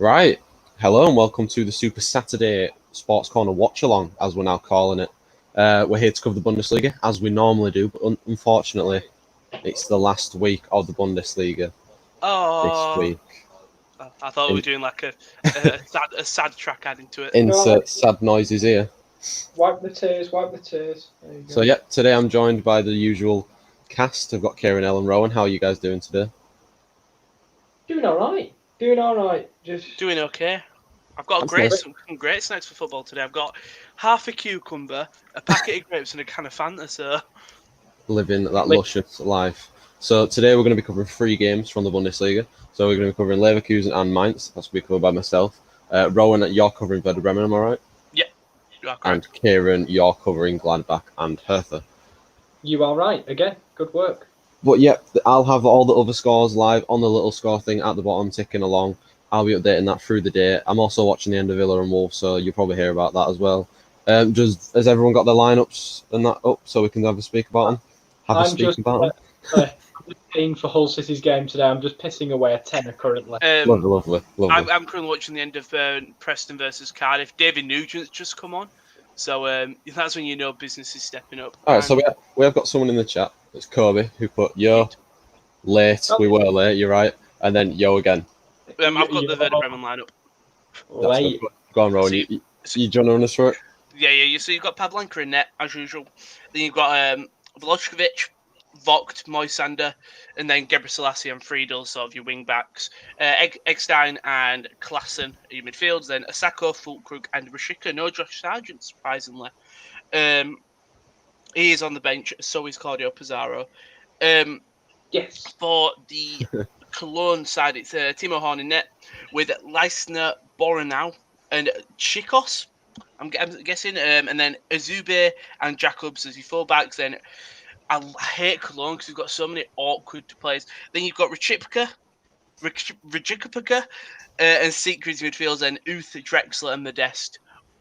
Right. Hello and welcome to the Super Saturday Sports Corner Watchalong, as we're now calling it. We're here to cover the Bundesliga, as we normally do, but unfortunately, it's the last week of the Bundesliga this Oh, week. I thought we were doing like a sad track adding to it. Insert sad noises here. Wipe the tears, wipe the tears. There you go. So, yeah, today I'm joined by the usual cast. I've got Kieran, Ellen, Rowan. How are you guys doing today? Doing all right. Just Doing okay. I've got some great snacks for football today. I've got half a cucumber, a packet of grapes, and a can of Fanta. So Living that luscious life. So today we're going to be covering 3 games from the Bundesliga. So we're going to be covering Leverkusen and Mainz. That's going to be covered by myself. Rowan, you're covering Werder Bremen, am I right? yeah, you are correct. And Kieran, you're covering Gladbach and Hertha. you are right. Again, good work. But yeah, I'll have all the other scores live on the little score thing at the bottom ticking along. I'll be updating that through the day. I'm also watching the end of Villa and Wolves, so you'll probably hear about that as well. Has everyone got their lineups and that up so we can have a speak about them? I'm just paying for Hull City's game today. I'm just pissing away a tenner currently. Lovely. I'm currently watching the end of Preston versus Cardiff. David Nugent's just come on, so that's when you know business is stepping up. All right, so we have got someone in the chat. It's Kobe who put yo late. We were late. You're right, and then yo again. I've got the Werder Bremen lineup. Late. Go on, Rowan. You joining on us for it? Yeah. So you've got Pavlenka in net as usual. Then you've got Blochkovic, Vogt, Moisander, and then Gebre Selassie and Friedel, sort of your wing backs. Eggstein and Klassen are your midfields. Then Asako, Fulkrug, and Rashika. No Josh Sargent, surprisingly. He is on the bench, so is Claudio Pizarro. Yes. For the Cologne side, it's Timo Horn in net with Leisner, Boronau, and Chikos. I'm guessing, and then Azube and Jacobs as your fullbacks. Then I hate Cologne because we've got so many awkward players. Then you've got Rajipka, and Secrets midfields, and Uth, Drexler, and Modest.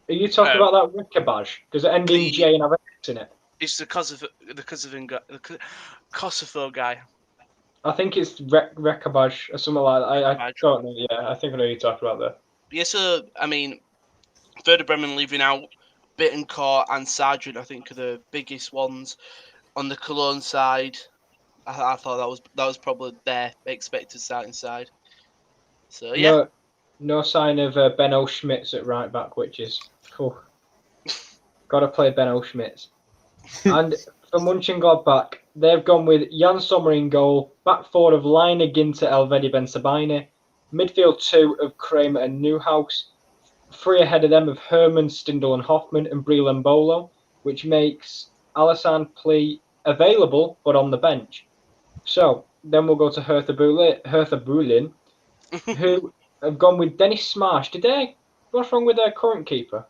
Are you talking about that Rickerbaj? Does it end in J and have X in it? It's the Kosovo guy. I think it's Rickerbaj or something like that. I don't know. Yeah, I think I know who you're talking about there. Yeah, so I mean, Werder Bremen leaving out Bittencourt and Sargent, I think, are the biggest ones. On the Cologne side, I thought that was probably their expected starting side. So yeah, no sign of Benno Schmitz at right back, which is cool. Got to play Benno Schmitz. And for Mönchengladbach, they've gone with Jan Sommer in goal, back 4 of Line, Ginter, Elvedi, Ben Sabine, midfield 2 of Kramer and Neuhaus, 3 ahead of them of Herman, Stindl and Hoffman and Breland Bolo, which makes Alassane Pli available but on the bench. So then we'll go to Hertha Berlin, who have gone with Dennis Smarsh. What's wrong with their current keeper?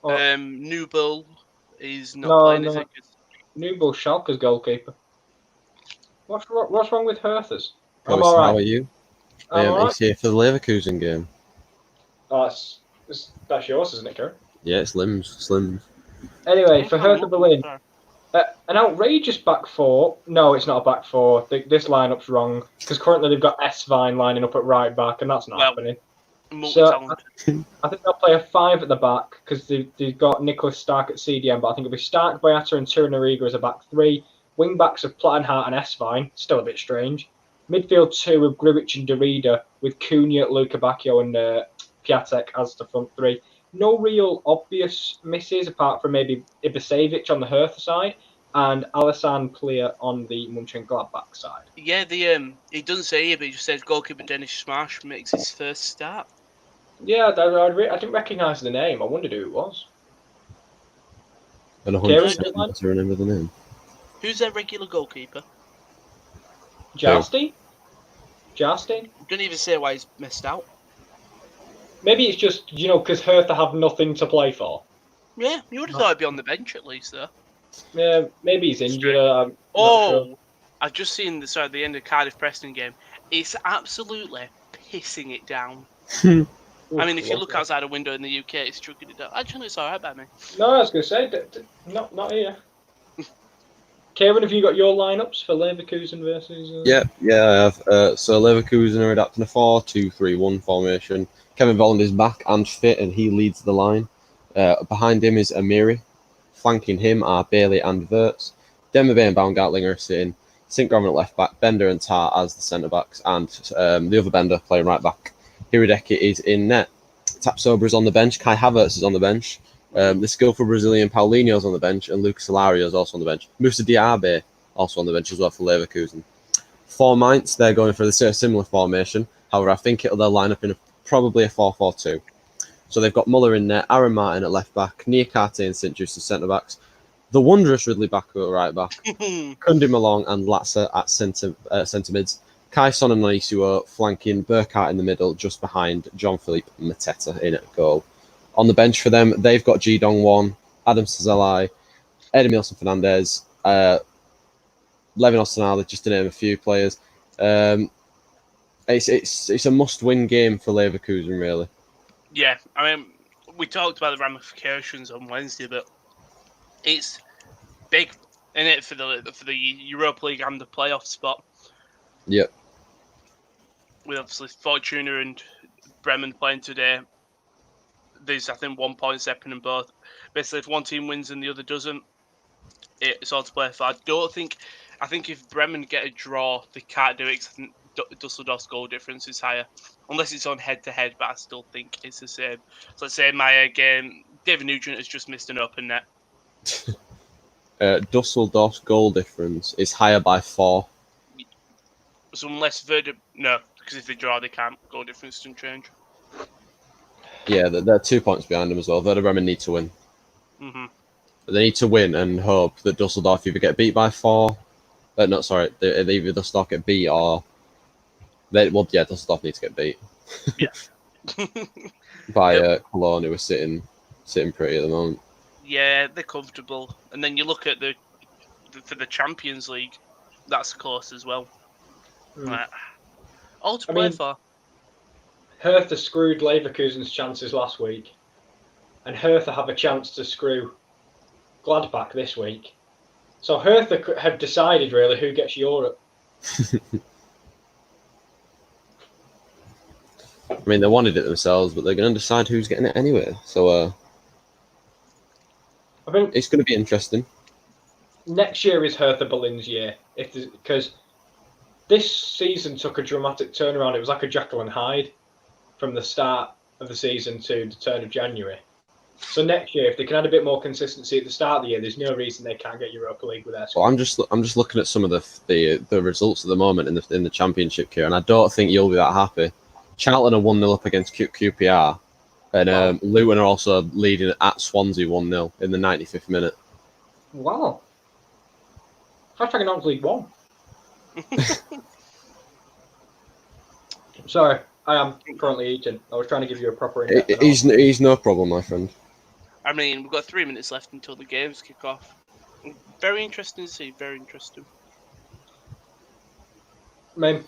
Newbull is not playing, is it? Newbull, Schalke's goalkeeper. What's wrong with Hertha's? I'm all right. How are you? He's here for the Leverkusen game. Oh, that's yours, isn't it, Karen? Yeah, it's Slims. Anyway, for Hertha Berlin, an outrageous back 4. No, it's not a back 4. This lineup's wrong because currently they've got S-Vine lining up at right back, and that's not happening. So I think they'll play a 5 at the back because they've got Nicholas Stark at CDM, but I think it'll be Stark, Boyata, and Turanariga as a back 3. Wing backs of Plattenhart and S-Vine, still a bit strange. Midfield 2 of Gribic and Derrida with Cunha, Luka Bacchio, and Piatek as the front 3. No real obvious misses apart from maybe Ibisevic on the Hertha side and Alassane Pli on the Mönchengladbach side. Yeah, it doesn't say here, but it just says goalkeeper Dennis Smarsh makes his first start. Yeah, I didn't recognise the name. I wondered who it was. And 100% to remember the name. Who's their regular goalkeeper? Jarstein? Don't even say why he's missed out. Maybe it's just, because Hertha have nothing to play for. Yeah, you would have thought he'd be on the bench at least, though. Yeah, maybe he's injured. Sure. I've just seen the end of Cardiff Preston game. It's absolutely pissing it down. I mean, if you look outside a window in the UK, it's chucking it down. Actually, it's alright by me. No, I was going to say, not here. Kieran, have you got your lineups for Leverkusen versus? Yeah, I have. So Leverkusen are adapting a 4-2-3-1 formation. Kevin Volland is back and fit, and he leads the line. Behind him is Amiri. Flanking him are Bailey and Wirtz. Dembele and Baumgartlinger are sitting. St. Graven at left back, Bender and Tar as the centre backs, and the other Bender playing right back. Hiradeki is in net. Tapsoba is on the bench. Kai Havertz is on the bench. The skillful Brazilian Paulinho is on the bench, and Lucas Alario is also on the bench. Musa Diaby also on the bench as well for Leverkusen. For Mainz, they're going for the similar formation. However, I think they'll line up in probably a 4-4-2. So they've got Muller in there, Aaron Martin at left back, Niakate and St. Just as centre backs, the wondrous Ridley Baku at right back, Kundi Malong and Latza at centre mids, Kai Son and Naisuo flanking, Burkhardt in the middle, just behind John-Philippe Mateta in at goal. On the bench for them, they've got Ji Dong-won, Adam Sazalai, Edmilson Fernandez, Levin Osanali, just to name a few players. It's a must-win game for Leverkusen, really. Yeah, I mean, we talked about the ramifications on Wednesday, but it's big, isn't it, for the Europa League and the playoff spot? Yep. With obviously Fortuna and Bremen playing today, there's, I think, 1 point separating them both. Basically, if one team wins and the other doesn't, it's all to play for. I think if Bremen get a draw, they can't do it because I think Dusseldorf's goal difference is higher. Unless it's on head-to-head, but I still think it's the same. So let's say in my game, David Nugent has just missed an open net. Dusseldorf's goal difference is higher by 4. So unless Werder... No, because if they draw, they can't. Goal difference doesn't change. Yeah, they're 2 points behind them as well. Werder Bremen need to win. Mm-hmm. They need to win and hope that Dusseldorf either get beat by 4. They either Dusseldorf get beat or... Dusseldorf need to get beat. Yeah. by Cologne, who are sitting pretty at the moment. Yeah, they're comfortable. And then you look at for the Champions League, that's close as well. All to play for. Hertha screwed Leverkusen's chances last week, and Hertha have a chance to screw Gladbach this week. So Hertha have decided really who gets Europe. I mean, they wanted it themselves, but they're going to decide who's getting it anyway. So I think it's going to be interesting. Next year is Hertha Berlin's year, because this season took a dramatic turnaround. It was like a Jekyll and Hyde from the start of the season to the turn of January. So next year, if they can add a bit more consistency at the start of the year, there's no reason they can't get Europa League with their squad. Well, I'm just looking at some of the results at the moment in the Championship here, and I don't think you'll be that happy. Charlton are 1-0 up against QPR, and Luton are also leading at Swansea 1-0 in the 95th minute. Wow. Hashtag announced League One. Sorry, I am currently eating. I was trying to give you a proper in-depth He's no problem, my friend. I mean, we've got 3 minutes left until the games kick off. Very interesting to see, very interesting. Man,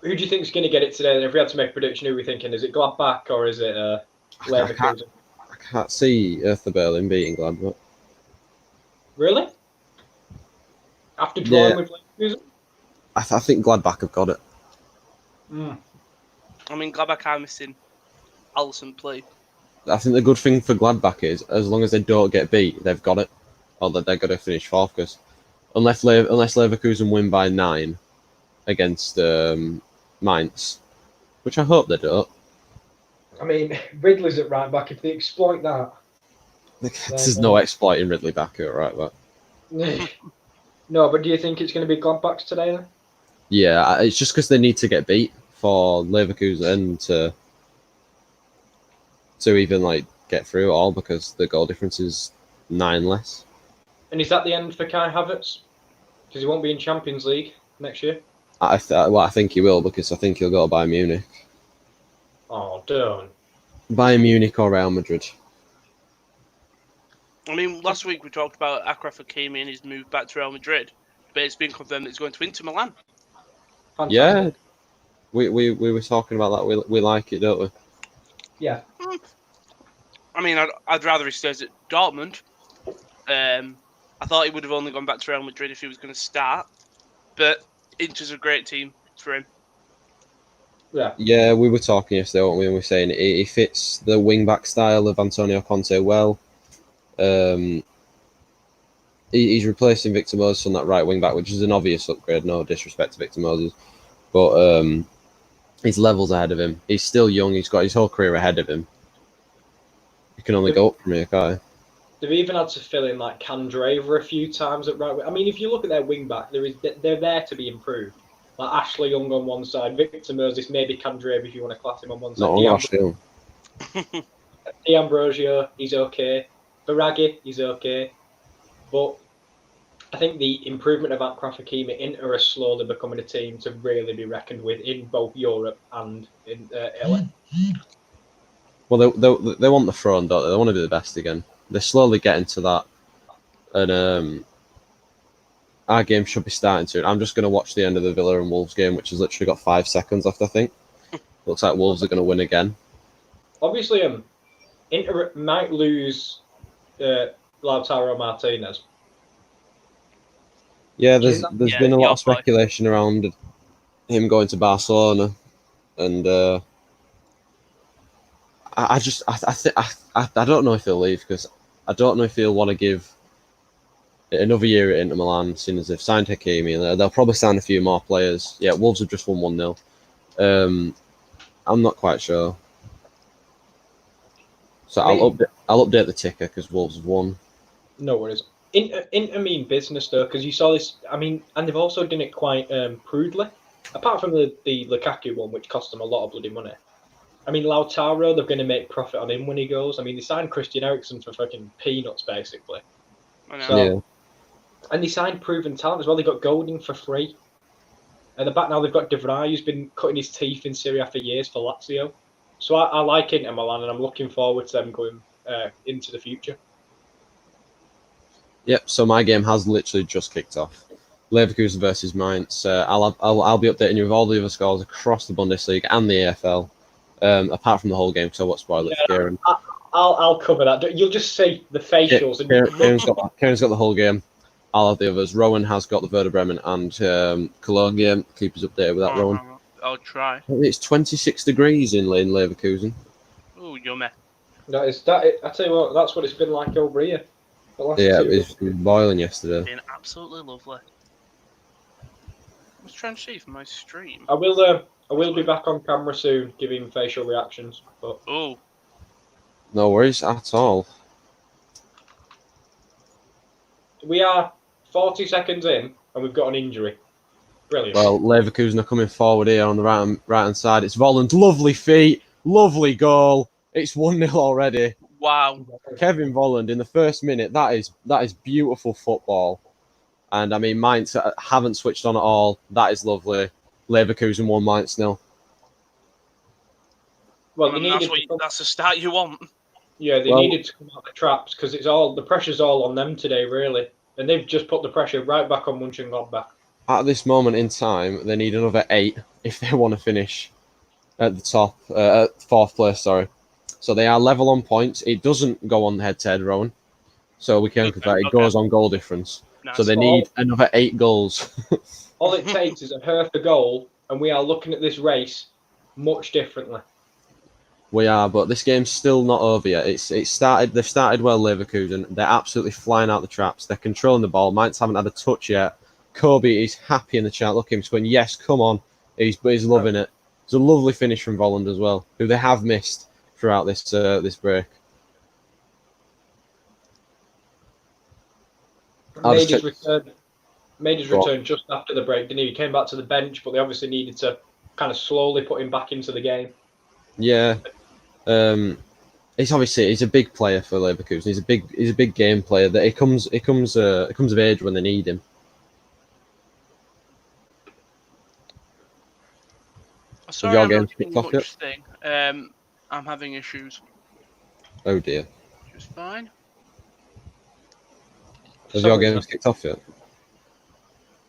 who do you think is going to get it today? And if we had to make a prediction, who are we thinking? Is it Gladbach or is it Leverkusen? I can't see Hertha Berlin beating Gladbach. Really? After drawing with Leverkusen? I think Gladbach have got it. I mean, Gladbach are missing Alisson play. I think the good thing for Gladbach is, as long as they don't get beat, they've got it. Or that they're going to finish 4th, because unless Leverkusen win by 9 against Mainz, which I hope they don't. I mean, Ridley's at right back. If they exploit that... There's no exploiting Ridley back at right back. No, but do you think it's going to be Gladbach's today then? Yeah, it's just because they need to get beat for Leverkusen to even get through it all, because the goal difference is 9 less. And is that the end for Kai Havertz? Because he won't be in Champions League next year? I think he will, because I think he'll go to Bayern Munich. Oh, don't. Bayern Munich or Real Madrid. I mean, last week we talked about Achraf Hakimi and his move back to Real Madrid, but it's been confirmed that he's going to Inter Milan. Fantastic. Yeah, we were talking about that. We like it, don't we? Yeah. I mean, I'd rather he stays at Dortmund. I I thought he would have only gone back to Real Madrid if he was going to start, but Inter's a great team for him. Yeah, we were talking yesterday, weren't we? And we were saying he fits the wing-back style of Antonio Conte well. He's replacing Victor Moses on that right wing-back, which is an obvious upgrade, no disrespect to Victor Moses. But his level's ahead of him. He's still young, he's got his whole career ahead of him. He can only go up from here, can't he? They've even had to fill in like Candreva a few times at right wing. I mean, if you look at their wing-back, they're there to be improved. Like Ashley Young on one side, Victor Moses, maybe Candreva if you want to class him on one side. Not on Ashley Young. D'Ambrosio, he's okay. Baraghi, he's okay. But I think the improvement of Achraf Hakimi, Inter are slowly becoming a team to really be reckoned with in both Europe and in Italy. Well, they want the throne, don't they? They want to be the best again. They're slowly getting to that. And our game should be starting soon. I'm just going to watch the end of the Villa and Wolves game, which has literally got 5 seconds left, I think. Looks like Wolves are going to win again. Obviously, Inter might lose Lautaro Martinez. Yeah, there's been a lot of speculation around him going to Barcelona, and I don't know if he'll leave, because I don't know if he'll want to give another year at Inter Milan, seeing as they've signed Hakimi, and they'll probably sign a few more players. Yeah, Wolves have just won 1-0. I'm not quite sure. So I'll update the ticker because Wolves have won. No worries. Inter mean business though, because you saw this. I mean, and they've also done it quite prudely. Apart from the Lukaku one, which cost them a lot of bloody money. I mean, Lautaro, they're going to make profit on him when he goes. I mean, they signed Christian Eriksen for fucking peanuts, basically. I know. So, Yeah. And they signed proven talent as well. They got Golding for free. At the back now, they've got De Vrij, who's been cutting his teeth in Serie A for years for Lazio. So I like Inter Milan, and I'm looking forward to them going into the future. Yep. So my game has literally just kicked off. Leverkusen versus Mainz. I'll be updating you with all the other scores across the Bundesliga and the AFL, apart from the whole game. So I won't spoil it for Kieran. I'll cover that. You'll just see the facials. Kieran's got the whole game. I'll have the others. Rowan has got the Werder Bremen and Cologne game. Keep us updated with that, Rowan. I'll try. It's 26 degrees in Leverkusen. Oh, yummy. I tell you what, that's what it's been like over here. Yeah, it was boiling yesterday. Been absolutely lovely. I was trying to see from my stream. I will be back on camera soon, giving facial reactions. But no worries at all. We are 40 seconds in, and we've got an injury. Brilliant. Well, Leverkusen are coming forward here on the right hand side. It's Volland, lovely feet, lovely goal. It's 1-0 already. Wow. Kevin Volland in the first minute. That is beautiful football. And I mean, Mainz haven't switched on at all. That is lovely. Leverkusen 1, Mainz 0. Well, that's the start you want. Yeah, they needed to come out the traps because the pressure's all on them today, really, and they've just put the pressure right back on Mönchengladbach. At this moment in time, they need another 8 if they want to finish at the top, at 4th place. Sorry, so they are level on points. It doesn't go on head-to-head, Rowan. So we can confirm it goes on goal difference. Nice. So they need another 8 goals. All it takes is a Hertha goal, and we are looking at this race much differently. We are, but this game's still not over yet. They've started well, Leverkusen. They're absolutely flying out the traps. They're controlling the ball. Mainz haven't had a touch yet. Kobe is happy in the chat. Look at him, he's going, yes, come on. He's loving it. It's a lovely finish from Volland as well, who they have missed throughout this break. Made his return just after the break, didn't he? He came back to the bench, but they obviously needed to kind of slowly put him back into the game. Yeah. He's a big player for Leverkusen. He's a big game player. That he comes of age when they need him. Sorry, I'm not doing much thing. I'm having issues. Oh dear. Just fine. Has your game kicked off yet?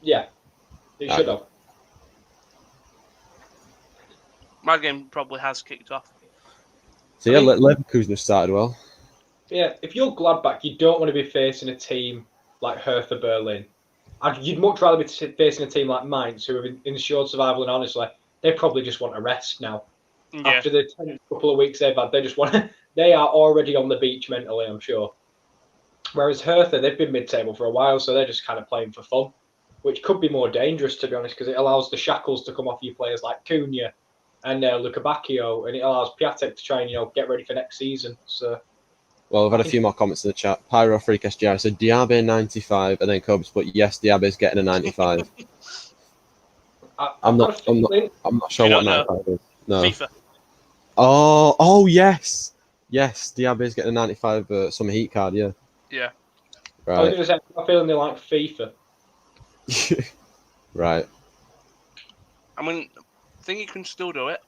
Yeah, it should have. My game probably has kicked off. So yeah, Leverkusen have started well. Yeah, if you're Gladbach, you don't want to be facing a team like Hertha Berlin. You'd much rather be facing a team like Mainz, who have ensured survival, and honestly, they probably just want a rest now. Yeah. After the couple of weeks they've had, they just want. They are already on the beach mentally, I'm sure. Whereas Hertha, they've been mid-table for a while, so they're just kind of playing for fun, which could be more dangerous, to be honest, because it allows the shackles to come off you players like Cunha and Luka Bacchio, and it allows Piatek to try and get ready for next season. So, well, we've had a few more comments in the chat. Pyro Freak SGR said Diaby 95, and then Kobe's put yes, Diaby's getting a 95. I'm not sure what 95 is. No. FIFA. Oh yes, Diaby's getting a 95 summer heat card. Yeah. Yeah. Right. I was going to say, I'm feeling they like FIFA. Right. I mean, I think you can still do it.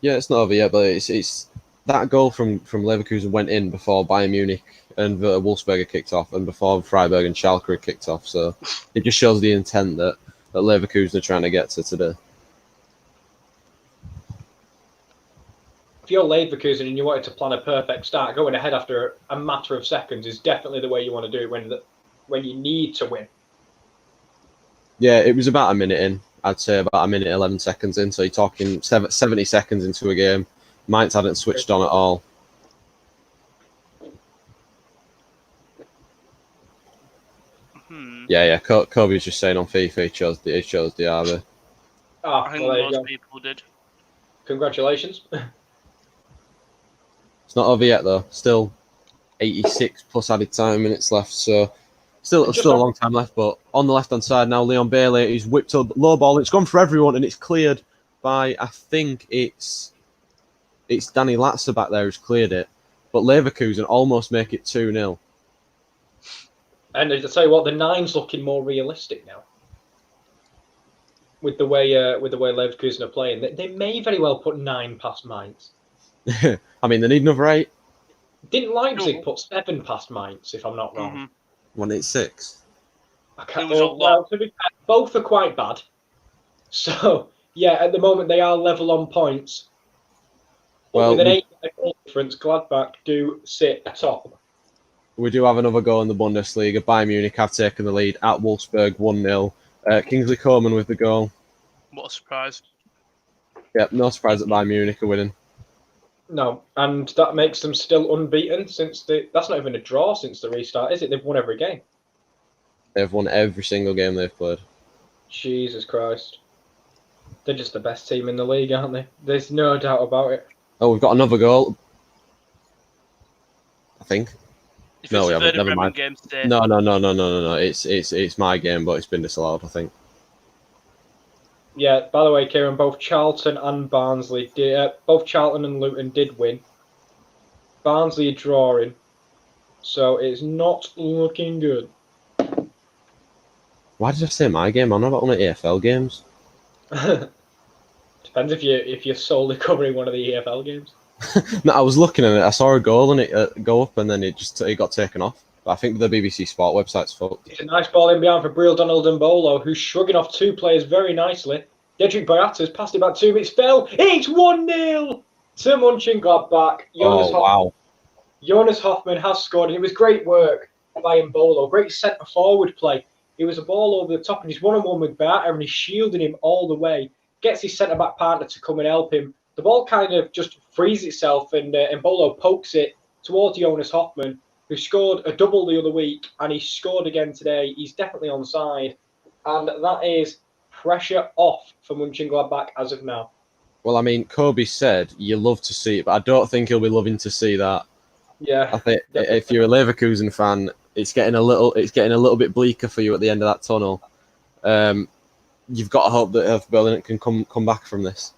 Yeah, it's not over yet, but it's that goal from Leverkusen went in before Bayern Munich and Wolfsberger kicked off, and before Freiburg and Schalke had kicked off. So it just shows the intent that Leverkusen are trying to get to today. If you're Leverkusen and you wanted to plan a perfect start, going ahead after a matter of seconds is definitely the way you want to do it when you need to win. Yeah, it was about a minute in. I'd say about a minute 11 seconds in. So you're talking 70 seconds into a game. Mainz hadn't switched on at all. Yeah. Kobe was just saying on FIFA he chose Diaby. I think most people did. Congratulations. It's not over yet though. Still 86 plus added time minutes left. So still a long time left. But on the left hand side now, Leon Bailey, he's whipped up low ball. It's gone for everyone, and it's cleared by, I think it's Danny Latzer back there who's cleared it. But Leverkusen almost make it 2-0. And I tell you what, the 9's looking more realistic now. With the way Leverkusen are playing, they may very well put 9 past Mainz. I mean, they need another 8. Didn't Leipzig put 7 past Mainz, if I'm not wrong? Mm-hmm. 186. I can't. Well, both are quite bad. So yeah, at the moment they are level on points. Well, with an 8 difference, Gladbach do sit atop. We do have another goal in the Bundesliga. Bayern Munich have taken the lead at Wolfsburg 1-0. Kingsley Coman with the goal. What a surprise. Yep, no surprise that Bayern Munich are winning. No, and that makes them still unbeaten since that's not even a draw since the restart, is it? They've won every game. They've won every single game they've played. Jesus Christ. They're just the best team in the league, aren't they? There's no doubt about it. Oh, we've got another goal. I think. No, we haven't. Never mind. No. It's my game, but it's been disallowed, I think. Yeah, by the way, Kieran, both Charlton and Barnsley both Charlton and Luton did win. Barnsley are drawing, so it's not looking good. Why did I say my game? I'm not about one of the EFL games. Depends if you're solely covering one of the EFL games. No, I was looking at it. I saw a goal and it go up, and then it got taken off. But I think the BBC Sport website's fucked. It's a nice ball in behind for Brill Donald and Bolo, who's shrugging off 2 players very nicely. Dedrick Boyata's passed it back 2 minutes. Fell. It's 1-0 to Mönchengladbach. Wow. Jonas Hoffman has scored, and it was great work by Mbolo. Great centre forward play. It was a ball over the top, and he's 1-on-1 with Boyata, and he's shielding him all the way. Gets his centre back partner to come and help him. The ball kind of just frees itself, and Mbolo pokes it towards Jonas Hoffman, who scored a double the other week, and he scored again today. He's definitely onside, and that is pressure off for Mönchengladbach as of now. Well, I mean, Kobe said you love to see it, but I don't think he'll be loving to see that. Yeah, I think if you're a Leverkusen fan, it's getting a little bit bleaker for you at the end of that tunnel. You've got to hope that Hertha Berlin can come back from this.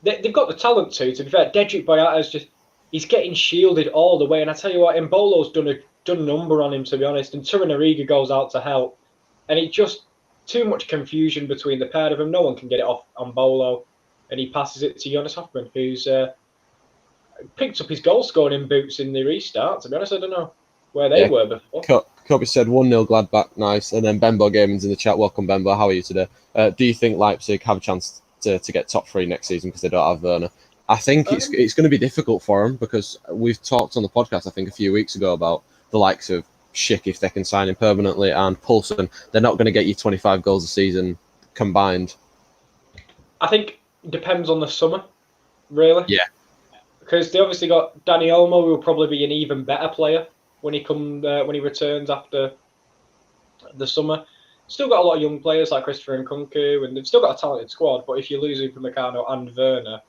They've got the talent to be fair. Dedrick Boyata he's getting shielded all the way, and I tell you what, Mbolo's done a number on him, to be honest, and Turanariga goes out to help, and it just too much confusion between the pair of them. No one can get it off on Mbolo, and he passes it to Jonas Hoffman, who's picked up his goal scoring boots in the restart. To be honest, I don't know where they were before. Kobe said 1-0 Gladbach, nice, and then Bembo Gaming's in the chat. Welcome, Bembo. How are you today? Do you think Leipzig have a chance to get top 3 next season because they don't have Werner? I think it's going to be difficult for them because we've talked on the podcast, I think, a few weeks ago about the likes of Schick if they can sign him permanently, and Poulsen, they're not going to get you 25 goals a season combined. I think it depends on the summer, really. Yeah. Because they obviously got Danny Olmo, who will probably be an even better player when he returns after the summer. Still got a lot of young players like Christopher Nkunku, and they've still got a talented squad. But if you lose Upamecano and Werner,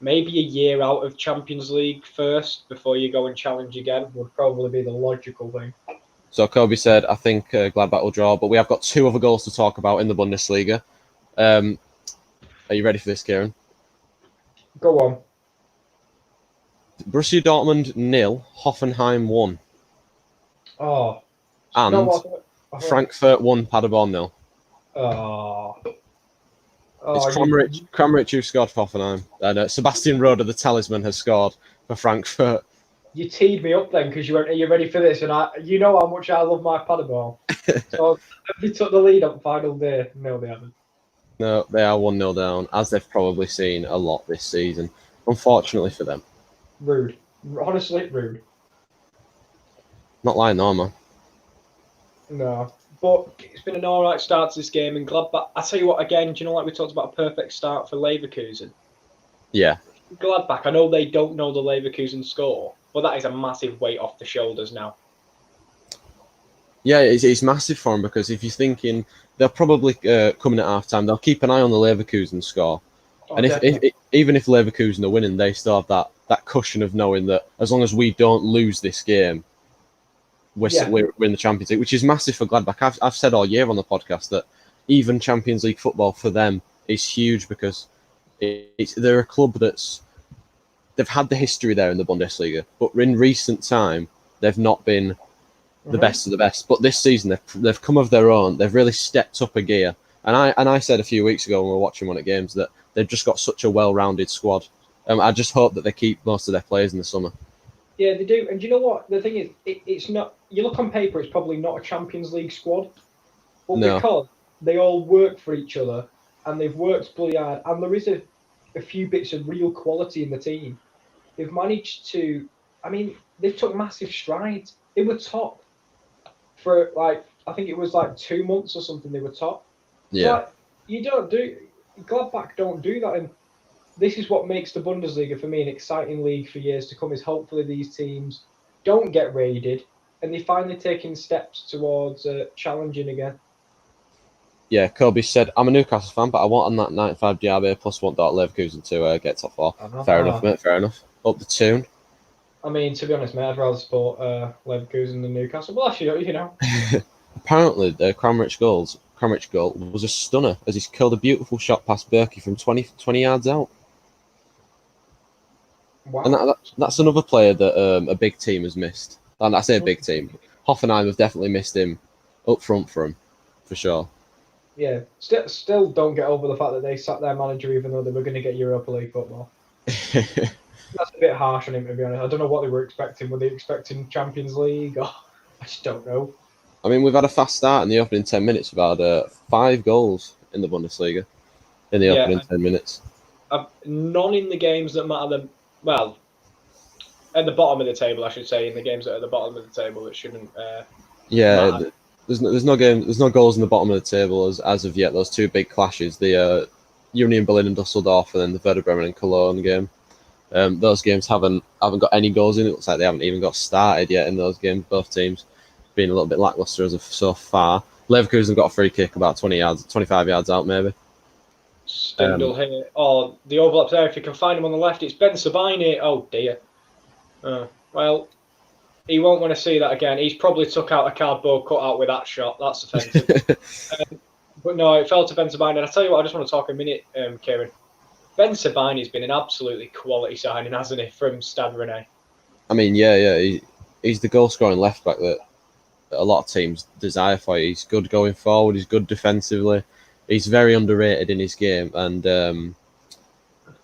maybe a year out of Champions League first before you go and challenge again would probably be the logical thing. So Kobe said, I think Gladbach will draw, but we have got 2 other goals to talk about in the Bundesliga. Are you ready for this, Kieran? Go on. Borussia Dortmund 0, Hoffenheim 1. Oh. And Frankfurt 1, Paderborn 0. Oh. It's Kramaric who scored for Hoffenheim. And Sebastian Rode, the talisman, has scored for Frankfurt. You teed me up then because you went, are you ready for this? And you know how much I love my Paderborn. So they took the lead on final day. No, they haven't. No, they are 1-0 down, as they've probably seen a lot this season. Unfortunately for them. Rude. Honestly, rude. Not lying though, man. No. But it's been an alright start to this game, and Gladbach, I tell you what, again, do you know, like we talked about a perfect start for Leverkusen? Yeah. Gladbach, I know they don't know the Leverkusen score, but that is a massive weight off the shoulders now. Yeah, it's massive for them, because if you're thinking they'll probably come in at half time, they'll keep an eye on the Leverkusen score. Oh, and even if Leverkusen are winning, they still have that cushion of knowing that as long as we don't lose this game, we're in the Champions League, which is massive for Gladbach. I've said all year on the podcast that even Champions League football for them is huge, because they're a club they've had the history there in the Bundesliga, but in recent time they've not been the best of the best. But this season they've come of their own. They've really stepped up a gear. And I said a few weeks ago when we were watching one of the games that they've just got such a well-rounded squad. I just hope that they keep most of their players in the summer. Yeah, they do. And do you know what? The thing is, it's not. You look on paper, it's probably not a Champions League squad, but because they all work for each other and they've worked bloody hard, and there is a few bits of real quality in the team, they've managed to. I mean, they've took massive strides. They were top for I think it was 2 months or something. They were top. Yeah. So Gladbach don't do that, and this is what makes the Bundesliga for me an exciting league for years to come. Is hopefully these teams don't get raided and they finally taking steps towards challenging again. Yeah, Kobe said, I'm a Newcastle fan, but I want on that 95 DRB plus want Leverkusen to get top 4. Fair enough, mate. Fair enough. Up the tune. I mean, to be honest, mate, I'd rather support Leverkusen than Newcastle. Well, actually, you know. Apparently, the Kramaric goal was a stunner as he's killed a beautiful shot past Berkey from 20 yards out. Wow. And that's another player that a big team has missed. And I say a big team. Hoffenheim have definitely missed him up front for him, for sure. Yeah, still don't get over the fact that they sacked their manager even though they were going to get Europa League football. That's a bit harsh on him, to be honest. I don't know what they were expecting. Were they expecting Champions League? I just don't know. I mean, we've had a fast start in the opening 10 minutes. We've had 5 goals in the Bundesliga in the opening 10 minutes. None in the games that matter. Well, at the bottom of the table, I should say, in the games that are at the bottom of the table that shouldn't. Matter. There's no goals in the bottom of the table as of yet. Those 2 big clashes, the Union Berlin and Dusseldorf, and then the Werder Bremen and Koln game. Those games haven't got any goals in it. It looks like they haven't even got started yet in those games. Both teams being a little bit lackluster as of so far. Leverkusen got a free kick about 25 yards out, maybe. Stindl here. Oh, the overlap there. If you can find him on the left, it's Ben Sabine. Oh dear. Well, he won't want to see that again. He's probably took out a cardboard cutout with that shot. That's offensive. But no, it fell to Ben Sabine. And I tell you what, I just want to talk a minute, Kieran. Ben Sabine has been an absolutely quality signing, hasn't he, from Stade Rennais? I mean, yeah. He's the goal-scoring left-back that a lot of teams desire for. He's good going forward. He's good defensively. He's very underrated in his game. And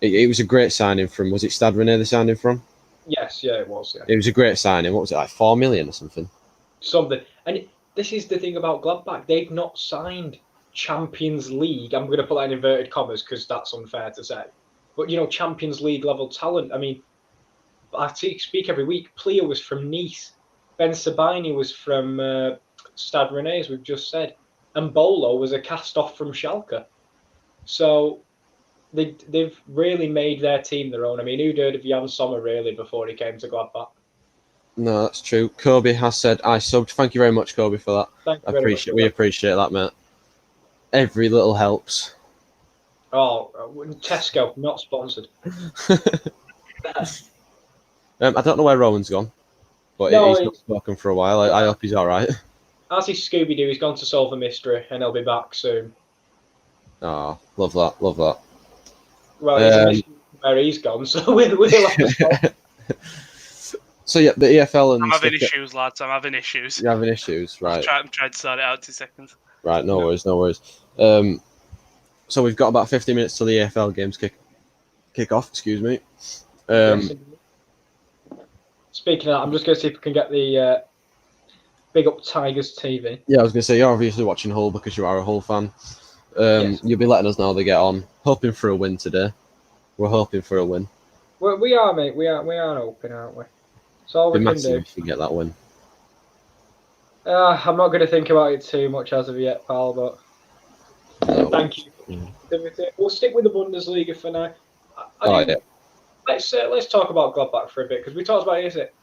it was a great signing from... Was it Stade Rennais they signed him from? Yes, yeah, it was. Yeah. It was a great signing. What was it, 4 million or something? Something. And this is the thing about Gladbach. They've not signed Champions League. I'm going to put that in inverted commas because that's unfair to say. But, Champions League level talent. I mean, I speak every week. Plea was from Nice. Ben Sabini was from Stade Rennais, as we've just said. And Bolo was a cast-off from Schalke. So they've really made their team their own. I mean, who'd heard of Jan Sommer, really, before he came to Gladbach? No, that's true. Kobe has said, I subbed. Thank you very much, Kobe, for that. Thank you very much. We appreciate that, mate. Every little helps. Oh, Tesco, not sponsored. I don't know where Rowan's gone, but he's not spoken for a while. I hope he's all right. As he's Scooby-Doo, he's gone to solve a mystery, and he'll be back soon. Oh, love that, love that. Well, he's a mystery where he's gone, so we'll have to stop. So yeah, the EFL and... I'm having issues, lads. I'm having issues. You're having issues, right. I'm trying to sort it out 2 seconds. Right, no worries. So we've got about 50 minutes till the EFL games kick off, excuse me. Speaking of that, I'm just going to see if we can get the Big Up Tigers TV. Yeah, I was going to say, you're obviously watching Hull because you are a Hull fan. Yes. You'll be letting us know how they get on. Hoping for a win today. We're hoping for a win. Well, we are, mate. We are hoping, aren't we? That's all we can do. If you get that win. I'm not going to think about it too much as of yet, pal, but thank you. We'll stick with the Bundesliga for now. Yeah. Let's talk about Gladbach for a bit, because we talked about it.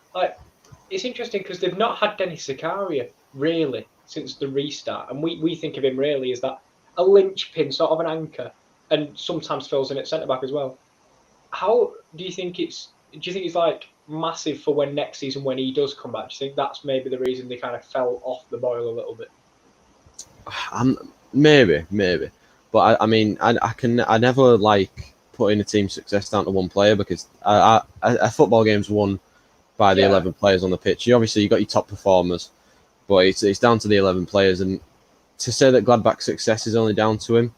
It's interesting because they've not had Denis Zakaria, really, since the restart. And we think of him, really, as that a linchpin, sort of an anchor, and sometimes fills in at centre-back as well. How do you think it's like massive for when next season, when he does come back? Do you think that's maybe the reason they kind of fell off the boil a little bit? Maybe. But I mean, I never like putting a team's success down to one player, because a football game's won by the 11 players on the pitch. You got your top performers, but it's down to the 11 players. And to say that Gladbach's success is only down to him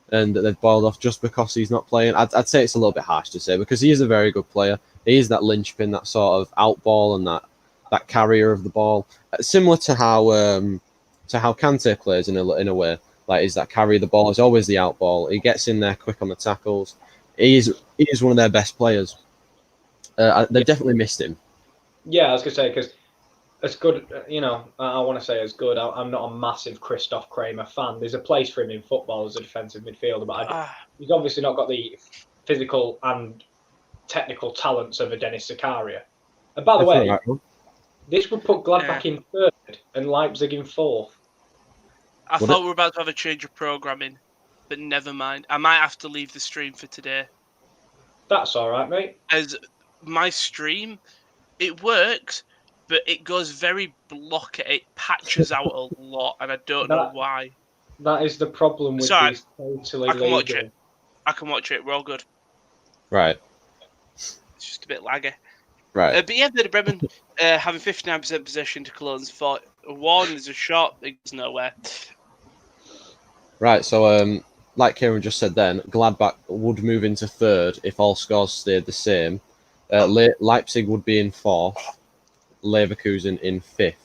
and that they've boiled off just because he's not playing, I'd say it's a little bit harsh to say, because he is a very good player. He is that linchpin, that sort of out ball and that carrier of the ball, similar to how Kante plays in a way. Like, is that carry the ball? Is always the out ball. He gets in there quick on the tackles. He is one of their best players. They definitely missed him. Yeah, I was gonna say, because as good, I want to say as good. I'm not a massive Christoph Kramer fan. There's a place for him in football as a defensive midfielder, but he's obviously not got the physical and technical talents of a Denis Zakaria. And by the way, this would put Gladbach in third and Leipzig in fourth. I thought we were about to have a change of programming, but never mind. I might have to leave the stream for today. That's all right, mate. As my stream, it works, but it goes very blocky. It patches out a lot, and I don't know why. That is the problem with these totally. I can watch it. I can watch it. We're all good. Right. It's just a bit laggy. Right. But yeah, Werder Bremen having 59% possession to Cologne 41. There's a shot. It goes nowhere. Right. So, like Kieran just said, then Gladbach would move into third if all scores stayed the same. Leipzig would be in fourth. Leverkusen in fifth.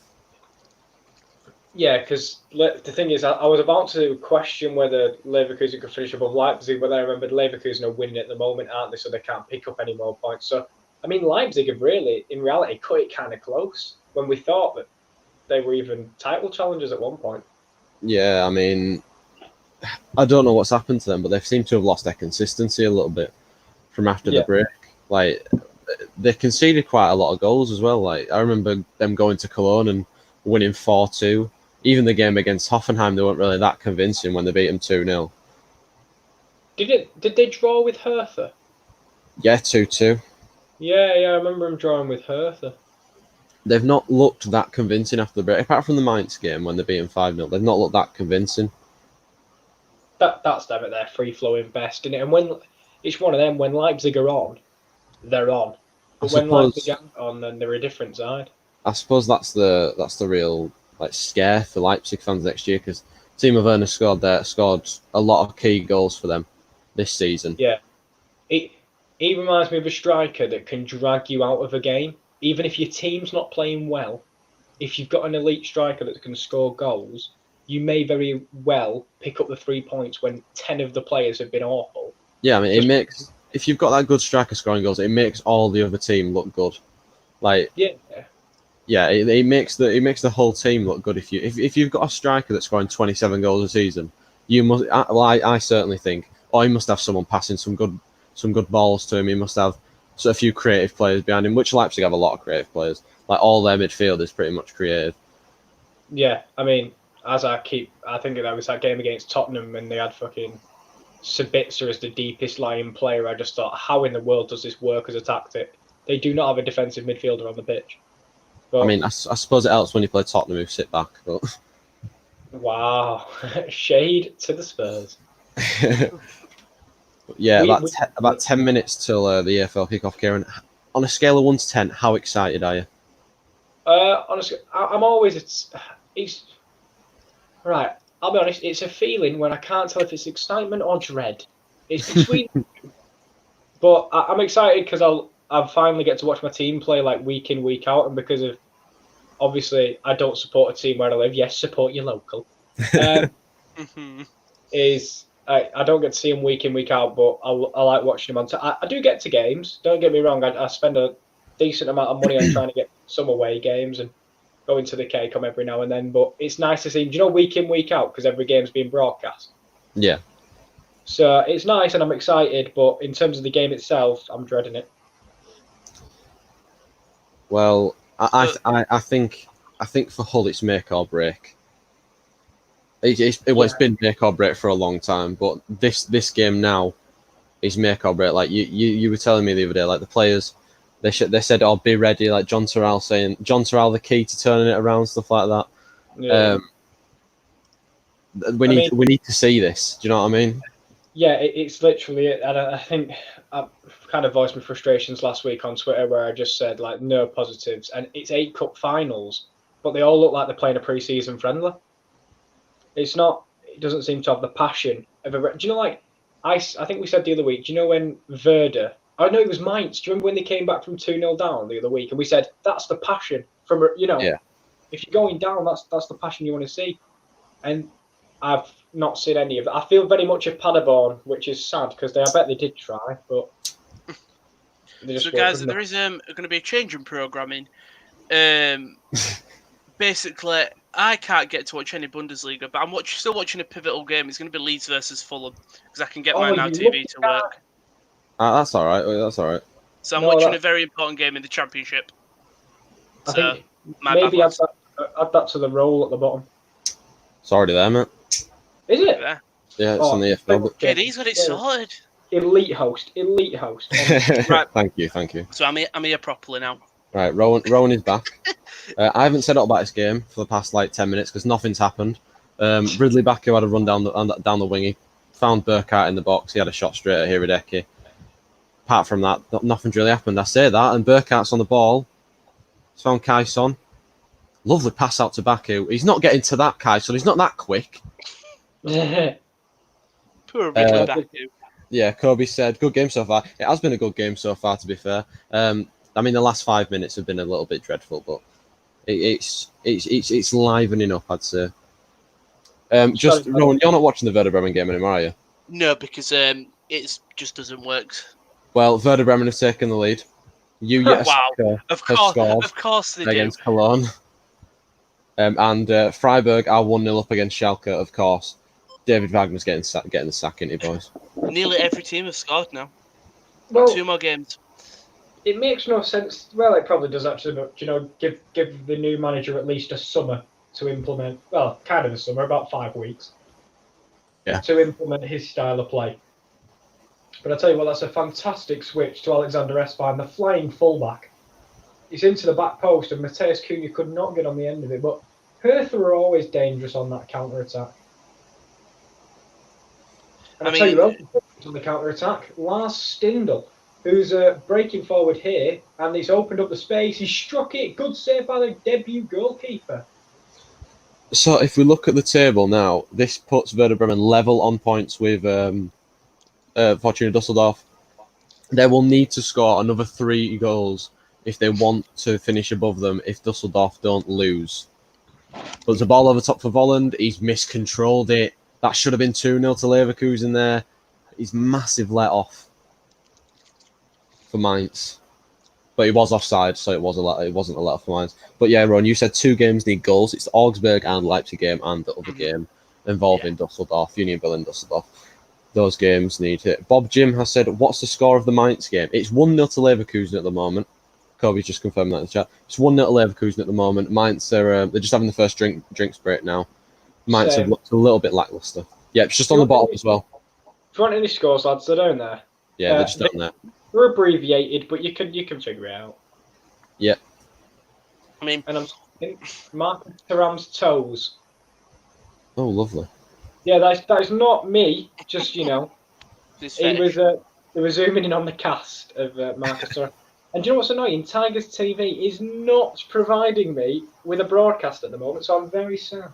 Yeah, because the thing is, I was about to question whether Leverkusen could finish above Leipzig, but then I remembered Leverkusen are winning at the moment, aren't they? So they can't pick up any more points. So, I mean, Leipzig have really, in reality, cut it kind of close when we thought that they were even title challengers at one point. Yeah, I mean, I don't know what's happened to them, but they seem to have lost their consistency a little bit from after the break. Like, they conceded quite a lot of goals as well. Like, I remember them going to Cologne and winning 4-2. Even the game against Hoffenheim, they weren't really that convincing when they beat them 2-0. Did they draw with Hertha? Yeah, 2-2. Yeah, I remember them drawing with Hertha. They've not looked that convincing after the break. Apart from the Mainz game when they beat them 5-0, they've not looked that convincing. That's them at their free-flowing best, isn't it? And when it's one of them, when Leipzig are on, they're on. But when Leipzig aren't on, then they're a different side. I suppose that's the real scare for Leipzig fans next year, because Timo Werner scored a lot of key goals for them this season. Yeah, he reminds me of a striker that can drag you out of a game, even if your team's not playing well. If you've got an elite striker that can score goals, you may very well pick up the 3 points when 10 of the players have been awful. Yeah, I mean, if you've got that good striker scoring goals, it makes all the other team look good. Like, yeah. Yeah, it makes the whole team look good. If you've got a striker that's scoring 27 goals a season, you must. I certainly think. Oh, he must have someone passing some good balls to him. He must have a few creative players behind him, which Leipzig have a lot of creative players. Like all their midfield is pretty much creative. Yeah, I mean, I think that was that game against Tottenham when they had fucking Sabitzer as the deepest lying player. I just thought, how in the world does this work as a tactic? They do not have a defensive midfielder on the pitch. But, I mean, I suppose it helps when you play Tottenham who sit back, but wow, shade to the Spurs. Yeah, about 10 minutes till the EFL kickoff, Kieran. On a scale of 1 to 10, how excited are you? Honestly, I'm always it's right. I'll be honest. It's a feeling when I can't tell if it's excitement or dread. It's between, but I'm excited because I'll finally get to watch my team play like week in, week out, and because of obviously I don't support a team where I live. Yes, support your local. I don't get to see them week in, week out, but I like watching them on. I do get to games. Don't get me wrong. I spend a decent amount of money on trying to get some away games and going to the K-Com every now and then. But it's nice to see, week in, week out, because every game's being broadcast. Yeah. So it's nice and I'm excited, but in terms of the game itself, I'm dreading it. Well, I think for Hull it's make or break. It's been make or break for a long time, but this game now is make or break. Like you were telling me the other day, like the players, they said, "Oh, be ready." Like John Terrell saying, "John Terrell, the key to turning it around," stuff like that. Yeah. We need to see this. Do you know what I mean? Yeah, it's literally it. And I think I kind of voiced my frustrations last week on Twitter where I just said, like, no positives. And it's 8 cup finals, but they all look like they're playing a pre-season friendly. It doesn't seem to have the passion of a... Do you know, like, I think we said the other week, do you know when Werder... I know it was Mainz. Do you remember when they came back from 2-0 down the other week? And we said, that's the passion from, Yeah. If you're going down, that's the passion you want to see. And I've not seen any of that. I feel very much a Paderborn, which is sad because I bet they did try, but so guys, there is going to be a change in programming. Basically, I can't get to watch any Bundesliga, but I'm still watching a pivotal game. It's going to be Leeds versus Fulham because I can get my Now TV to work. That's all right. That's all right. So I'm watching a very important game in the Championship. I think maybe add that to the roll at the bottom. It's already there, mate. Is it? Yeah, it's on the EFL. Okay, he's got it sorted. Elite host. Right. Thank you. So I'm here properly now. Right, Rowan is back. I haven't said all about this game for the past 10 minutes because nothing's happened. Ridley Baku had a run down the wing. He found Burkhardt in the box. He had a shot straight at Hiradeki. Apart from that, nothing's really happened. I say that, and Burkhardt's on the ball. He's found Kaison. Lovely pass out to Baku. He's not getting to that, Kaison. He's not that quick. Poor Ridley Baku. Yeah, Kobe said, good game so far. It has been a good game so far, to be fair. I mean, the last 5 minutes have been a little bit dreadful, but it's livening up, I'd say. Rowan, you're not watching the Werder Bremen game anymore, are you? No, because it just doesn't work. Well, Werder Bremen have taken the lead. Wow! Of course they against Cologne. And Freiburg are 1-0 up against Schalke, of course. David Wagner's getting the sack, isn't he, boys? Nearly every team has scored now. Well, 2 more games. It makes no sense. Well, it probably does actually, but give the new manager at least a summer to implement. Well, kind of a summer, about 5 weeks. Yeah. To implement his style of play. But I tell you what, that's a fantastic switch to Alexander Espine, the flying fullback. He's into the back post, and Mateus Cunha could not get on the end of it. But Hertha are always dangerous on that counter attack. And I tell you what, on the counter attack, Lars Stindl, who's breaking forward here, and he's opened up the space. He struck it. Good save by the debut goalkeeper. So if we look at the table now, this puts Werder Bremen level on points with Fortuna Düsseldorf. They will need to score another 3 goals if they want to finish above them if Düsseldorf don't lose. But there's a ball over top for Volland. He's miscontrolled it. That should have been 2-0 to Leverkusen there. He's massive let off for Mainz. but it was offside, so it wasn't a let-off for Mainz. But yeah, Ron, you said 2 games need goals. It's the Augsburg and Leipzig game and the other game involving Dusseldorf, Union Berlin Dusseldorf. Those games need it. Bob Jim has said, what's the score of the Mainz game? It's 1-0 to Leverkusen at the moment. Kobe's just confirmed that in the chat. It's 1-0 to Leverkusen at the moment. Mainz, they're just having the first drinks break now. Mainz have looked a little bit lackluster. Yeah, it's just on the bottom as well. If you want any scores, lads, they're down there. Yeah, they're just down there. They're abbreviated, but you can figure it out. Yeah. I mean, and I'm Marcus Thuram's toes. Oh, lovely. Yeah, that is not me. Just he was zooming in on the cast of Marcus Thuram. And do you know what's annoying? Tigers TV is not providing me with a broadcast at the moment, so I'm very sad.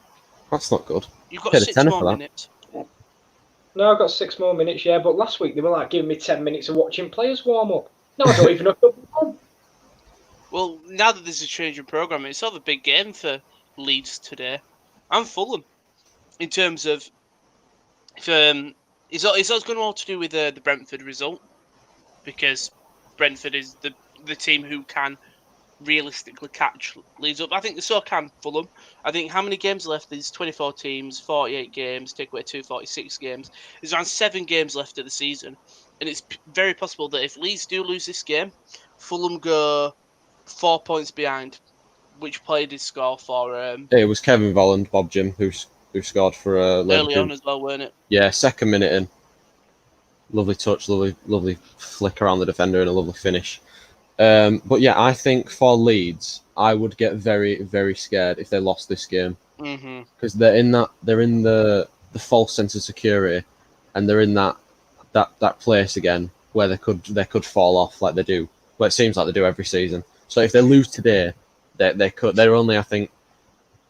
That's not good. You've got 6 more minutes. No, I've got 6 more minutes, yeah, but last week they were giving me 10 minutes of watching players warm up. No, I don't even know. Well, now that there's a change in programme, it's sort of a big game for Leeds today. And Fulham. In terms of... it's always going to all to do with the Brentford result. Because Brentford is the team who can realistically catch Leeds up. I think so can Fulham. I think how many games left? There's 24 teams, 48 games, take away 46 games. There's around 7 games left of the season. And it's very possible that if Leeds do lose this game, Fulham go 4 points behind. Which player did score for... it was Kevin Volland, Bob Jim, who scored for... early on as well, weren't it? Yeah, 2nd minute in. Lovely touch, lovely flick around the defender and a lovely finish. But yeah, I think for Leeds, I would get very, very scared if they lost this game because they're in the false sense of security, and they're in that place again where they could fall off like they do. Well, it seems like they do every season. So if they lose today, they're only I think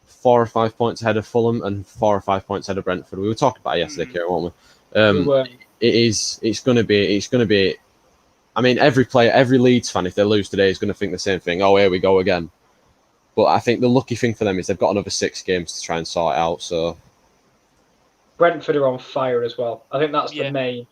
4 or 5 points ahead of Fulham and 4 or 5 points ahead of Brentford. We were talking about it yesterday, Kieran, weren't we? It's going to be. I mean, every Leeds fan, if they lose today, is going to think the same thing. Oh, here we go again. But I think the lucky thing for them is they've got another 6 games to try and sort it out. So Brentford are on fire as well. I think that's the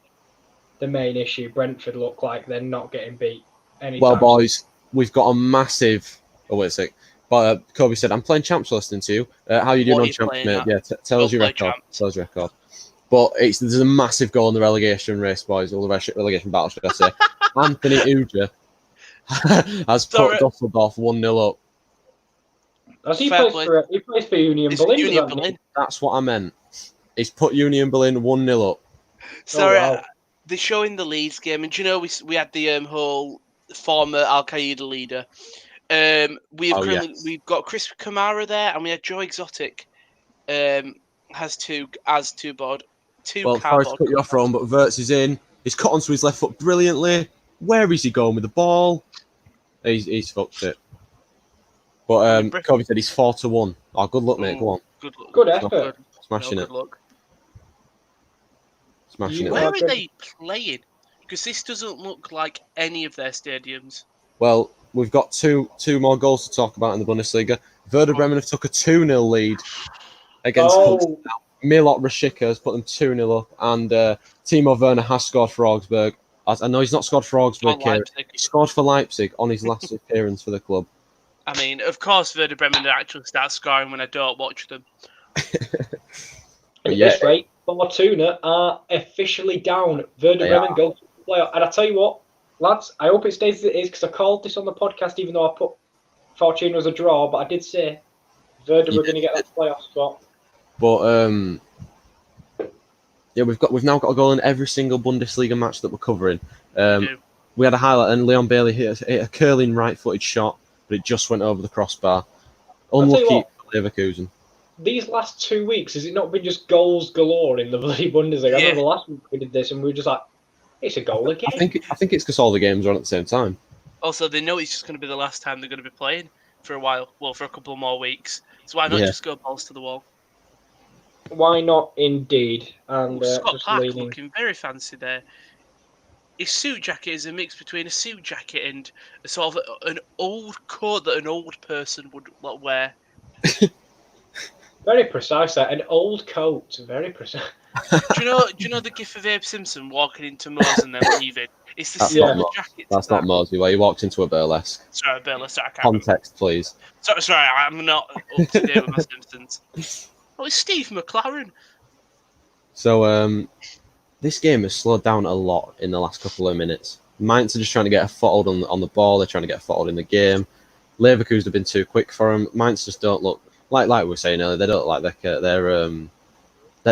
main issue. Brentford look like they're not getting beat anytime. Well, boys, we've got a massive. Oh wait a sec. But Kobe said, "I'm playing champs listening to you. How are you doing on champs, mate? Yeah, tell us your record. Tell us your record." But there's a massive goal in the relegation race, boys. Or the relegation battle, should I say? Anthony Uja has put Dusseldorf 1-0 up. He plays for Union Berlin. That's what I meant. He's put Union Berlin 1-0 up. Sorry, they're showing the Leeds game, and do you know we had the whole former Al Qaeda leader. We've got Chris Kamara there, and we had Joe Exotic. Has two board. Well, sorry to cut you off, Ron, but Wirtz is in. He's cut onto his left foot brilliantly. Where is he going with the ball? He's fucked it. But Kobe said he's 4-1. Oh, good luck, mate. Go on. Good effort. Smashing it. Good luck. Smashing it. Where are they playing? Because this doesn't look like any of their stadiums. Well, we've got two more goals to talk about in the Bundesliga. Werder Bremen have took a 2-0 lead against Milot Rashica has put them 2-0 up, and Timo Werner has scored for Augsburg. I know he's not scored for Augsburg here. He scored for Leipzig on his last appearance for the club. I mean, of course, Werder Bremen actually start scoring when I don't watch them. At this rate, Fortuna are officially down. Werder Bremen go to the playoff. And I tell you what, lads, I hope it stays as it is, because I called this on the podcast, even though I put Fortuna as a draw, but I did say Werder were going to get that playoff spot. But we've now got a goal in every single Bundesliga match that we're covering. We had a highlight, and Leon Bailey hit a curling right-footed shot, but it just went over the crossbar. Unlucky for Leverkusen. These last 2 weeks, has it not been just goals galore in the bloody Bundesliga? I remember last week we did this, and we were just like, it's a goal again. I think it's because all the games are on at the same time. Also, they know it's just going to be the last time they're going to be playing for a while. Well, for a couple more weeks. So why not just go balls to the wall? Why not, indeed? And Scott Park looking very fancy there. His suit jacket is a mix between a suit jacket and a sort of an old coat that an old person would wear. Very precise there. An old coat. Very precise. Do you know the gif of Abe Simpson walking into Mo's and then leaving? It's the That's similar not jacket. That's not Mosey, where he walked into a burlesque. Sorry, Bella. Sorry, I can't Context, please. Sorry, I'm not up to date with my Simpsons. Oh, it's Steve McLaren. So, this game has slowed down a lot in the last couple of minutes. Mainz are just trying to get a foothold on the ball. They're trying to get a foothold in the game. Leverkusen have been too quick for them. Mainz just don't look like we were saying earlier. They don't look like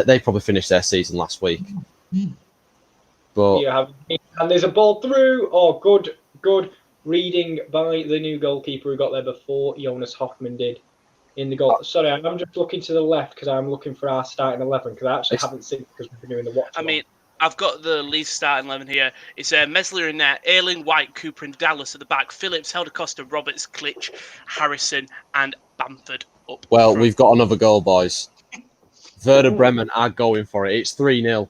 they probably finished their season last week. But and there's a ball through. Oh, good reading by the new goalkeeper who got there before Jonas Hoffmann did in the goal. Sorry, I'm just looking to the left because I'm looking for our starting 11 because I actually haven't seen it because we've been doing the watch. I mean, I've got the Leeds starting 11 here. It's Mesler in net, Ayling, White, Cooper and Dallas at the back, Phillips, Helder-Costa, Roberts, Klitsch, Harrison and Bamford up well, front. we've got another goal, boys. Werder Bremen are going for it. It's 3-0.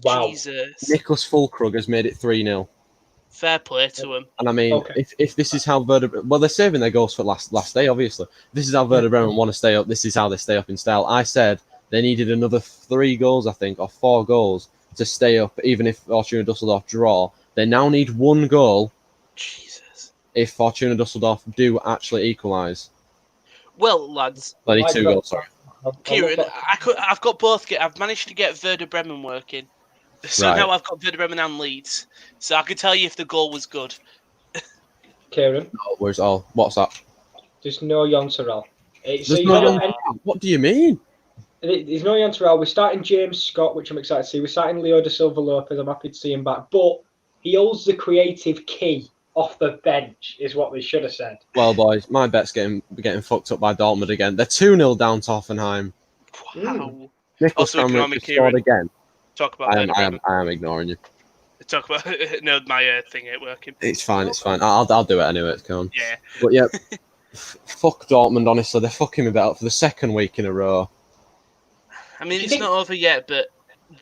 Wow. Jesus. Nicholas Fulkrug has made it 3-0. Fair play to him. And I mean, if this is how they're saving their goals for last day, obviously. This is how Werder Bremen want to stay up. This is how they stay up in style. I said they needed another 3 goals, I think, or 4 goals to stay up, even if Fortuna Dusseldorf draw. They now need 1 goal. Jesus. If Fortuna Dusseldorf do actually equalise. Well, lads. They need 2 goals, sorry. Kieran, I've got both. I've managed to get Werder Bremen working. So Right. now I've got Werder Bremen and Leeds. So I could tell you if the goal was good. Kieran? No, what's that? There's no Jan Terrell. What do you mean? There's no Jan Terrell. We're starting James Scott, which I'm excited to see. We're starting Leo da Silva Lopez. I'm happy to see him back. But he holds the creative key off the bench, is what they should have said. Well, boys, my bet's getting fucked up by Dortmund again. They're 2-0 down to Hoffenheim. Wow. Nicholas Kramaric scored again. Talk about I am ignoring you. Talk about no, my thing ain't working. It's fine. I'll do it anyway. It's cool. Yeah. But yeah, fuck Dortmund. Honestly, they're fucking me about for the 2nd week in a row. I mean, it's not over yet, but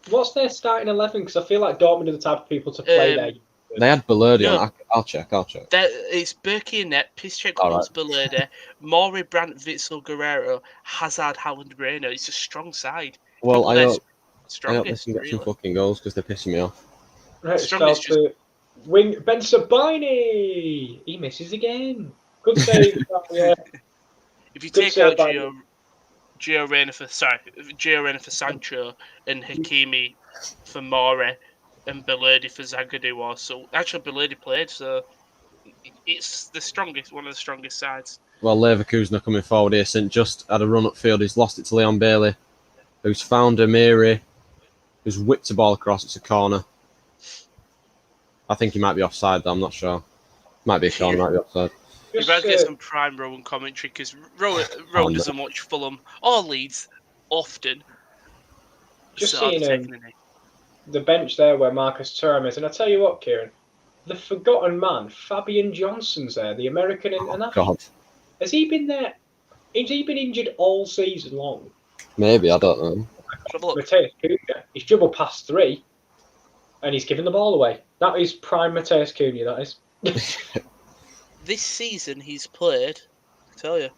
what's their starting 11? Because I feel like Dortmund are the type of people to play there. They had Bellerdi on. I'll check. It's Berkey and Net, Piszczek, Hummels, Bellerdi, Maury, Brandt, Witzel, Guerrero, Hazard, Howland, Reino. It's a strong side. Well, I hope they can get really. some fucking goals because they're pissing me off. Right, strongest to wing Ben Sabini. He misses again. Good save. Yeah. If you take out Gio Reyna for Sancho and Hakimi for Maury and Bellerdi for Zagadou, so actually Bellerdi played, so it's one of the strongest sides. Well, Leverkusen are coming forward here. St. Just had a run upfield. He's lost it to Leon Bailey, who's found Amiri, who's whipped the ball across. It's a corner. I think he might be offside, though. I'm not sure. Might be a corner, might be offside. You've got to get some prime Rowan commentary because Rowan doesn't watch Fulham or Leeds often. Just seeing the bench there where Marcus Thuram is, and I tell you what, Kieran, the forgotten man, Fabian Johnson's there, the American international. Has he been there? Has he been injured all season long? Maybe, I don't know. Matthias Cunha, he's dribbled past 3, and he's given the ball away. That is prime Matthias Cunha, that is. This season he's played, I tell you,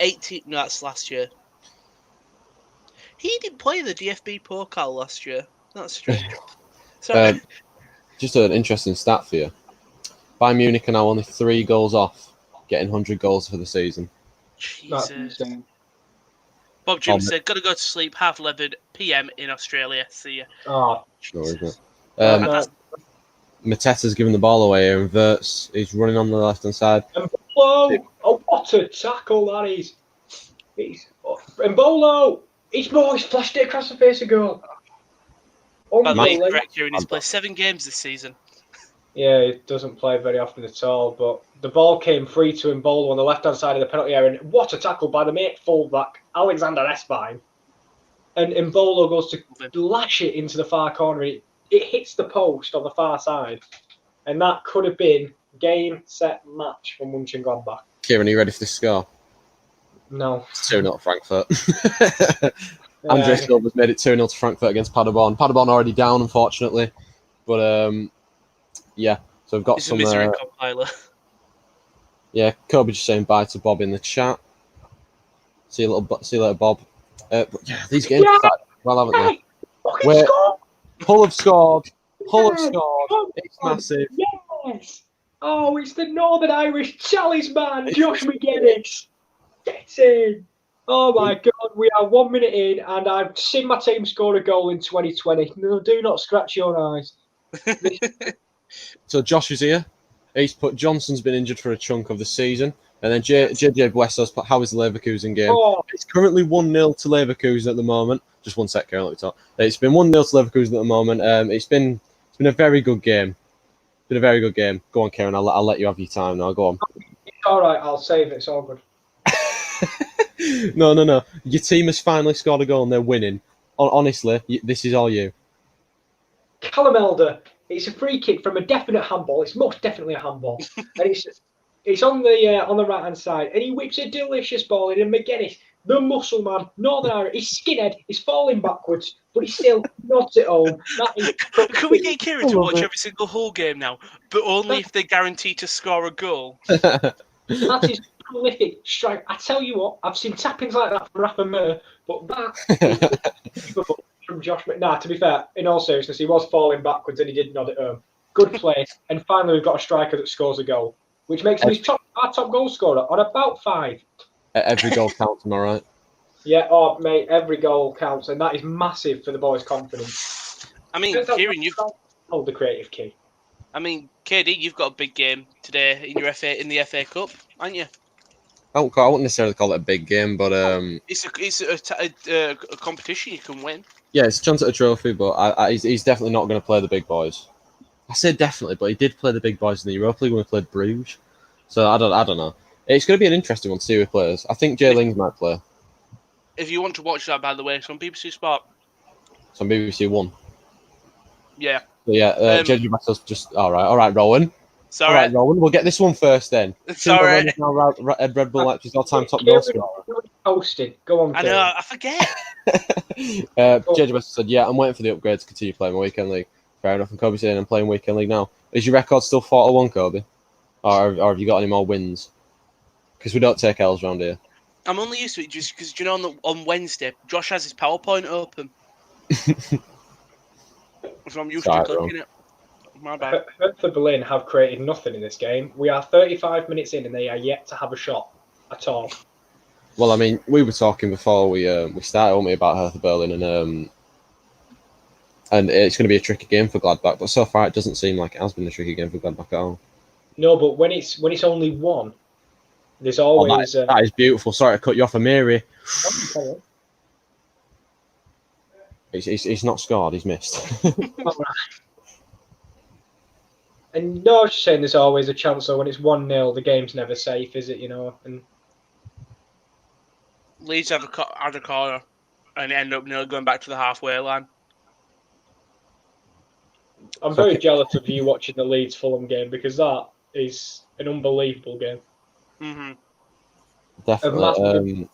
18. No, that's last year. He didn't play the DFB Pokal last year. That's strange. Sorry. Just an interesting stat for you. Bayern Munich are now only 3 goals off getting 100 goals for the season. Jesus. Bob Jim said, "Gotta go to sleep. 11:30 p.m. in Australia. See ya." Oh, sure, isn't it? Mateta's giving the ball away here, and Wirtz is running on the left-hand side. Mbolo! Oh, what a tackle that is! Mbolo! He's flashed it across the face of goal. He's played 7 games this season. Yeah, he doesn't play very often at all, but the ball came free to Mbolo on the left-hand side of the penalty area, and what a tackle by the mate fullback, Alexander Espine. And Mbolo goes to lash it into the far corner, and it hits the post on the far side. And that could have been game, set, match for Mönchengladbach. Kieran, are you ready for this score? No. 2-0 Frankfurt. Andre Silva's made it 2-0 to Frankfurt against Paderborn. Paderborn already down, unfortunately. But, yeah. So we've got it's some... It's a misery compiler. Yeah, Kobe just saying bye to Bob in the chat. See you later, Bob. Yeah, these games are started well, haven't they? Hull have scored. Hull have scored. It's massive. Yes. Oh, it's the Northern Irish talisman, Josh McGuinness. Get in. Oh my God, we are 1 minute in, and I've seen my team score a goal in 2020. No, do not scratch your eyes. So Josh is here. He's put Johnson's been injured for a chunk of the season. And then JJ Buesso's put, how is the Leverkusen game? Oh. It's currently 1-0 to Leverkusen at the moment. Just one sec, Karen, let me talk. It's been 1-0 to Leverkusen at the moment. It's been a very good game. It's been a very good game. Go on, Karen, I'll let you have your time now. Go on. It's all right, I'll save it. It's all good. No. Your team has finally scored a goal and they're winning. Honestly, this is all you. Callum Elder. It's a free kick from a definite handball. It's most definitely a handball, and it's on the right hand side, and he whips a delicious ball in. And McGuinness, the muscle man, Northern Irish, his skinhead is falling backwards, but he's still not at home. Can we get Kieran to watch every single Hull game now, but only if they're guaranteed to score a goal? That is prolific strike. I tell you what, I've seen tappings like that from Rafa Mir, but that is from Josh. Nah, to be fair, in all seriousness, he was falling backwards and he did nod at home. Good play, and finally we've got a striker that scores a goal, which makes him our top goal scorer on about 5. Every goal counts, am I right? Yeah, oh mate, every goal counts, and that is massive for the boys' confidence. I mean, Kieran, you've hold the creative key. I mean, KD, you've got a big game today in the FA Cup, aren't you? I wouldn't necessarily call it a big game, but it's a competition you can win. Yeah, it's a chance at a trophy, but he's definitely not going to play the big boys. I say definitely, but he did play the big boys in the Europa League when we played Bruges. So I don't know. It's going to be an interesting one to see who plays. I think Jay Lings might play. If you want to watch that, by the way, it's on BBC Sport. It's on BBC One. Yeah. So yeah, JJ Buesso's just all right, Rowan. Sorry. All right, Rowan. We'll get this one first then. Sorry. Red Bull Leipzig's all-time top goal scorer. Hosting. Go on. I know. I forget. JJ Buesso said, "Yeah, I'm waiting for the upgrade to continue playing my weekend league." Fair enough. And Kobe saying, "I'm playing weekend league now." Is your record still 4-1, Kobe, or have you got any more wins? Because we don't take L's around here. I'm only used to it just because on Wednesday, Josh has his PowerPoint open. So I'm used to clicking it. My bad. Hertha Berlin have created nothing in this game. We are 35 minutes in and they are yet to have a shot at all. Well, I mean, we were talking before we started, weren't we, about Hertha Berlin, and it's going to be a tricky game for Gladbach. But so far, it doesn't seem like it has been a tricky game for Gladbach at all. No, but when it's only one, there's always that is beautiful. Sorry to cut you off, Amiri. He's not scored. He's missed. And no, I was just saying there's always a chance. So when it's 1-0, the game's never safe, is it? You know. And Leeds had a corner, and it ended up nearly going back to the halfway line. I'm very jealous of you watching the Leeds Fulham game, because that is an unbelievable game. Mm-hmm. Definitely.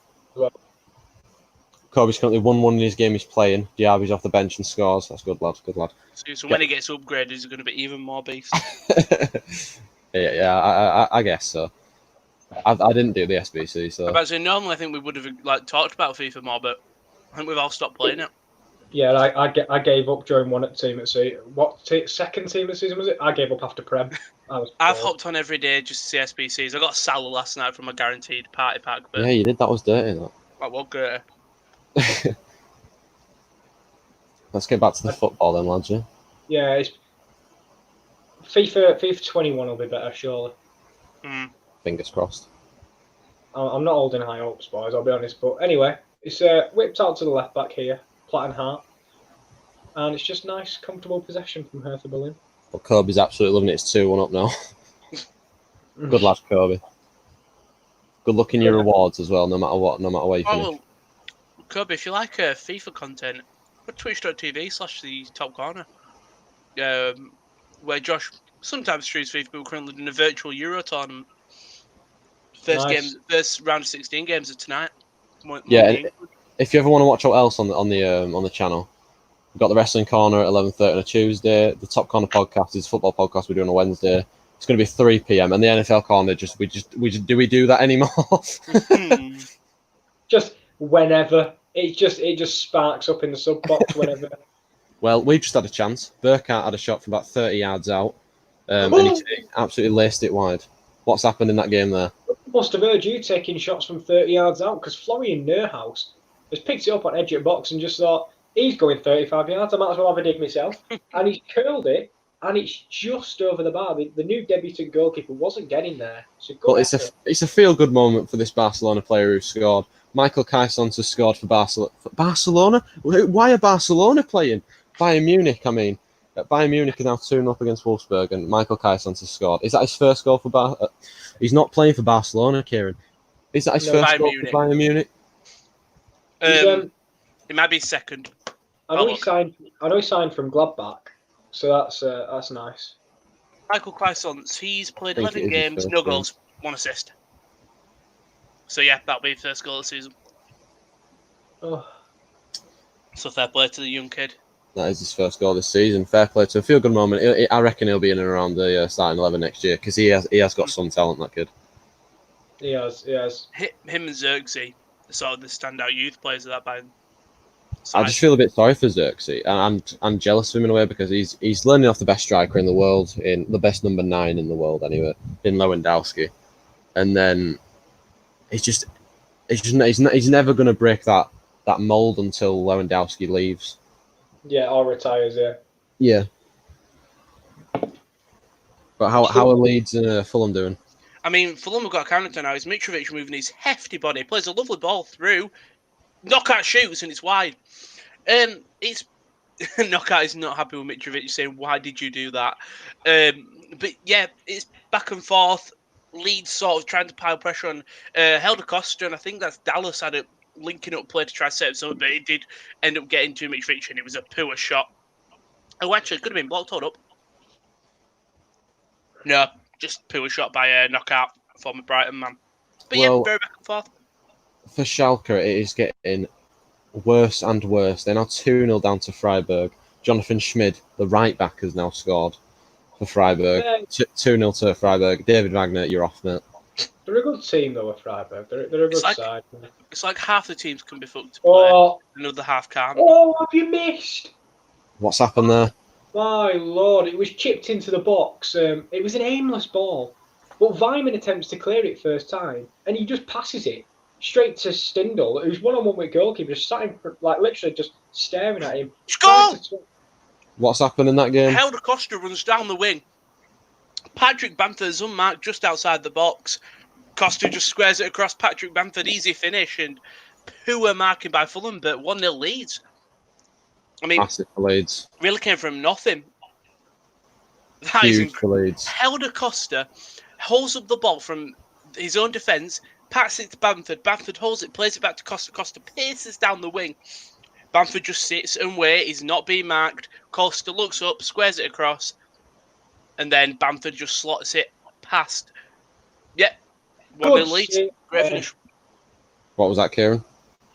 Kobe's currently 1-1 in his game he's playing. Diaby's off the bench and scores. That's good, lad. Good lad. So when he gets upgraded, he's going to be even more beast. yeah, I guess so. I didn't do the SBC, so. About to say, normally I think we would have talked about FIFA more, but I think we've all stopped playing it. Yeah, I gave up during one at team at sea. Second team at season was it? I gave up after Prem. I've hopped on every day just to see SBCs. I got Salah last night from a guaranteed party pack. But yeah, you did. That was dirty. That was dirty. Let's get back to the football then, lads. Yeah, it's FIFA 21 will be better, surely. Fingers crossed. I'm not holding high hopes, boys, I'll be honest. But anyway, it's whipped out to the left back here, Platt and Hart. And it's just nice, comfortable possession from Hertha Berlin. Well, Kobe's absolutely loving it. It's 2-1 up now. Good lad, Kobe. Good luck in your rewards as well, no matter where you finish. Well, Kobe, if you like FIFA content, go to twitch.tv/the top corner. Where Josh sometimes streams FIFA, but we're currently doing a virtual Euro tournament. First round of 16 games of tonight. If you ever want to watch what else on the channel, we've got the Wrestling Corner at 11:30 on a Tuesday. The Top Corner podcast is a football podcast we do on a Wednesday. It's going to be 3 p.m. and the NFL Corner do we do that anymore? Just whenever it just sparks up in the sub box whenever. Well, we've just had a chance. Burkhardt had a shot from about 30 yards out, and he absolutely laced it wide. What's happened in that game there? Must have heard you taking shots from 30 yards out because Florian Neuhaus has picked it up on edge of the box and just thought, he's going 35 yards, I might as well have a dig myself. And he's curled it, and it's just over the bar. The new debutant goalkeeper wasn't getting there. But it's a feel-good moment for this Barcelona player who scored. Michael Caissons has scored for Barcelona. Barcelona? Why are Barcelona playing? Bayern Munich, I mean. Bayern Munich is now 2-0 up against Wolfsburg, and Michael Caissons has scored. Is that his first goal for He's not playing for Barcelona, Kieran. Is that his first goal for Bayern Munich? It might be second. I know he signed from Gladbach, so that's nice. Michael Caissons, he's played 11 games, no goals, 1 assist. So yeah, that'll be his first goal of the season. Oh. So fair play to the young kid. That is his first goal this season. Fair play to him. Feel good moment. I reckon he'll be in and around the starting 11 next year because he has got some talent, that kid. He has. Him and Xerxes are sort of the standout youth players of that Bayern. I just feel a bit sorry for Xerxes, and I'm jealous of him in a way because he's learning off the best striker in the world, in the best number 9 in the world anyway, in Lewandowski, and then he's never going to break that mold until Lewandowski leaves. Yeah, or retires. Yeah. But how are Leeds and Fulham doing? I mean, Fulham have got a counter now. Is Mitrovic moving his hefty body, plays a lovely ball through, Knockout shoots and it's wide. It's Knockout is not happy with Mitrovic saying, "Why did you do that?" But yeah, it's back and forth. Leeds sort of trying to pile pressure on Helder Costa, and I think that's Dallas had it linking up play to try to set up something, but it did end up getting to Mitrovic, and it was a poor shot. Oh, actually, it could have been blocked. Hold up. No, just poor shot by Knockout, former Brighton man. But yeah, very back and forth. For Schalke, it is getting worse and worse. They're now 2-0 down to Freiburg. Jonathan Schmid, the right back, has now scored for Freiburg. 2-0 to Freiburg. David Wagner, you're off, mate. They're a good team, though, at Freiburg. They're a good side. It's like half the teams can be fucked to play, another half can't. Oh, have you missed? What's happened there? My lord, it was chipped into the box. It was an aimless ball. But Weimann attempts to clear it first time, and he just passes it straight to Stindl, who's one-on-one with goalkeeper, just sat in, literally just staring at him. Score! What's happened in that game? Helder Costa runs down the wing. Patrick Bamford is unmarked just outside the box. Costa just squares it across Patrick Bamford. Easy finish and poor marking by Fulham, but 1-0 leads. I mean, massive for Leeds. Really came from nothing. That huge is incredible. For Leeds. Helder Costa holds up the ball from his own defence, passes it to Bamford. Bamford holds it, plays it back to Costa. Costa paces down the wing. Bamford just sits and waits. He's not being marked. Costa looks up, squares it across, and then Bamford just slots it past. Yep. 1-0 Leeds. Great finish. What was that, Kieran?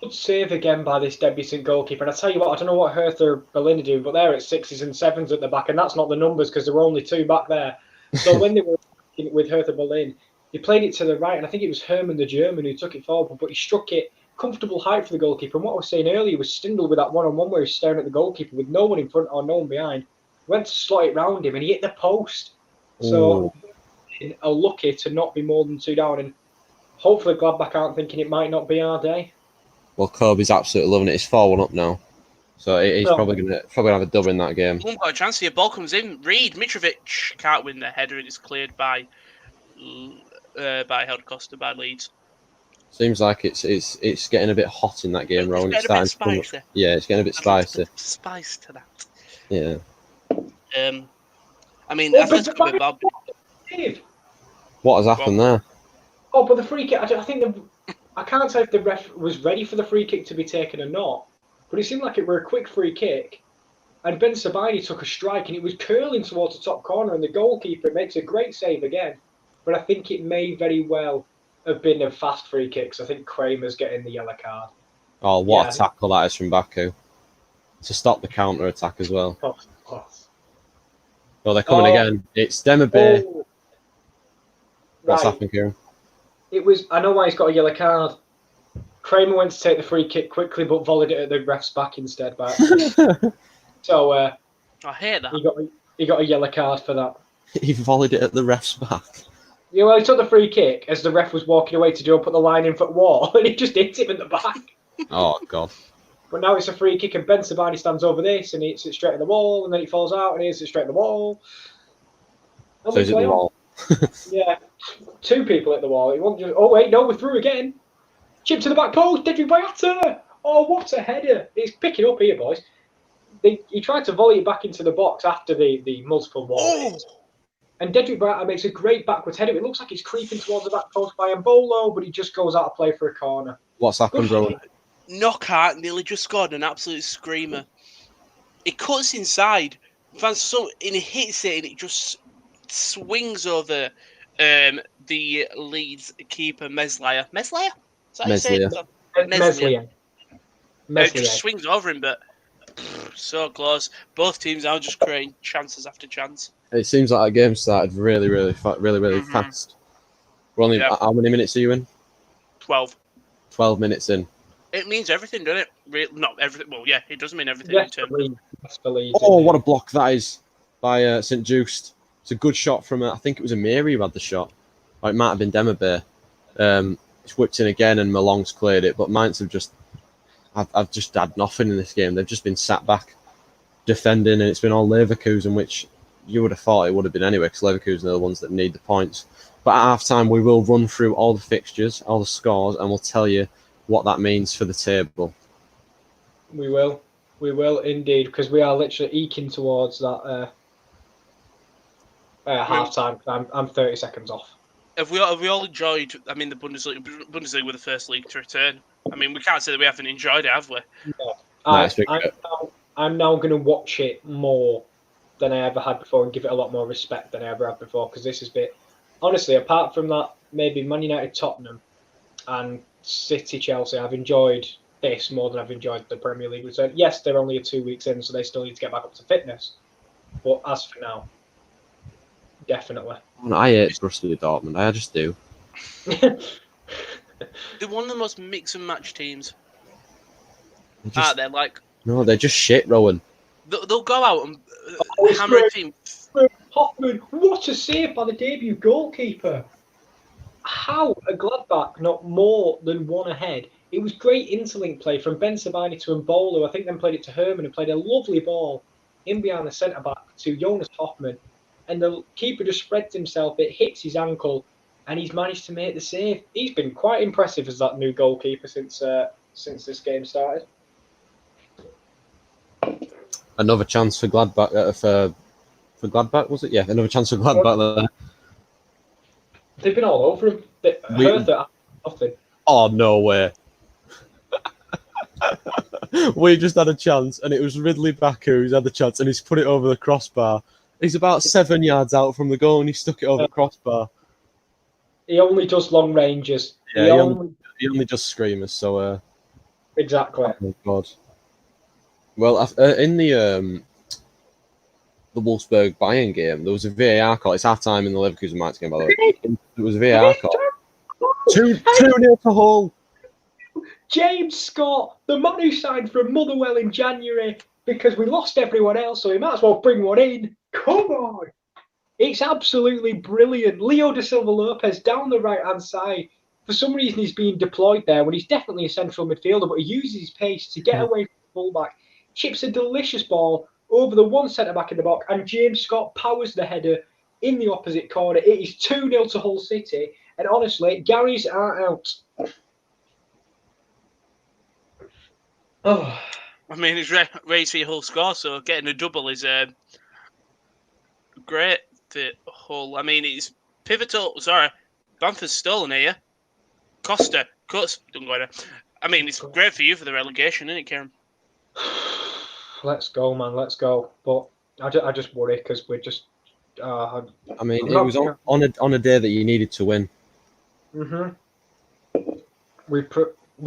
Good save again by this debutant goalkeeper. And I tell you what, I don't know what Hertha Berlin are doing, but they're at 6s and 7s at the back, and that's not the numbers because there were only 2 back there. So when they were with Hertha Berlin, he played it to the right, and I think it was Hermann the German who took it forward, but he struck it comfortable height for the goalkeeper. And what I was saying earlier was Stindl with that one-on-one where he's staring at the goalkeeper with no one in front or no one behind. Went to slot it round him, and he hit the post. So lucky to not be more than 2 down, and hopefully Gladbach aren't thinking it might not be our day. Well, Kobe's absolutely loving it. It's 4-1 up now, so he's probably gonna have a dub in that game. One got a chance here. Ball comes in. Reed Mitrovic can't win the header, and it's cleared by Helder Costa by Leeds. Seems like it's getting a bit hot in that game, Rowan. It's starting to come up. Yeah, it's getting a bit spicy. Spice to that. Yeah. I mean, Atletico Bilbao. What has happened there? Oh, but the free kick. I can't say if the ref was ready for the free kick to be taken or not, but it seemed like it were a quick free kick, and Ben Sabani took a strike, and it was curling towards the top corner, and the goalkeeper makes a great save again. But I think it may very well have been a fast free kick, so I think Kramer's getting the yellow card. Oh, what a tackle that is from Baku. To stop the counter-attack as well. Well, they're coming again. It's Demabe. Oh. What's happened, Kieran? I know why he's got a yellow card. Kramer went to take the free kick quickly, but volleyed it at the ref's back instead. So I hate that. He got a yellow card for that. He volleyed it at the ref's back. Yeah, well, he took the free kick as the ref was walking away to put the line in for the wall, and he just hit him in the back. Oh, God. But now it's a free kick, and Ben Sabani stands over this, and he hits it straight at the wall, and then he falls out, and he hits it straight at the wall. And So he's at the wall. Yeah, 2 people at the wall. It wasn't just, oh, wait, no, we're through again. Chip to the back post, Dedrick Boyata. Oh, what a header. It's picking up here, boys. He tried to volley it back into the box after the multiple walls. Oh. And Dedrick Boyata makes a great backwards header. It looks like he's creeping towards the back post by Mbolo, but he just goes out of play for a corner. What's happened, Rowan? Knockout nearly just scored an absolute screamer. It cuts inside, and he hits it, and it just swings over the Leeds keeper, Meslier. Meslier? Is that Meslier. Meslier. It just swings over him, but so close. Both teams now just creating chances after chance. It seems like that game started really fast. We're only how many minutes are you in? 12. 12 minutes in. It means everything, doesn't it? Not everything. Well, yeah, it does mean everything. Yes, oh, what a block that is by St. Just. It's a good shot from, I think it was Amiri who had the shot. Or it might have been Demabe. It's whipped in again and Malong's cleared it. But Mainz have I've just had nothing in this game. They've just been sat back defending, and it's been all Leverkusen, which you would have thought it would have been anyway, because Leverkusen are the ones that need the points. But at half-time, we will run through all the fixtures, all the scores, and we'll tell you what that means for the table. We will indeed, because we are literally eking towards that half-time. I'm 30 seconds off. Have we all enjoyed? I mean, the Bundesliga were the first league to return. I mean, we can't say that we haven't enjoyed it, have we? No. I'm now going to watch it more than I ever had before and give it a lot more respect than I ever had before, because this has been, honestly, apart from that, maybe Man United, Tottenham, and City, Chelsea, I've enjoyed this more than I've enjoyed the Premier League return. Yes, they're only 2 weeks in, so they still need to get back up to fitness. But as for now, definitely. I hate Borussia Dortmund. I just do. They're one of the most mix and match teams. They're like... No, they're just shit, Rowan. They'll go out and hammer a team. Hoffman, what a save by the debut goalkeeper. How are Gladbach not more than one ahead? It was great interlink play from Ben Sabani to Mbolo. I think then played it to Herman, who played a lovely ball in behind the centre-back to Jonas Hoffman. And the keeper just spreads himself. It hits his ankle, and he's managed to make the save. He's been quite impressive as that new goalkeeper since this game started. Another chance for Gladbach. For Gladbach, was it? Yeah, another chance for Gladbach there. They've been all over him. Hertha, nothing. Oh, no way. We just had a chance, and it was Ridley Baku who's had the chance, and he's put it over the crossbar. He's about 7 yards out from the goal, and he stuck it over the crossbar. He only does long ranges. Yeah, he only does screamers, so... Exactly. Oh, my God. Well, in the Wolfsburg Bayern game, there was a VAR call. It's half-time in the Leverkusen Mainz game, by the way. There was a VAR call. 2-0 to Hull. James Scott, the man who signed from Motherwell in January, because we lost everyone else, so he might as well bring one in. Come on! It's absolutely brilliant. Leo da Silva Lopez down the right-hand side. For some reason, he's being deployed there when he's definitely a central midfielder, but he uses his pace to get away from the fullback. Chips a delicious ball over the one centre-back in the box, and James Scott powers the header in the opposite corner. It is 2-0 to Hull City, and honestly, Gary's are out. Oh. I mean, it's race for your Hull score, so getting a double is great for Hull. I mean, it's pivotal. Sorry, Bamford's stolen here. Costa, cuts, don't go there. I mean, it's great for you for the relegation, isn't it, Kieran? Let's go, man. Let's go. But I just worry because we're just. I mean, it was on a day that you needed to win. We're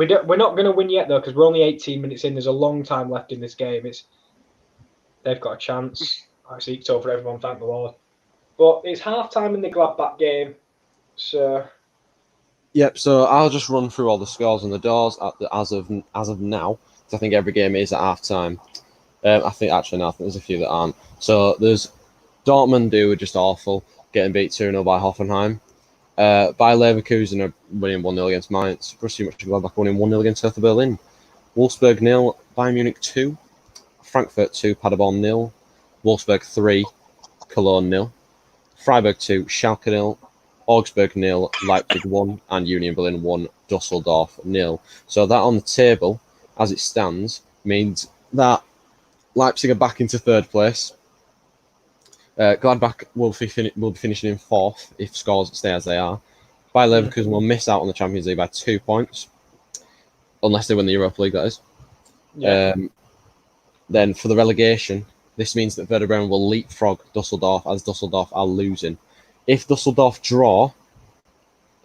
not going to win yet though because we're only 18 minutes in. There's a long time left in this game. They've got a chance. It's eked over everyone, thank the Lord. But it's half time in the Gladbach game, so Yep. So I'll just run through all the scores and the doors as of now. I think every game is at half time. I think there's a few that aren't. So there's Dortmund, who were just awful, getting beat 2-0 by Hoffenheim. By Leverkusen are winning 1-0 against Mainz. Borussia Mönchengladbach winning 1-0 against Hertha Berlin. Wolfsburg 0, Bayern Munich 2, Frankfurt 2, Paderborn 0, Wolfsburg 3, Cologne 0, Freiburg 2, Schalke 0, Augsburg 0, Leipzig 1, and Union Berlin 1, Dusseldorf 0. So that on the table, as it stands, means that Leipzig are back into third place. Gladbach will be finishing in fourth if scores stay as they are. Bayer Leverkusen will miss out on the Champions League by 2 points, unless they win the Europa League, that is. Yeah. Then for the relegation, this means that Werder Bremen will leapfrog Dusseldorf, as Dusseldorf are losing. If Dusseldorf draw,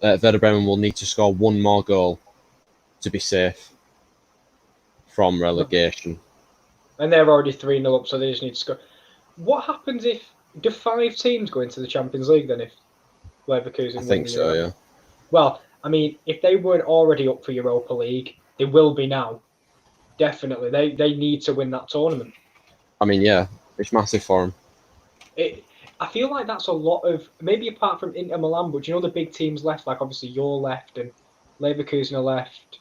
Werder Bremen will need to score one more goal to be safe from relegation. And they're already 3-0 up, so they just need to score. What happens if... Do 5 teams go into the Champions League then, if Leverkusen I think so, yeah. Well, I mean, if they weren't already up for Europa League, they will be now. Definitely. They need to win that tournament. I mean, yeah, it's massive for them. I feel like that's a lot of... Maybe apart from Inter Milan, but you know the big teams left, like obviously you're left and Leverkusen are left.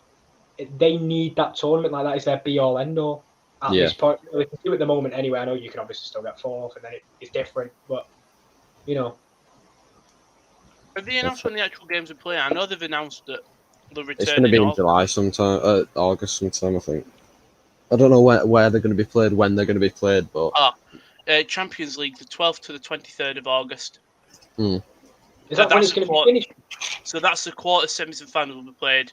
They need that tournament. Like that is their be-all, end-all. At this point, they can do it at the moment anyway. I know you can obviously still get fourth, and then it's different. But you know, have they announced when the actual games are playing? I know they've announced that they'll return. It's going to be in July sometime, August sometime, I think. I don't know where they're going to be played, when they're going to be played, but Champions League, the 12th to the 23rd of August. Is that when it's going to be finished? So that's the quarter, semis, and finals will be played.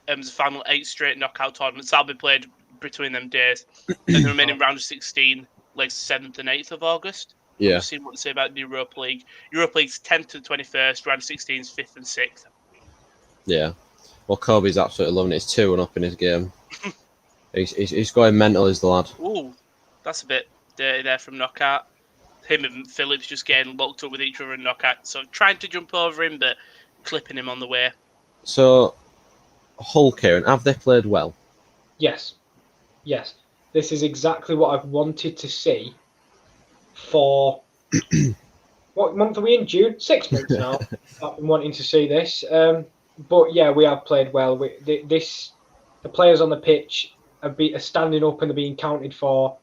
The final 8 straight knockout tournaments that'll be played between them days, and the remaining round of 16, like 7th and 8th of August. Yeah. We've seen what they say about the Europa League. Europa League's 10th to the 21st, round of 16's 5th and 6th. Yeah. Well, Kobe's absolutely loving it. He's 2-1 in his game. he's going mental, is the lad. Ooh, that's a bit dirty there from knockout. Him and Phillips just getting locked up with each other in knockout. So trying to jump over him, but clipping him on the way. So, Hull, Kieran, have they played well? Yes. This is exactly what I've wanted to see for... what month are we in? June? 6 months now. I've been wanting to see this. But yeah, we have played well. The players on the pitch are standing up and they're being counted for.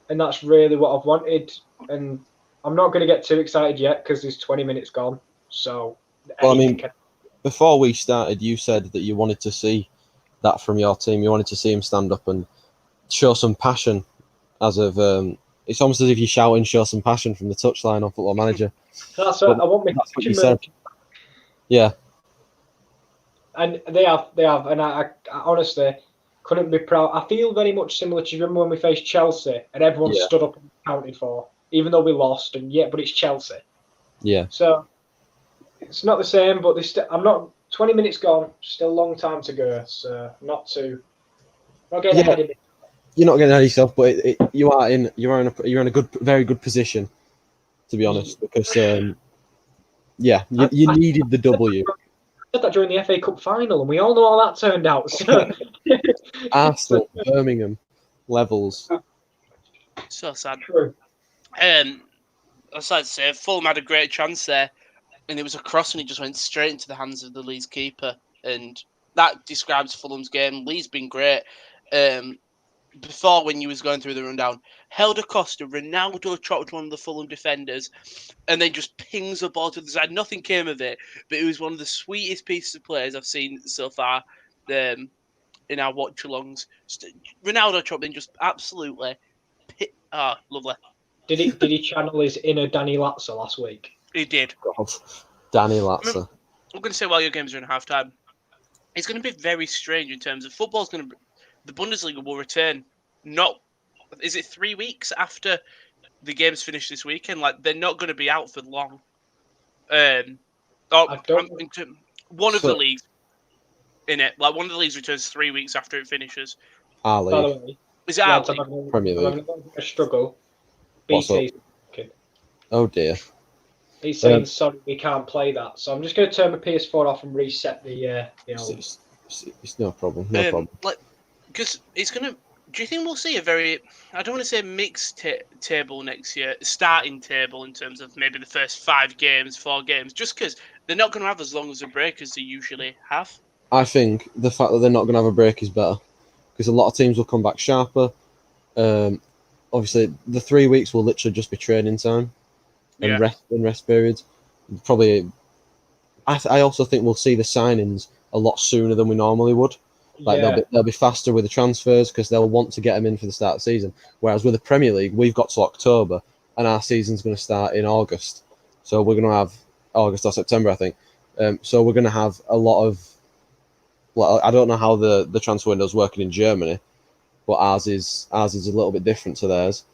And that's really what I've wanted. And I'm not going to get too excited yet because there's 20 minutes gone. So, well, I mean, before we started, you said that you wanted to see that from your team. You wanted to see him stand up and show some passion. As of it's almost as if you're shouting, "Show some passion" from the touchline on Football Manager. That's what I want. That's what you said. Yeah. And they have, and I honestly couldn't be proud. I feel very much similar to, you remember when we faced Chelsea and everyone stood up and counted for, even though we lost, but it's Chelsea. Yeah. So it's not the same, but I'm not. 20 minutes gone, still a long time to go. So not getting ahead of it. You're not getting ahead of yourself, but you're in a very good position, to be honest, because you needed the W. I said that during the FA Cup final, and we all know how that turned out. So. Arsenal, Birmingham, levels. So sad. True. I'd like to say, Fulham had a great chance there, and it was a cross, and it just went straight into the hands of the Leeds keeper, and that describes Fulham's game. Leeds been great. Before, when you was going through the rundown, Helder Costa, Ronaldo chopped one of the Fulham defenders, and then just pings the ball to the side. Nothing came of it, but it was one of the sweetest pieces of players I've seen so far in our watch-alongs. Ronaldo chopped in just absolutely lovely. Did he channel his inner Danny Latzer last week? He did. God. Danny Latzer. I'm going to say while your games are in half-time, it's going to be very strange in terms of football's going to... The Bundesliga will return. Is it 3 weeks after the games finish this weekend? Like, they're not going to be out for long. One of the leagues in it, like one of the leagues returns 3 weeks after it finishes. By the way, is it our Premier League? A struggle. What's up? Oh dear. He's saying, sorry, we can't play that. So I'm just going to turn my PS4 off and reset the It's no problem. No problem. Because it's going to... Do you think we'll see a very... I don't want to say mixed table next year, starting table in terms of maybe the first 4 games, just because they're not going to have as long as a break as they usually have? I think the fact that they're not going to have a break is better, because a lot of teams will come back sharper. Obviously, the 3 weeks will literally just be training time and rest periods. Probably, I also think we'll see the signings a lot sooner than we normally would. They'll be faster with the transfers because they'll want to get them in for the start of the season. Whereas with the Premier League, we've got to October and our season's going to start in August. So we're going to have August or September, I think. So we're going to have a lot of... Well, I don't know how the transfer window's working in Germany, but ours is a little bit different to theirs.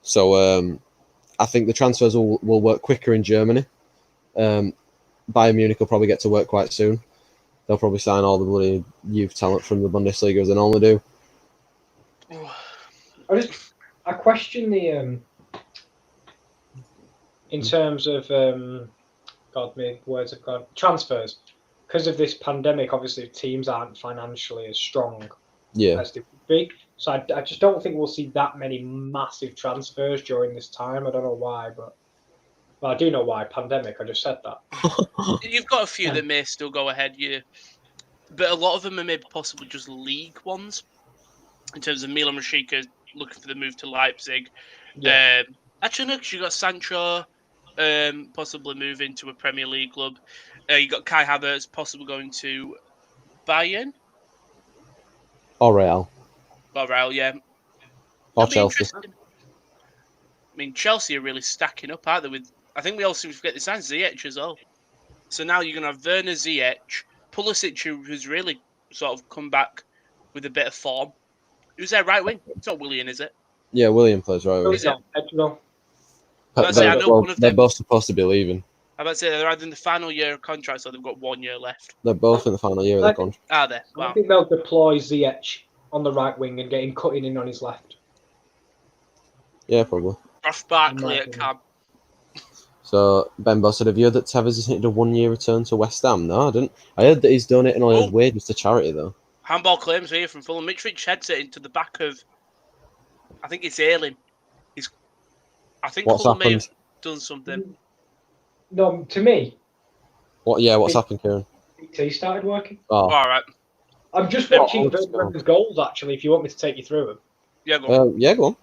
So I think the transfers will work quicker in Germany. Bayern Munich will probably get to work quite soon. They'll probably sign all the bloody youth talent from the Bundesliga as they normally do. I question the in terms of transfers, because of this pandemic. Obviously, teams aren't financially as strong as they would be. So I just don't think we'll see that many massive transfers during this time. I don't know why, but I do know why. Pandemic. I just said that. You've got a few that may still go ahead, but a lot of them are maybe possibly just league ones. In terms of Milan Rashica looking for the move to Leipzig. Actually, no, because you got Sancho possibly moving to a Premier League club. You got Kai Havertz possibly going to Bayern. Or Real. Yeah. Or Chelsea. I mean, Chelsea are really stacking up, aren't they? I think we also forget the sign Ziyech as well. So now you're going to have Werner, Ziyech, Pulisic, who's really sort of come back with a bit of form. Who's their right wing? It's not Willian, is it? Yeah, William plays right wing. They're both supposed to be leaving. I'm about to say they're either in the final year of contracts or they've got 1 year left. They're both in the final year of their contract. Are they? Wow. I think they'll deploy Ziyech on the right wing and get him cutting in on his left. Yeah, probably. Ross Barkley at Cam. So, Ben Boss said, have you heard that Tevez has hinted a 1 year return to West Ham? No, I didn't. I heard that he's donating all his wages to charity, though. Handball claims here from Fulham. Mitrovic heads it into the back of, I think it's Ayling. I think Fulham may have done something. No, to me. What's happened, Kieran? He started working. Oh. All right. I'm just watching Werder Bremen's goals, actually, if you want me to take you through them. Yeah, go on. Go on.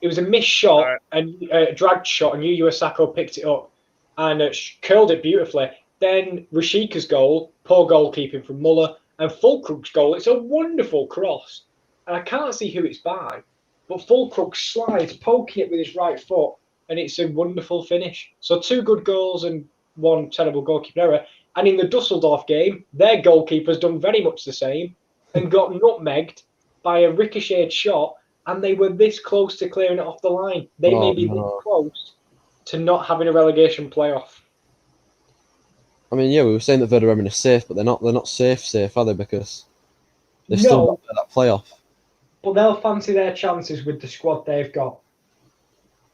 It was a missed shot, and a dragged shot, and Yu Osako picked it up and curled it beautifully. Then Rashica's goal, poor goalkeeping from Muller, and Fulkrug's goal. It's a wonderful cross, and I can't see who it's by, but Fulkrug slides, poking it with his right foot, and it's a wonderful finish. So 2 good goals and 1 terrible goalkeeper error. And in the Dusseldorf game, their goalkeeper's done very much the same and got nutmegged by a ricocheted shot, and they were this close to clearing it off the line. They may be this close to not having a relegation playoff. I mean, we were saying that Werder Bremen is safe, but they're not safe, are they? Because they've still got that playoff. But they'll fancy their chances with the squad they've got.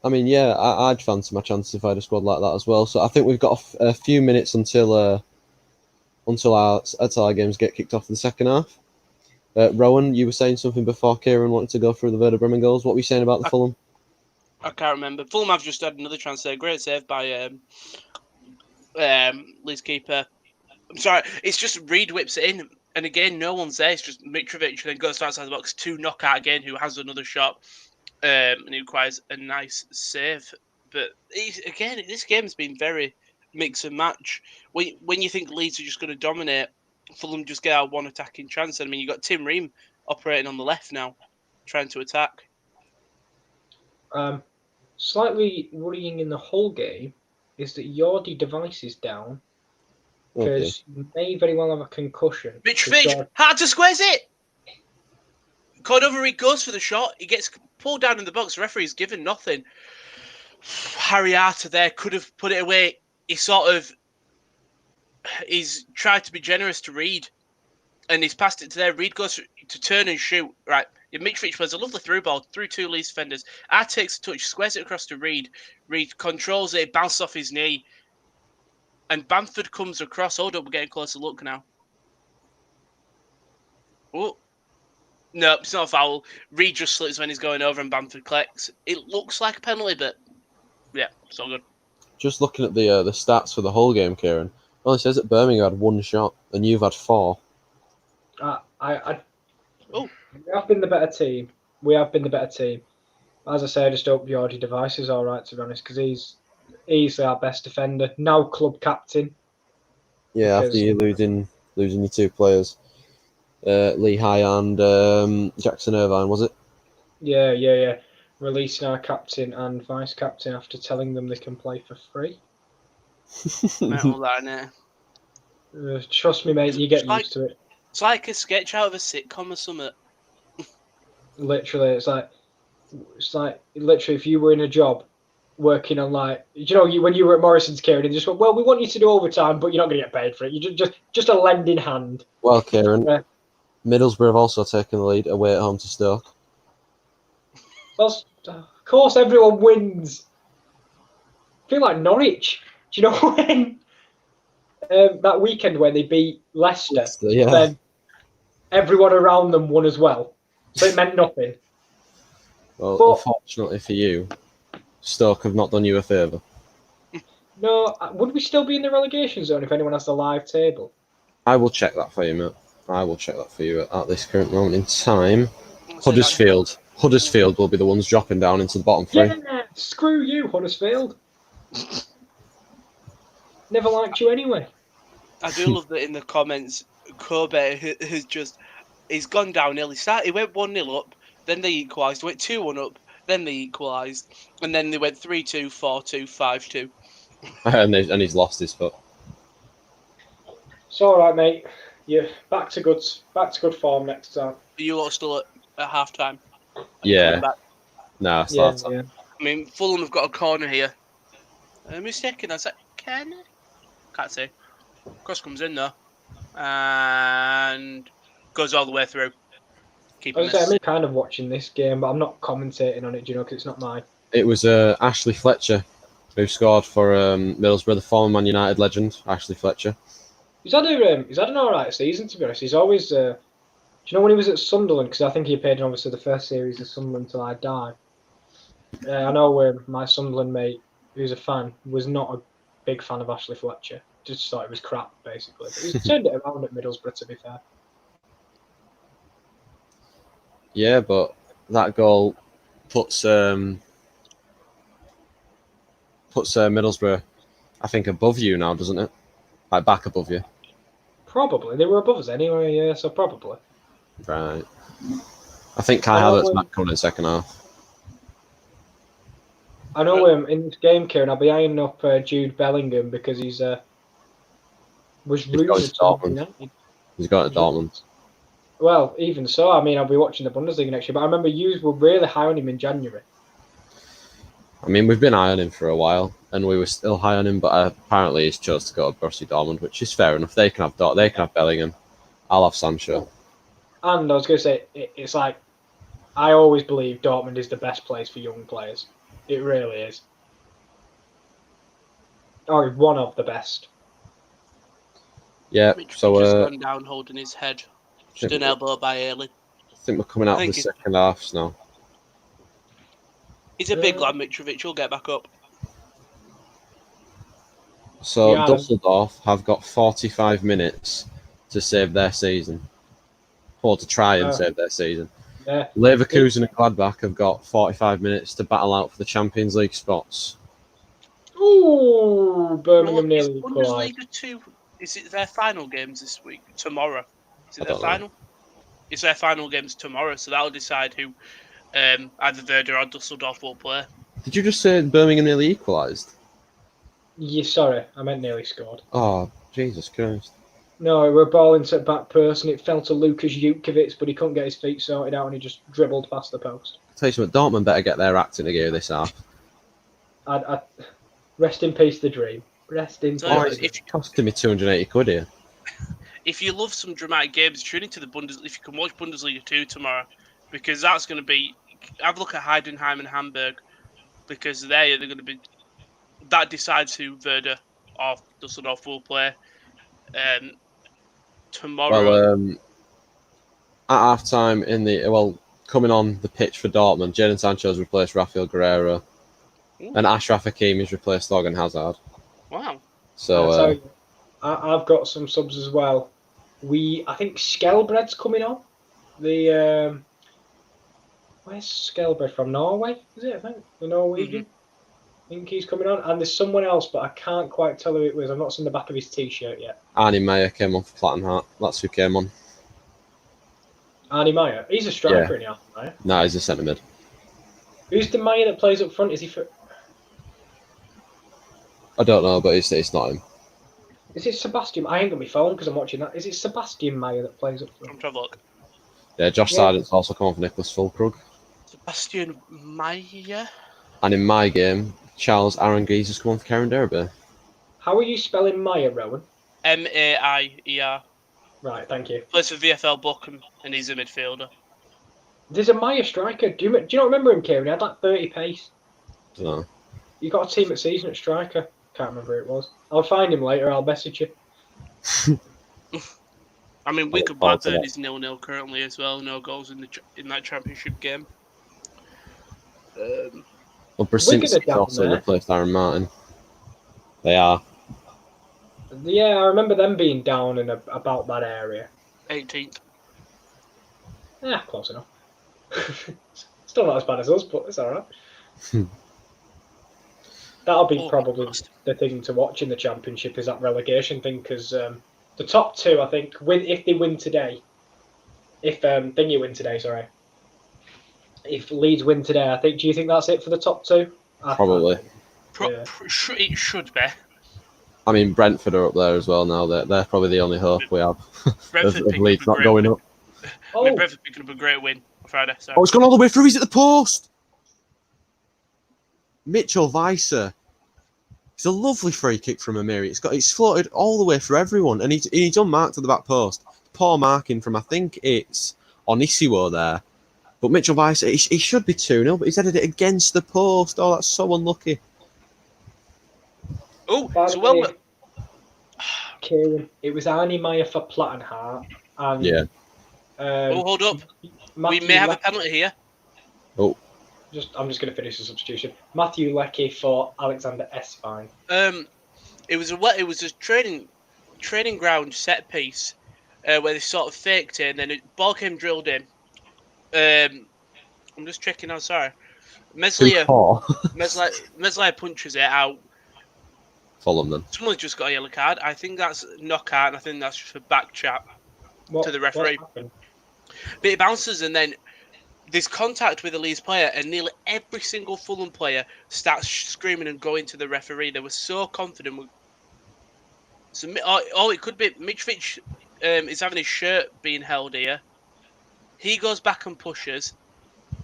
I mean, I'd fancy my chances if I had a squad like that as well. So I think we've got a few minutes until our games get kicked off in the second half. Rowan, you were saying something before Kieran wanted to go through the Werder Bremen goals. What were you saying about the Fulham? I can't remember. Fulham have just had another chance there. Great save by Leeds keeper. I'm sorry, it's just Reed whips it in, and again, no one's there. It's just Mitrovic, and then goes outside the box. 2 knockout again, who has another shot, and he requires a nice save. But again, this game's been very mix and match. When you think Leeds are just going to dominate, Fulham just get out 1 attacking chance. I mean, you got Tim Ream operating on the left now, trying to attack. Slightly worrying in the whole game is that Yordi device is down because you may very well have a concussion. Mitrovic, hard to squares it. Cordova goes for the shot. He gets pulled down in the box. The referee's given nothing. Harry Arter there could have put it away. He's tried to be generous to Reed, and he's passed it to there. Reed goes to turn and shoot. Right. Mitrovic plays a lovely through ball through 2 Leeds defenders. Arter takes a touch, squares it across to Reed. Reed controls it, bounces off his knee. And Bamford comes across. Hold up, we're getting a closer look now. Oh. No, it's not a foul. Reed just slips when he's going over and Bamford collects. It looks like a penalty, but yeah, it's all good. Just looking at the stats for the whole game, Kieran. Well, it says that Birmingham had 1 shot and you've had 4. We have been the better team. As I say, I just hope Georgie Device is all right, to be honest, because he's easily our best defender. Now club captain. Yeah, after you losing your 2 players. Lee High and Jackson Irvine, was it? Yeah. Releasing our captain and vice captain after telling them they can play for free. Trust me, mate, you get used to it. It's like a sketch out of a sitcom or something. Literally, it's like literally if you were in a job working on when you were at Morrison's Kieran and just went, well, we want you to do overtime, but you're not going to get paid for it. You just a lending hand. Well, Kieran, Middlesbrough have also taken the lead away at home to Stoke. Well, of course, everyone wins. I feel like Norwich. Do you know when that weekend when they beat Leicester? Yeah. Then everyone around them won as well, so it meant nothing. Well, unfortunately for you, Stoke have not done you a favour. No, would we still be in the relegation zone if anyone has the live table? I will check that for you, mate. I will check that for you at this current moment in time. Huddersfield will be the ones dropping down into the bottom 3. Yeah, screw you, Huddersfield. Never liked you anyway. I do love that in the comments, Kobe he's gone downhill. He went 1-0 up, then they equalised, went 2-1 up, then they equalised, and then they went 3-2, 4-2, 5-2. and he's lost his foot. It's all right, mate. You're back to good form next time. Are you lot still at half time? Yeah. No, it's not. Yeah. I mean, Fulham have got a corner here. Who's taking that? Can't see. Cross comes in though, and goes all the way through. I'm kind of watching this game, but I'm not commentating on it, because it's not mine. It was Ashley Fletcher who scored for Middlesbrough, the former Man United legend, Ashley Fletcher. He's had an all right season, to be honest. He's always, do you know when he was at Sunderland? Because I think he appeared in obviously the first series of Sunderland Till I Die. I know my Sunderland mate, who's a fan, was not a big fan of Ashley Fletcher. Just thought it was crap, basically. But he's turned it around at Middlesbrough, to be fair. Yeah, but that goal puts Middlesbrough, I think, above you now, doesn't it? Like back above you. Probably. They were above us anyway, yeah, so probably. Right. I think Kai Havertz might come in second half. I know in this game, Kieran, I'll be eyeing up Jude Bellingham because he's was rumoured to Dortmund. He's got to Dortmund. Well, even so, I mean, I'll be watching the Bundesliga next year, but I remember you were really high on him in January. I mean, we've been high on him for a while, and we were still high on him, but apparently he's chose to go to Borussia Dortmund, which is fair enough. They can have Bellingham. I'll have Sancho. And I was going to say, it's like, I always believe Dortmund is the best place for young players. It really is. Or one of the best. Yeah, so just gone down holding his head. Just an elbow by Ailey. I think we're coming out of the second halves now. He's a big lad, Mitrovic. He'll get back up. So Dusseldorf have got 45 minutes to save their season. Or to try and save their season. Yeah. Leverkusen and Gladbach have got 45 minutes to battle out for the Champions League spots. Ooh, Birmingham nearly equalised. Bundesliga 2, is it their final games this week? Tomorrow? Is it their final? It's their final games tomorrow, so that'll decide who either Werder or Dusseldorf will play. Did you just say Birmingham nearly equalised? Yeah, sorry, I meant nearly scored. Oh, Jesus Christ. No, we're ball into back person. It fell to Lukas Jutkiewicz, but he couldn't get his feet sorted out and he just dribbled past the post. I'll tell you something, Dortmund better get their act in gear this half. Rest in peace, the dream. Rest in peace. It costing me 280 quid here. If you love some dramatic games, tune into the Bundesliga. If you can watch Bundesliga 2 tomorrow, because that's going to be. Have a look at Heidenheim and Hamburg, because they're going to be. That decides who Werder Dusseldorf will play tomorrow. Well, at half time coming on the pitch for Dortmund, Jadon Sancho's replaced Rafael Guerreiro. Ooh. And Ashraf Hakimi's replaced Thorgan Hazard. Wow. So I've got some subs as well. I think Skelbred's coming on. Where's Skelbred from? Norway, is it? I think the Norwegian. I think he's coming on, and there's someone else, but I can't quite tell who it was. I've not seen the back of his t-shirt yet. Arnie Meyer came on for Plattenhardt. That's who came on. Arnie Meyer, he's a striker, isn't he? Arnie Meyer? No, he's a centre mid. Who's the Meyer that plays up front? Is he for? I don't know, but it's not him. Is it Sebastian? I ain't got my phone because I'm watching that. Is it Sebastian Meyer that plays up front? I'm trying to look. Yeah, Josh Sargent's also come on for Nicholas Fulkrug. Sebastian Meyer. And in my game, Charles Aranguiz has come on for Karen Derby. How are you spelling Meyer, Rowan? Maier. Right, thank you. Plays for VfL Bochum, and he's a midfielder. There's a Meyer striker. Do you not remember him, Kieran? He had like 30 pace. No. You got a team at season at striker. Can't remember who it was. I'll find him later. I'll message you. I mean, Wigan Blackburn is 0-0 currently as well. No goals in that championship game. Well, Brzezinski also replaced Aaron Martin. They are. Yeah, I remember them being down in about that area. 18th. Yeah, close enough. Still not as bad as us, but it's alright. That'll be probably the thing to watch in the championship is that relegation thing, because the top two, I think, if they win today, if Leeds win today, do you think that's it for the top two? Probably. It should be. I mean, Brentford are up there as well now. They're probably the only hope we have of Leeds not going up. I mean, Brentford picking up a great win on Friday. So. Oh, it's gone all the way through. He's at the post. Mitchell Weiser. It's a lovely free kick from Amiri. It's floated all the way through everyone, and he's unmarked at the back post. Poor marking from, I think it's Onisiwo there. But Mitchell Weiser, he should be 2-0, but he's headed it against the post. Oh, that's so unlucky. Oh, so well. Kieran, it was Arnie Meyer for Plattenhardt. And, yeah. Hold up. We may have a penalty here. Oh. I'm just going to finish the substitution. Matthew Leckie for Alexander Esvine. It was a training ground set piece where they sort of faked it, and then ball came drilled in. I'm just checking out. Sorry, Meslier punches it out. Follow them. Someone's just got a yellow card. I think that's knockout, and I think that's just a back chat to the referee. But it bounces, and then there's contact with the Leeds player, and nearly every single Fulham player starts screaming and going to the referee. They were so confident. It could be Mitrovic is having his shirt being held here. He goes back and pushes.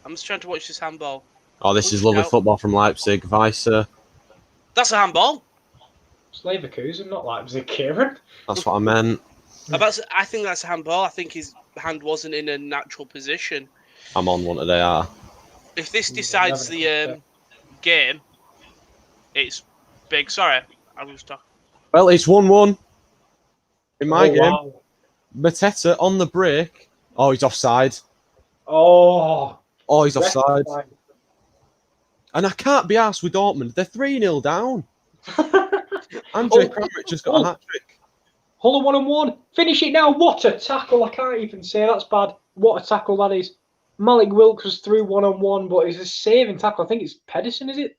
I'm just trying to watch this handball. Oh, this is lovely football from Leipzig. Weiser. That's a handball. It's Leverkusen, not Leipzig, Kieran. That's what I meant. I think that's a handball. I think his hand wasn't in a natural position. I'm on one today. If this decides the game, it's big. Sorry, I was talking. Well, it's 1-1 in my game. Wow. Mateta on the break. Oh, he's offside. Oh, he's offside. And I can't be arsed with Dortmund. They're 3-0 down. Andre Kramaric just got a hat-trick. Hold on, 1-1. Finish it now. What a tackle. I can't even say that's bad. What a tackle that is. Malik Wilks was through 1-on-1, but it's a saving tackle. I think it's Pedersen, is it?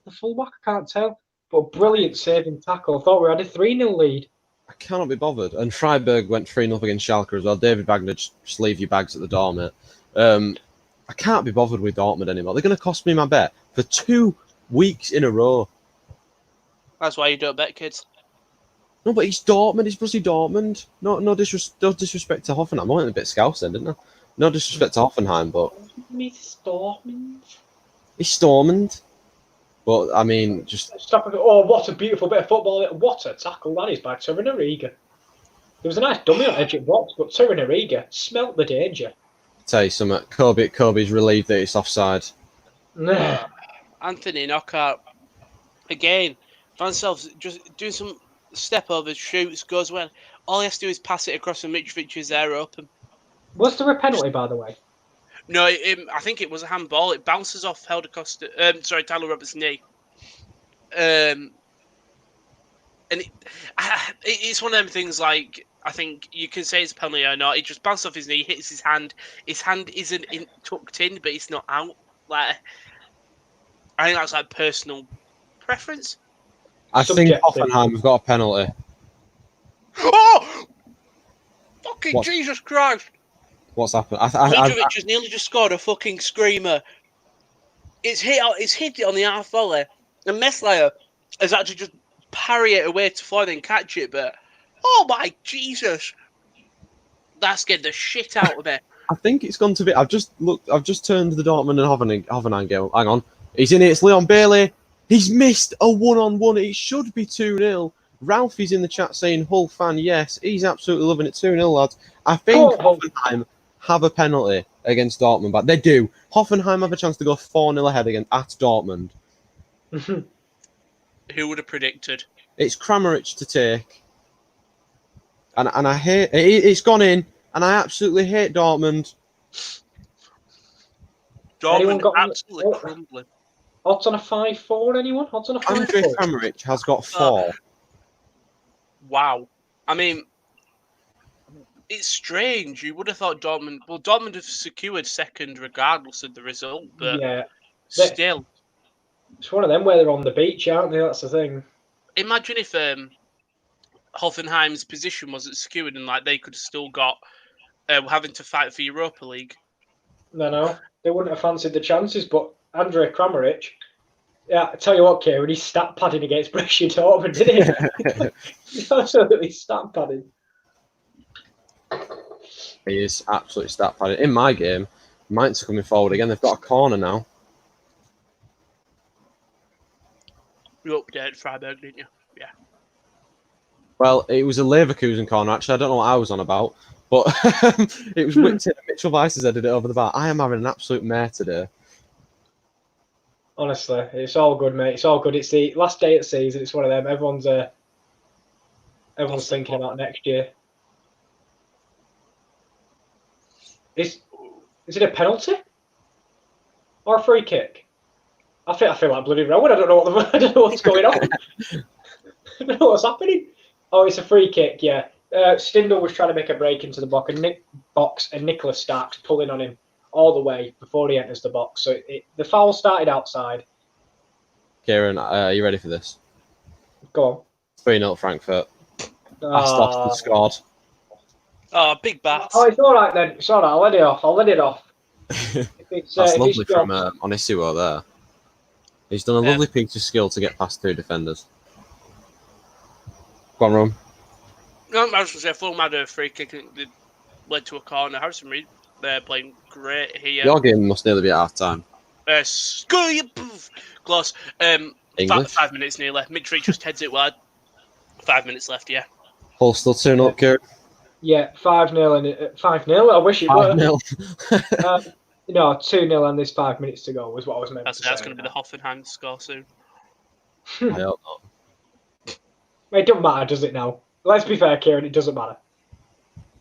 The fullback? I can't tell. But brilliant saving tackle. I thought we had a 3-0 lead. I cannot be bothered. And Freiburg went 3-0 against Schalke as well. David Wagner, just leave your bags at the door, mate. I can't be bothered with Dortmund anymore. They're going to cost me my bet for 2 weeks in a row. That's why you don't bet, kids. No, but it's Dortmund. It's bloody Dortmund. No disrespect to Hoffenheim. I went a bit scouse then, didn't I? No disrespect to Hoffenheim, but... It's Dortmund. It's Dortmund. But, I mean, just... Oh, what a beautiful bit of football. What a tackle that is by Taylor and Raphael. There was a nice dummy on edge of box, but Taylor and Raphael smelt the danger. Tell you something, Kobe's relieved that it's offside. Anthony Knockout. Again, Van Self's just doing some step overs, shoots, goes well. All he has to do is pass it across, and Mitrovic is there open. Was there a penalty, by the way? No, I think it was a handball. It bounces off Tyler Roberts' knee. And it's one of them things. Like, I think you can say it's a penalty or not. It just bounced off his knee, hits his hand. His hand isn't tucked in, but it's not out. Like, I think that's like personal preference. I think Hoffenheim have got a penalty. Oh! Fucking Jesus Christ! What's happened? Mitrovic has nearly just scored a fucking screamer. It's hit it on the half volley, and Messlayer has actually just parry it away to fly and catch it. But oh my Jesus, that scared the shit out of me. I think it's gone to be. I've just turned the Dortmund and Hoffenheim game. Hang on, he's in it. It's Leon Bailey. He's missed a 1-on-1. It should be 2-0. Ralphie's in the chat saying Hull fan, yes. He's absolutely loving it. 2-0, lads. I think Hoffenheim have a penalty against Dortmund, but they do. Hoffenheim have a chance to go 4-0 ahead at Dortmund. Who would have predicted? It's Kramaric to take. And I hate it's gone in, and I absolutely hate Dortmund. Dortmund absolutely crumbling. Odds on a 5-4, anyone? Odds on a 5-4? Andre Kramaric has got 4. Wow. I mean, it's strange. You would have thought Dortmund have secured second regardless of the result, but still. It's one of them where they're on the beach, aren't they? That's the thing. Imagine if Hoffenheim's position wasn't secured and like they could have still got having to fight for Europa League. No. They wouldn't have fancied the chances, but Andre Kramaric, yeah, I tell you what, Kieran, he's stat padding against Borussia Dortmund, didn't he? He's absolutely stat padding. He is absolutely stat padding. In my game, Mainz are coming forward again. They've got a corner now. You updated Freiburg, didn't you? Yeah. Well, it was a Leverkusen corner, actually. I don't know what I was on about. But it was whipped in. Mitchell Weiss has headed it over the bar. I am having an absolute mare today. Honestly, it's all good, mate. It's all good. It's the last day of the season. It's one of them. Everyone's thinking about next year. Is it a penalty or a free kick? I feel like bloody Rowan. I don't know what's going on. I don't know what's happening. Oh, it's a free kick. Yeah. Stindl was trying to make a break into the box, and Nicholas Stark's pulling on him all the way before he enters the box. So the foul started outside. Kieran, are you ready for this? Go on. 3-0 Frankfurt. Aston scored. Oh, big bats. Oh, it's all right then. It's all right. I'll let it off. That's lovely from Onisiwo there. He's done a lovely piece of skill to get past 2 defenders. Go on, Ron. No, I was going to say, Fulham had a free kick and it led to a corner. Harrison Reed, they're playing great here. Your game must nearly be at half-time. Close. 5 minutes nearly. Mitrovic just heads it wide. 5 minutes left, yeah. Hull still 2-0, Kieran. Yeah, 5-0. 5-0? I wish it were. 5-0. No, 2-0 and there's 5 minutes to go was what I was meant to say. That's going to be the Hoffenheim score soon. I hope not. It doesn't matter, does it now? Let's be fair, Kieran, it doesn't matter.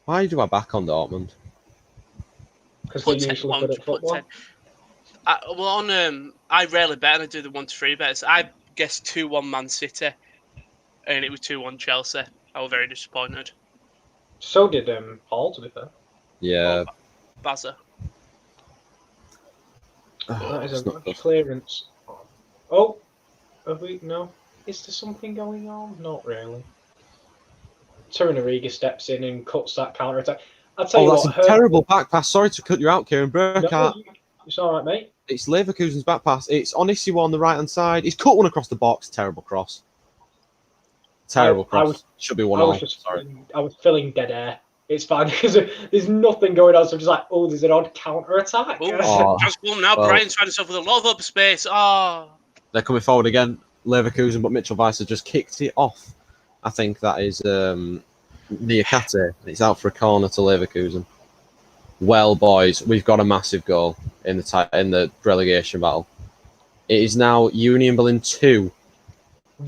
Why do I back on Dortmund? Because they're usually good at football. I rarely bet, and I do the 1-3 bets. I guessed 2-1 Man City, and it was 2-1 Chelsea. I was very disappointed. So did Paul, to be fair. Yeah. Bazza. That is a good clearance. Oh, have we? No. Is there something going on? Not really. Torunariga steps in and cuts that counter attack. I'll tell you what. That's a terrible back pass. Sorry to cut you out, Kieran Burkhardt. No, it's all right, mate. It's Leverkusen's back pass. It's Onisiwo on the right hand side. He's cut one across the box. Terrible cross. Terrible cross. Should be 1-0. Sorry. I was filling dead air. It's fine because there's nothing going on. So I'm just like, oh, there's an odd counter attack. Just one now. Brian's trying himself with a lot of open space. They're coming forward again, Leverkusen, but Mitchell Weiss has just kicked it off. I think that is Niakate. It's out for a corner to Leverkusen. Well, boys, we've got a massive goal in the relegation battle. It is now Union Berlin 2,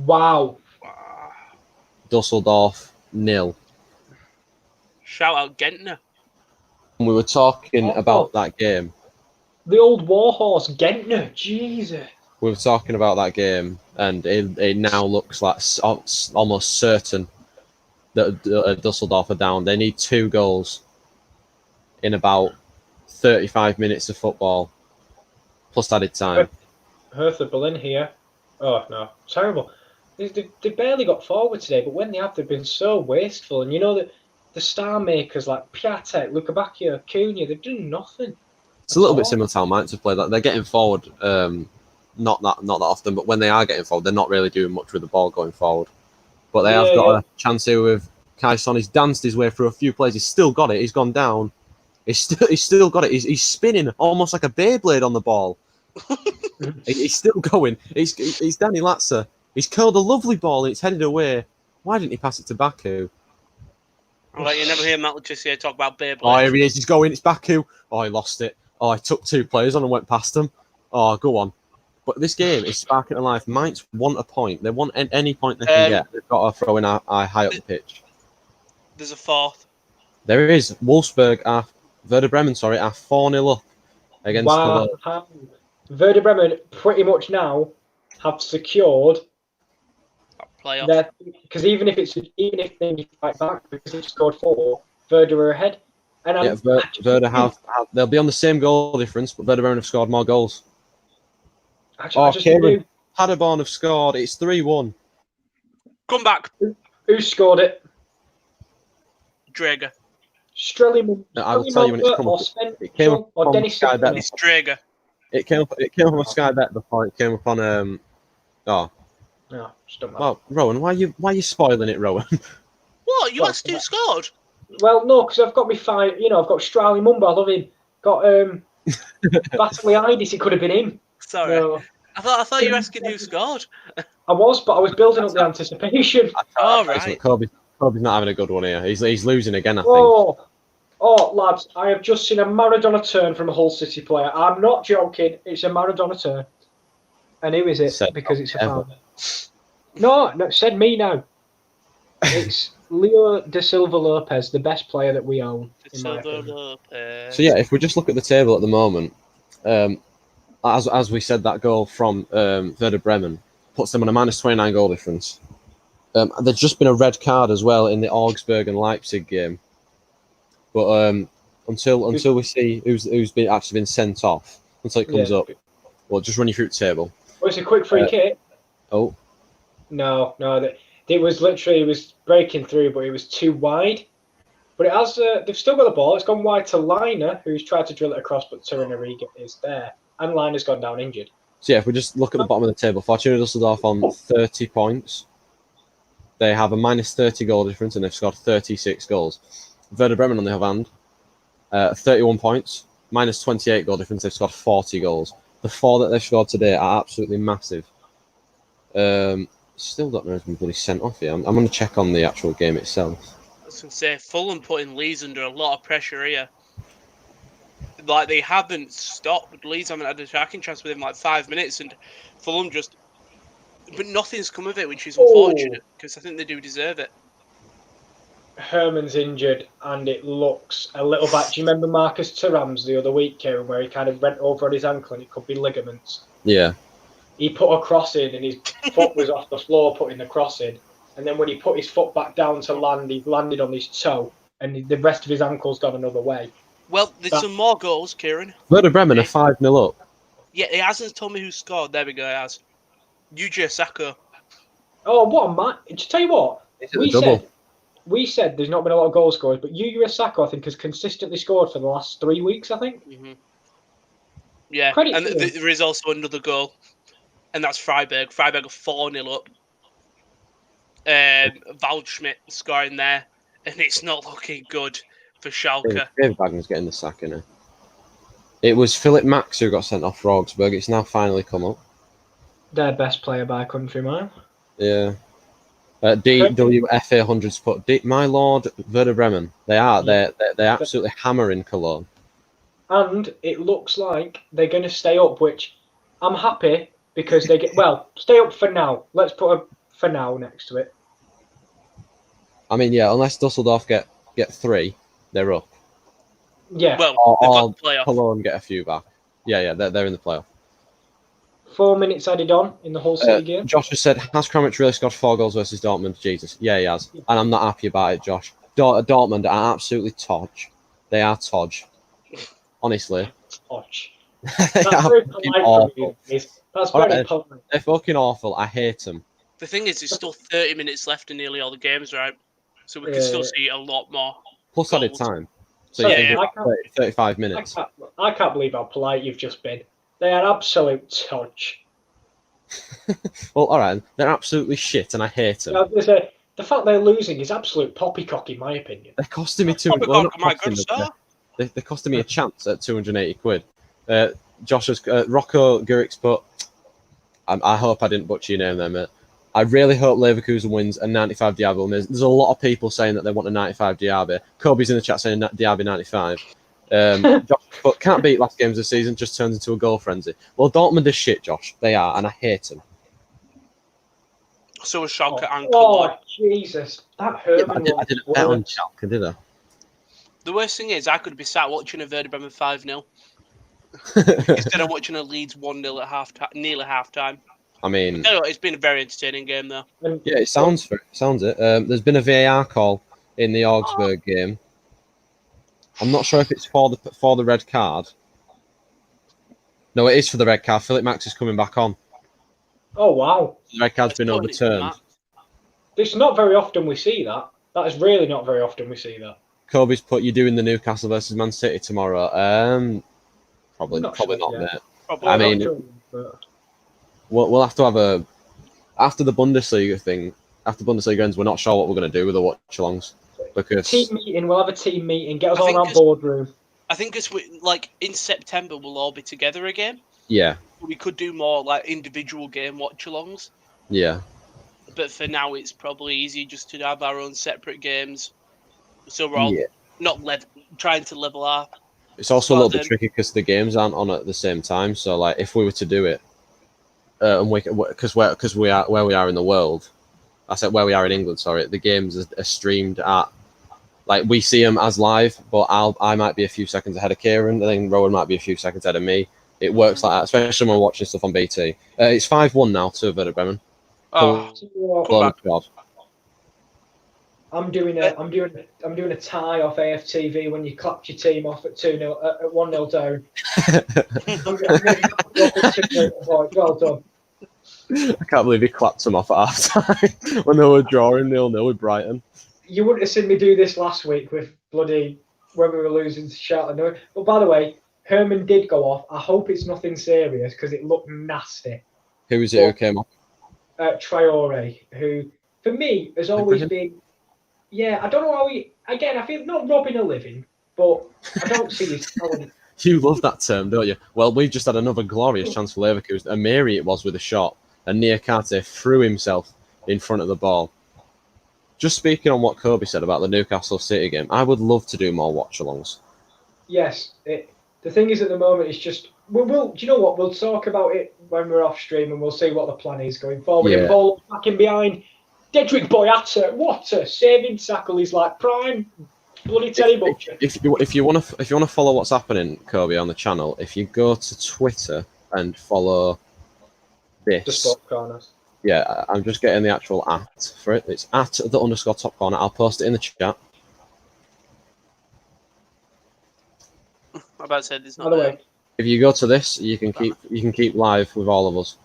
Wow. Dusseldorf 0. Shout out Gentner. We were talking about that game. The old warhorse Gentner. Jesus. We were talking about that game, and it now looks like almost certain that Dusseldorf are down. They need 2 goals in about 35 minutes of football, plus added time. Hertha Berlin here. Oh, no. Terrible. They barely got forward today, but when they have, they've been so wasteful. And you know that the star makers like Piatek, Lukebakio, Cunha, they've done nothing. It's a little bit similar to how Mainz have played. They're getting forward not that often, but when they are getting forward, they're not really doing much with the ball going forward. But they have got a chance here with Kaison. He's danced his way through a few plays. He's still got it. He's gone down. He's still got it. He's spinning almost like a Beyblade on the ball. He's still going. He's Danny Latzer. He's curled a lovely ball and it's headed away. Why didn't he pass it to Baku? Right, you never hear Matt Letitia talk about Beyblade. Oh, here he is. He's going. It's Baku. Oh, he lost it. Oh, I took 2 players on and went past them. Oh, go on. But this game is sparking to life. Mainz want a point. They want any point they can get. They've got to throw in high up the pitch. There's a 4th. There is. Werder Bremen, are 4-0 up against Wow. Werder Bremen pretty much now have secured playoff. Because even if they fight back because they've scored 4, Werder are ahead. And Werder they'll be on the same goal difference, but Werder Bremen have scored more goals. Paderborn have scored. It's 3-1. Come back. Who scored it? Drager. Strelliman. I will tell you when it's come up. It came up on Sky Bet. It's Drager. It came up on Sky Bet before it came up on No, just don't matter. Well, Rowan, why are you spoiling it, Rowan? What? You asked who scored? Well, no, because I've got me 5. You know, I've got Strali Mumba. I love him. Got Batley-Idis. It could have been him. Sorry. No. I thought you were asking who scored. I was, but I was building up the anticipation. Right. Kobe's not having a good one here. He's losing again, I think. Oh, lads, I have just seen a Maradona turn from a Hull City player. I'm not joking. It's a Maradona turn. And who is it? Because it's a foul. No, said me now. It's Leo da Silva Lopez, the best player that we own. So yeah, if we just look at the table at the moment, as we said, that goal from Werder Bremen puts them on a -29 goal difference. There's just been a red card as well in the Augsburg and Leipzig game. But until we see who's actually been sent off, until it comes up, we'll just run you through the table. Well, it's a quick free kick. Oh. No, it was breaking through, but it was too wide. But it has. They've still got the ball. It's gone wide to Liner, who's tried to drill it across, but Turinariga is there, and Liner's gone down injured. So yeah, if we just look at the bottom of the table, Fortuna Düsseldorf on 30 points. They have a -30 goal difference, and they've scored 36 goals. Werder Bremen, on the other hand, 31 points, -28 goal difference. They've scored 40 goals. The 4 that they've scored today are absolutely massive. Still don't know who's been bloody sent off here. I'm going to check on the actual game itself. I was going to say, Fulham putting Leeds under a lot of pressure here. Like, they haven't stopped. Leeds haven't had a tracking chance within like 5 minutes, and Fulham just... But nothing's come of it, which is unfortunate, because I think they do deserve it. Herman's injured, and it looks a little bit... Do you remember Marcus Thuram's the other week, Kieran, where he kind of went over on his ankle, and it could be ligaments? Yeah. He put a cross in, and his foot was off the floor putting the cross in. And then when he put his foot back down to land, he landed on his toe, and the rest of his ankle's gone another way. Well, there's some more goals, Kieran. Werder Bremen are 5-0 up. Yeah, he hasn't told me who scored. There we go, he has. Yuji Sacco. Oh, what a man. To tell you what, double. We said there's not been a lot of goal scorers, but Yuji Sacco, I think, has consistently scored for the last 3 weeks, I think. Mm-hmm. Yeah, Credit and there is also another goal, and that's Freiburg. Freiburg are 4-0 up. Waldschmidt scoring there, and it's not looking good for Schalke. David Wagner's getting the sack, innit? It was Philip Max who got sent off for Augsburg. It's now finally come up. Their best player by a country mile. Yeah. DWFA 100's put my lord Werder Bremen. They're absolutely hammering Cologne. And it looks like they're going to stay up, which I'm happy because they stay up for now. Let's put a for now next to it. I mean, yeah, unless Dusseldorf get 3, they're up. Yeah. Well, they've got the playoff. Cologne get a few back. Yeah, they're in the playoff. 4 minutes added on in the Hull City game. Josh has said, has Kramaric really scored 4 goals versus Dortmund? Jesus. Yeah, he has. And I'm not happy about it, Josh. Dortmund are absolutely todge. They are todge. Honestly. Todge. They That's are very fucking polite awful. from you. That's All very right, polite. they're fucking awful. I hate them. The thing is, there's still 30 minutes left in nearly all the games, right? So we can still see a lot more. Plus goals. added time. So Sorry, you think 35 minutes. I can't believe how polite you've just been. They are absolute todge. Well, all right. They're absolutely shit, and I hate them. The fact they're losing is absolute poppycock, in my opinion. They're costing me they're costing me a chance at 280 quid. Josh's Rocco Gurik's put. I hope I didn't butcher your name there, mate. I really hope Leverkusen wins a 95 Diaby. There's a lot of people saying that they want a 95 Diaby. Kobe's in the chat saying Diaby 95. Josh, but can't beat last games of the season, just turns into a goal frenzy. Well, Dortmund is shit, Josh. They are, and I hate them. So was Schalke and Cologne. Cologne. Jesus. That hurt me. I didn't bet on Schalke, did I? The worst thing is, I could be sat watching a Werder Bremen 5-0 instead of watching a Leeds 1-0 at nearly half time. I mean, it's been a very entertaining game, though. Yeah, it sounds it. There's been a VAR call in the Augsburg game. I'm not sure if it's for the red card. No, it is for the red card. Philip Max is coming back on. Oh, wow. The red card's been overturned. It's not very often we see that. That is really not very often we see that. Kobe's put, you're doing the Newcastle versus Man City tomorrow. Probably not, mate. I mean, we'll have to have after the Bundesliga thing. After Bundesliga ends, we're not sure what we're going to do with the watch-alongs. Because team meeting, we'll have a team meeting. Get us all in our boardroom. I think it's in September we'll all be together again. Yeah. We could do more individual game watch-alongs. Yeah. But for now, it's probably easier just to have our own separate games. So we're all not trying to level up. It's also a little bit tricky because the games aren't on at the same time. So if we were to do it, and because we are where we are in the world, I said where we are in England. Sorry, the games are streamed at we see them as live, but I might be a few seconds ahead of Kieran, and then Rowan might be a few seconds ahead of me. It works like that, especially when we're watching stuff on BT. It's 5-1 now to Werder Bremen. Oh, God. I'm doing a tie off AFTV when you clapped your team off at 2-0 at 1-0 down. Well done. I can't believe he clapped them off at half time when they were drawing 0-0 with Brighton. You wouldn't have seen me do this last week with bloody when we were losing to Charlotte. But by the way, Herman did go off. I hope it's nothing serious because it looked nasty. Who was it who came off? Traore, who for me has always been. Yeah, I don't know how he. Again, I feel not robbing a living, but I don't see his talent. You love that term, don't you? Well, we've just had another glorious chance for Leverkusen. Amiri it was with a shot, and Niakate threw himself in front of the ball. Just speaking on what Kobe said about the Newcastle City game, I would love to do more watch-alongs. Yes, the thing is at the moment it's just we'll. Do you know what? We'll talk about it when we're off stream, and we'll see what the plan is going forward. Yeah. And ball backing behind. Dedrick Boyata, what a saving tackle! He's like prime bloody Teddy Butcher. If you want to follow what's happening, Kobe, on the channel, if you go to Twitter and follow this, the Sport Corners. Yeah, I'm just getting the actual @ for it. It's @the_top corner. I'll post it in the chat. I'm about to say there's not. By the way, if you go to this, you can keep live with all of us.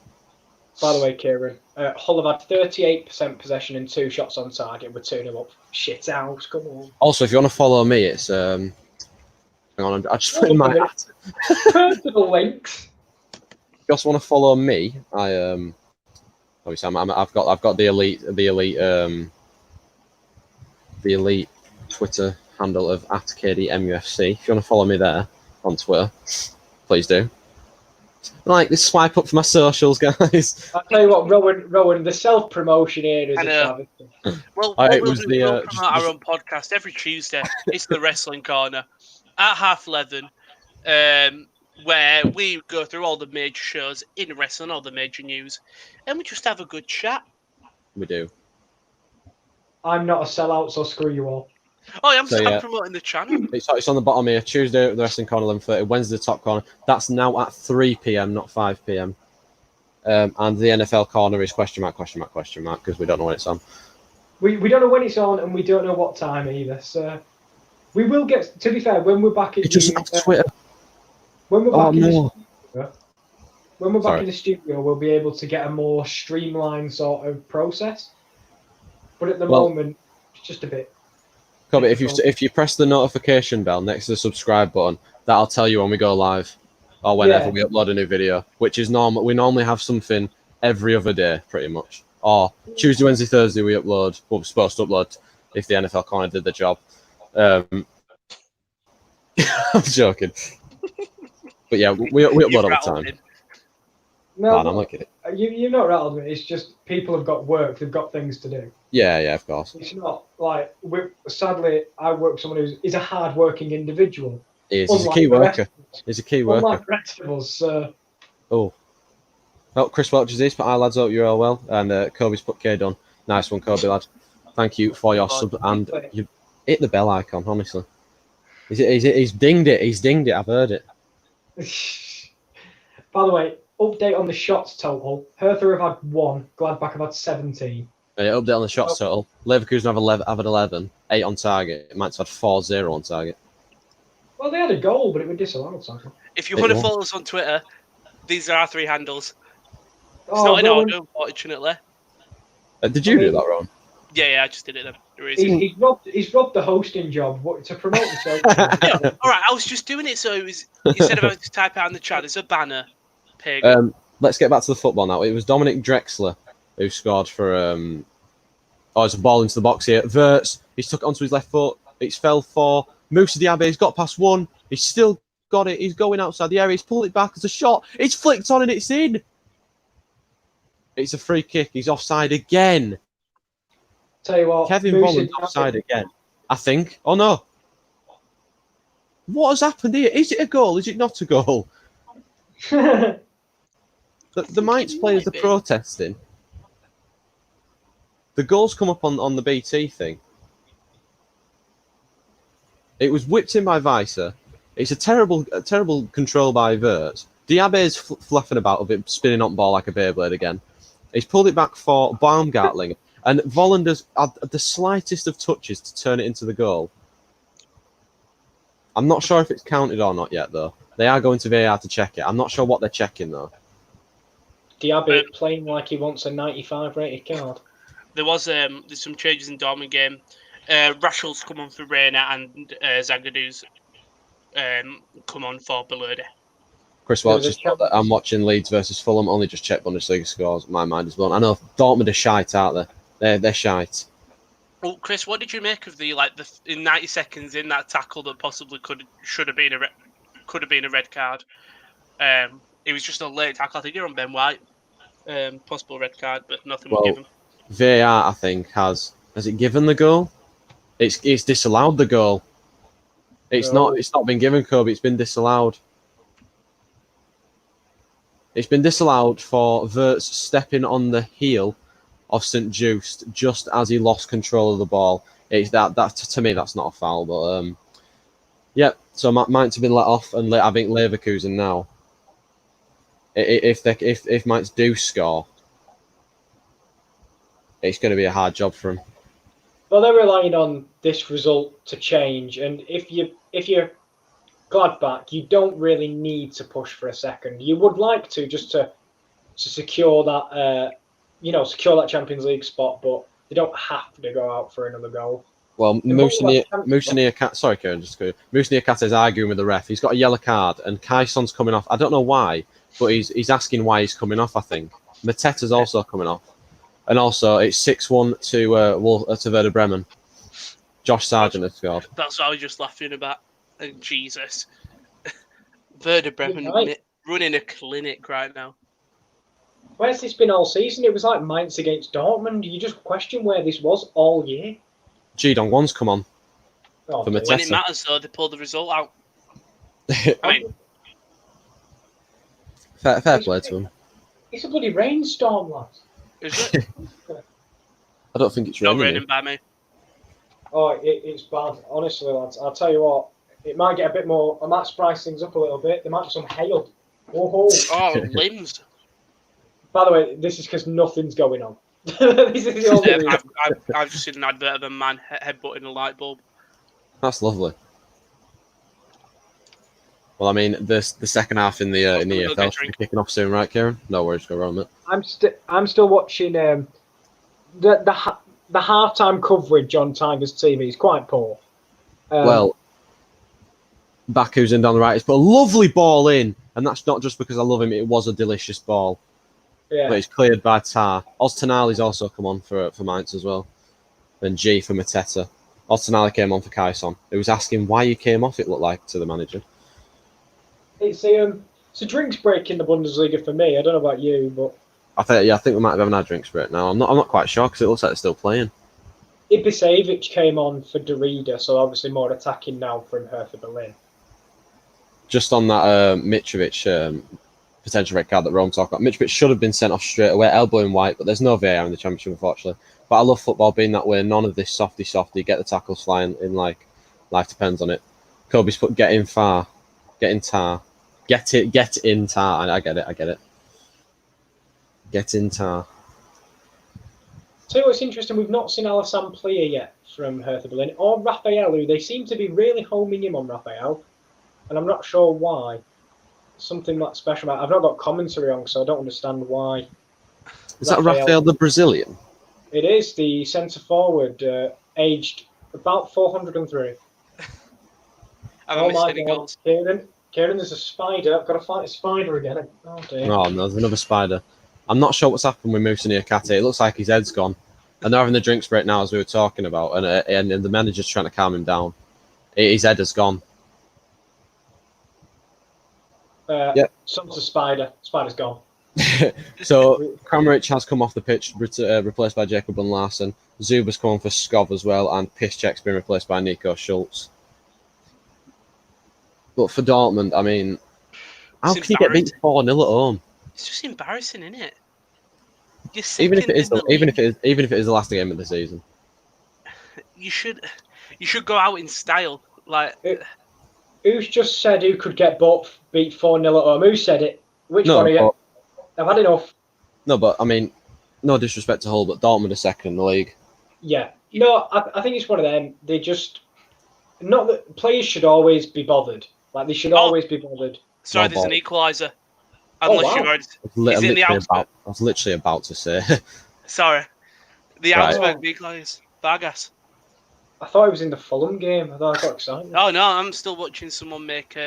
By the way, Kieran, Hull have had 38% possession and 2 shots on target. We're 2-0 up. Shit house, come on. Also, if you want to follow me, it's hang on, I just put in my @ personal links. If you also want to follow me, obviously I've got the elite Twitter handle of @KDMUFC. If you want to follow me there on Twitter, please do. This swipe up for my socials, guys. I'll tell you what, Rowan, the self-promotion here is a travesty. Well, we'll promote our own podcast every Tuesday. It's the Wrestling Corner at 11:30, where we go through all the major shows in wrestling, all the major news, and we just have a good chat. We do. I'm not a sellout, so screw you all. Oh, I'm promoting the channel. It's on the bottom here. Tuesday, the Wrestling Corner 11:30. Wednesday, the Top Corner. That's now at 3 p.m., not 5 p.m. And the NFL Corner is question mark, because we don't know when it's on. We don't know when it's on, and we don't know what time either. So we will get. To be fair, when we're back at Twitter. When we're back in the studio, we'll be able to get a more streamlined sort of process. But at the moment, it's just a bit. Kobe, if you press the notification bell next to the subscribe button, that'll tell you when we go live or whenever we upload a new video, which is normal. We normally have something every other day, pretty much. Or Tuesday, Wednesday, Thursday, we upload. Well, we're supposed to upload if the NFL Corner did the job. I'm joking. But yeah, we upload all the time. No, I'm not kidding. You're not rattled me. It's just people have got work. They've got things to do. Yeah, of course. It's not like sadly, I work with someone who's a hard-working individual. He's a key worker. He's a key worker. Unlike the rest of us. Oh, Chris Welch is these. But lads, hope you're all well. And Kobe's put K done. Nice one, Kobe, lad. Thank you for your sub. And you hit the bell icon, honestly. He's dinged it. He's dinged it. I've heard it. By the way, update on the shots total. Hertha have had 1. Gladbach have had 17. Update on the shots total. Leverkusen have had 11. 8 on target. Mainz had 4-0 on target. Well, they had a goal, but it was disallowed. Something. If you want to follow us on Twitter, these are our 3 handles. It's not in order, unfortunately. Did you do that, Ron? Yeah, I just did it then. He's robbed the hosting job to promote himself. All right, I was just doing it so it was instead of having to type out in the chat, there's a banner. Pig. Let's get back to the football now. It was Dominic Drexler who scored for. It's a ball into the box here. Wirtz, he's took it onto his left foot. It's fell for Moussa Diaby. He's got past 1. He's still got it. He's going outside the area. He's pulled it back as a shot. It's flicked on and it's in. It's a free kick. He's offside again. Tell you what, Kevin Volland's offside again. I think. Oh no. What has happened here? Is it a goal? Is it not a goal? The Mainz players are protesting. The goals come up on the BT thing. It was whipped in by Weiser. It's a terrible control by Wirtz. Diaby's fluffing about a bit, spinning on ball like a Beyblade again. He's pulled it back for Baumgartling, and Vollander's had the slightest of touches to turn it into the goal. I'm not sure if it's counted or not yet, though. They are going to VAR to check it. I'm not sure what they're checking, though. Diaby playing like he wants a 95 rated card. There's some changes in Dortmund game. Raschel's come on for Reina and Zagadu's come on for Belerde. Chris Welch just thought that I'm watching Leeds versus Fulham. Only just checked Bundesliga scores. My mind is blown. I know Dortmund are shite, aren't they? They're shite. Well, Chris, what did you make of the in 90 seconds in that tackle that possibly could have been a red card? It was just a late tackle. I think you're on Ben White. Possible red card, but nothing was given. VAR, I think, has it given the goal? It's disallowed the goal. It's not been given, Kobe. It's been disallowed. It's been disallowed for Wirtz stepping on the heel of St. Just as he lost control of the ball. It's that to me that's not a foul, but so Mainz have been let off, and I think Leverkusen now. If Mainz do score, it's going to be a hard job for him. Well, they're relying on this result to change, and if you're Gladbach, you don't really need to push for a second. You would like to just to secure that, secure that Champions League spot, but they don't have to go out for another goal. Well, Moussa Niakate is arguing with the ref. He's got a yellow card, and Kaison's coming off. I don't know why, but he's asking why he's coming off. I think Mateta's also coming off, and also it's 6-1 to Werder Bremen. Josh Sargent has scored. That's what I was just laughing about. And Jesus, Werder Bremen running a clinic right now. Where's this been all season? It was like Mainz against Dortmund. You just question where this was all year. G-Dong one's come on. For Mateta. When it matters, though, they pulled the result out. I mean, fair play to him. It's a bloody rainstorm, lads. Is it? I don't think it's Not raining. raining by me. Oh, it's bad. Honestly, lads, I'll tell you what. It might get a bit more. I might spice things up a little bit. There might be some hail. Oh, limbs. By the way, this is because nothing's going on. This is the only reason. I've just seen an advert of a man headbutting a light bulb. That's lovely. Well, I mean, the second half in the EFL should be kicking off soon, right, Kieran? No worries, go around it. I'm still watching the halftime coverage on Tigers TV is quite poor. Well, Baku's in down the right. He's put a lovely ball in, and that's not just because I love him. It was a delicious ball. Yeah. But it's cleared by Tar. Oztonali's also come on for Mainz as well. And G for Mateta. Oztonali came on for Kaison. He was asking why he came off, it looked like, to the manager. It's a drinks break in the Bundesliga for me. I don't know about you, but I think we might have having our drinks break now. I'm not quite sure because it looks like they're still playing. Ibisevic came on for Derrida, so obviously more attacking now from Hertha Berlin. Just on that Mitrovic potential red card that Rome talked about. Mitrovic should have been sent off straight away, elbowing White, but there's no VAR in the Championship, unfortunately. But I love football being that way. None of this softy, get the tackles flying in like life depends on it. Kobe's put get in far, get in Tar. Get in Tar. I get it. Get in Tar. Tell you what's interesting, we've not seen Alassane Plia yet from Hertha Berlin, or Raphael, who they seem to be really homing him on Raphael, and I'm not sure why. Something that special about. I've not got commentary on, so I don't understand why. Is that Raphael the Brazilian? It is the centre forward, aged about 403. Oh my God, Kieran, there's a spider. I've got to fight a spider again. Oh dear. Oh no, there's another spider. I'm not sure what's happened with Musa Niakate. It looks like his head's gone, and they're having the drinks break now, as we were talking about, and the manager's trying to calm him down. His head has gone. Some's a spider. Spider's gone. So Kramaric has come off the pitch, replaced by Jacob and Larson. Zuba's come on for Skov as well, and Piszczek's been replaced by Nico Schultz. But for Dortmund, I mean, how can you get beat 4-0 at home? It's just embarrassing, isn't it? Even if it is the last game of the season, you should go out in style. Like, who's just said who could get beat 4-0 at home? Who said it? Which one are you? I've had enough. No, but I mean, no disrespect to Hull, but Dortmund are second in the league. Yeah, no, I think it's one of them. They just not that players should always be bothered. Like they should always be bothered. Sorry, there's an equaliser. Unless you've heard, is in the Augsburg. I was literally about to say. Sorry, the Augsburg equaliser. Vargas. I thought it was in the Fulham game. I thought I got excited. Oh no, I'm still watching someone make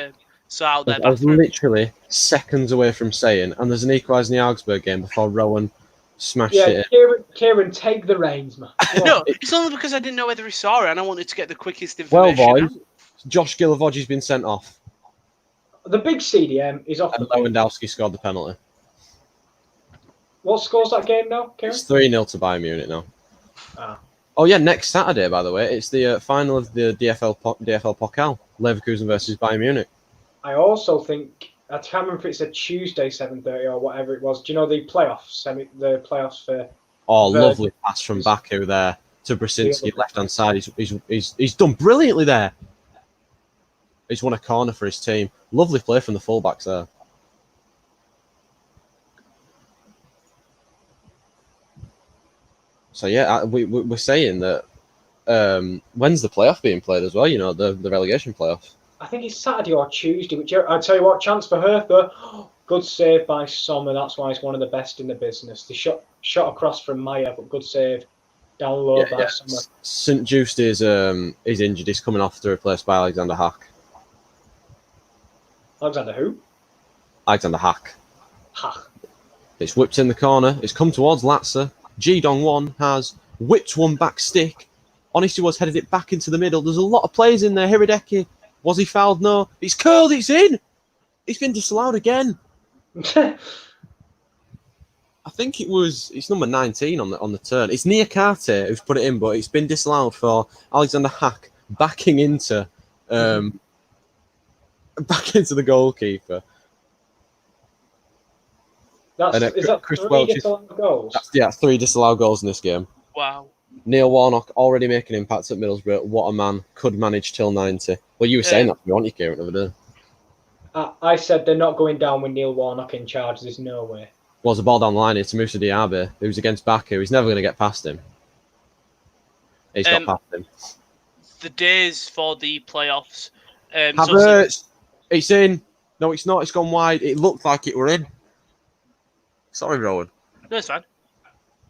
so out there. I was literally seconds away from saying, and there's an equaliser in the Augsburg game before Rowan smashed it. Kieran, take the reins, man. No, it's only because I didn't know whether he saw it, and I wanted to get the quickest information. Well, boys, Josh Gilavogi's been sent off. The big CDM is off. And Lewandowski scored the penalty. What score's that game now, Kieran? It's 3-0 to Bayern Munich now. Ah. Oh yeah, next Saturday, by the way, it's the final of the DFL Pokal, Leverkusen versus Bayern Munich. I also think I can't remember if it's a Tuesday 7:30 or whatever it was. Do you know the playoffs? The playoffs for. Oh, lovely pass from Baku there to Brzezinski, left hand side. He's done brilliantly there. He's won a corner for his team. Lovely play from the fullbacks there. So yeah, we're saying that when's the playoff being played as well? You know, the relegation playoff. I think it's Saturday or Tuesday. I tell you what, chance for Hertha. Good save by Sommer. That's why he's one of the best in the business. The shot across from Maya, but good save down low by Sommer. St. Just is injured. He's coming off to replace by Alexander Hack. Alexander who? Alexander Hack. Hack. It's whipped in the corner. It's come towards Latza. Ji Dong-won has whipped one back stick. Honestly was headed it back into the middle. There's a lot of players in there. Hiradeki. Was he fouled? No. It's curled. It's in. It's been disallowed again. I think it's number 19 on the turn. It's Niakate who's put it in, but it's been disallowed for Alexander Hack backing into the goalkeeper. Is that Chris 3 Welch disallowed goals? That's 3 disallowed goals in this game. Wow. Neil Warnock already making impact at Middlesbrough. What a man. Could manage till 90. Well, you were saying that to me, weren't you, Kieran, over there? I said they're not going down with Neil Warnock in charge. There's no way. Well, there's a ball down the line here to Moussa Diaby, who's against Baku. He's never going to get past him. He's got past him. The days for the playoffs. Havertz! It's in. No, it's not. It's gone wide. It looked like it were in. Sorry, Rowan. No, it's fine.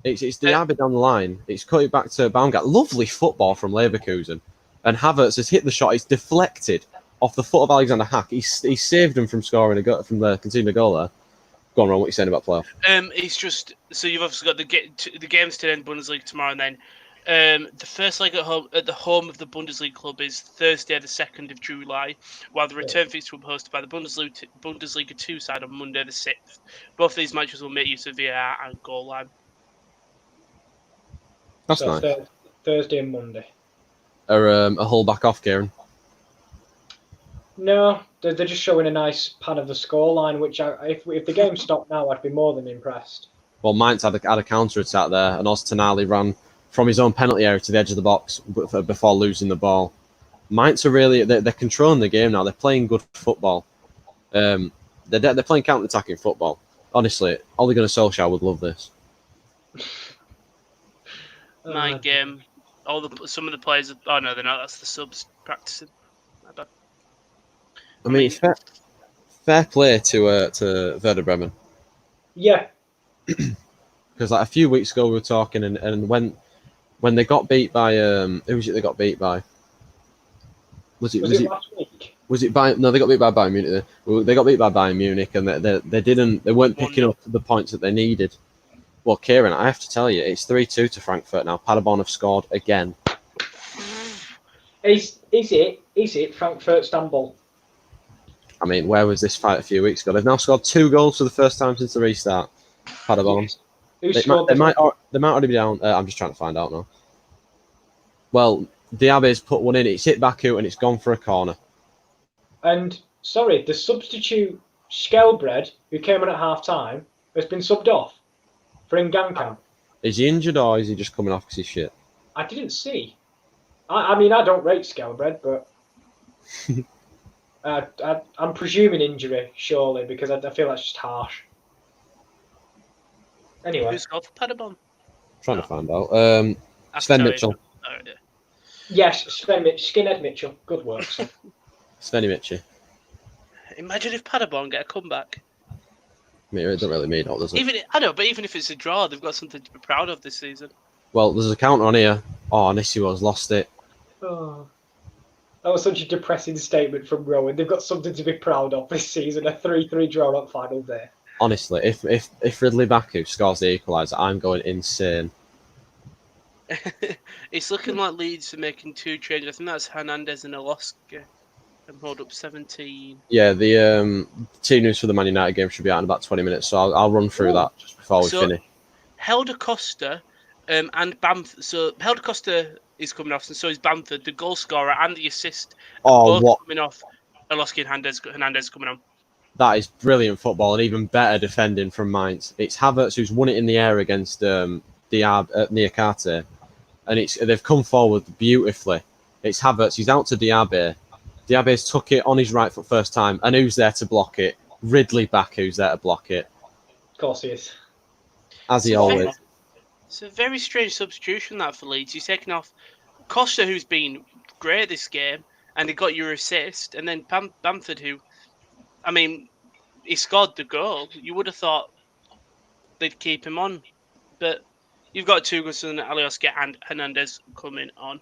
It's Diaby down the line. It's cut it back to Baumgart. Lovely football from Leverkusen. And Havertz has hit the shot. It's deflected off the foot of Alexander Hack. He saved him from scoring conceding a goal there. Go on, Ron. What are you saying about playoff? It's just so you've obviously got the games to end Bundesliga tomorrow, and then the first leg at the home of the Bundesliga club is Thursday, the 2nd of July, while the return fixture will be hosted by the Bundesliga 2 side on Monday, the 6th. Both of these matches will make use of VAR and goal line. That's nice. Thursday and Monday. Are a Hull back off, Kieran? No, they're just showing a nice pan of the scoreline, which if the game stopped now, I'd be more than impressed. Well, Mainz had a counter-attack there, and Tonali ran from his own penalty area to the edge of the box before losing the ball. Mainz are really they're controlling the game now. They're playing good football. They're playing counter-attacking football. Honestly, Ole Gunnar Solskjaer would love this. My game. Some of the players. Oh no, they're not. That's the subs practicing. I mean, fair play to Werder Bremen. Yeah. Because like a few weeks ago we were talking, and when they got beat by who was it? They got beat by. Was it last week? Was it by? No, they got beat by Bayern Munich. They got beat by Bayern Munich, and they weren't picking up the points that they needed. Well, Kieran, I have to tell you, it's 3-2 to Frankfurt now. Paderborn have scored again. Is it Frankfurt Istanbul? I mean, where was this fight a few weeks ago? They've now scored 2 goals for the first time since the restart. Paderborn. They might already be down. I'm just trying to find out now. Well, Diaby's put one in. It's hit Baku and it's gone for a corner. And sorry, the substitute Skelbred, who came in at half time, has been subbed off for Ngannou. Is he injured or is he just coming off because he's shit? I didn't see. I mean, I don't rate Skelbred, but I'm presuming injury, surely, because I feel that's just harsh. Anyway. Who's got for Paderborn? Trying to find out. Sven Mitchell. Oh, yeah. Yes, Skinhead Mitchell. Good work. Svenny Mitchell. Imagine if Paderborn get a comeback. I mean, it doesn't really mean all, does it? I know, but even if it's a draw, they've got something to be proud of this season. Well, there's a counter on here. Oh, Nisiwa's lost it. Oh, that was such a depressing statement from Rowan. They've got something to be proud of this season. A 3-3 draw on final day. Honestly, if Ridley Baku scores the equaliser, I'm going insane. It's looking like Leeds are making 2 changes. I think that's Hernandez and Oloska. And hold up 17. Yeah, the team news for the Man United game should be out in about 20 minutes, so I'll run through that just before we finish. Helder Costa and Bamford. So Helder Costa is coming off, and so is Bamford, the goal scorer and the assist. Both coming off. Oloski and Hernandez coming on. That is brilliant football and even better defending from Mainz. It's Havertz who's won it in the air against Niakate, and they've come forward beautifully. It's Havertz. He's out to Diaby. Diaby's took it on his right foot first time, and who's there to block it? Ridley Baku's there to block it. Of course he is. As he always. It's a very strange substitution that for Leeds. He's taken off Costa, who's been great this game, and he got your assist, and then Bamford, who, I mean, he scored the goal. You would have thought they'd keep him on, but you've got Tuguson, Alioski, and Hernandez coming on.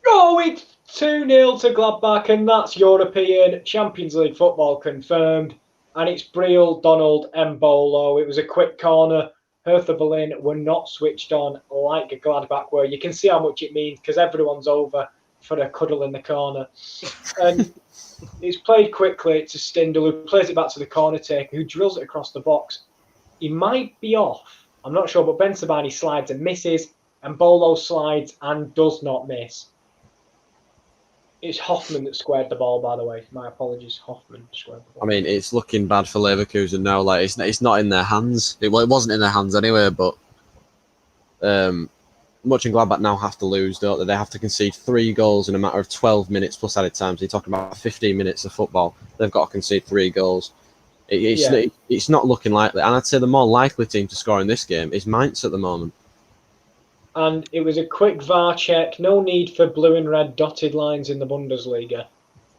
Oh, it's 2-0 to Gladbach, and that's European Champions League football confirmed. And it's Briel, Donald, Mbolo. It was a quick corner. Hertha Berlin were not switched on like Gladbach were. You can see how much it means because everyone's over for a cuddle in the corner. And it's played quickly to Stindl, who plays it back to the corner taker, who drills it across the box. He might be off. I'm not sure, but Ben Sabani slides and misses, and Bolo slides and does not miss. It's Hoffman that squared the ball, by the way. My apologies, Hoffman squared the ball. I mean, it's looking bad for Leverkusen now. Like it's not in their hands. It wasn't in their hands anyway. But watching Gladbach now have to lose, don't they? They have to concede 3 goals in a matter of 12 minutes plus added time. So you're talking about 15 minutes of football. They've got to concede 3 goals. It's not looking likely. And I'd say the more likely team to score in this game is Mainz at the moment. And it was a quick VAR check. No need for blue and red dotted lines in the Bundesliga.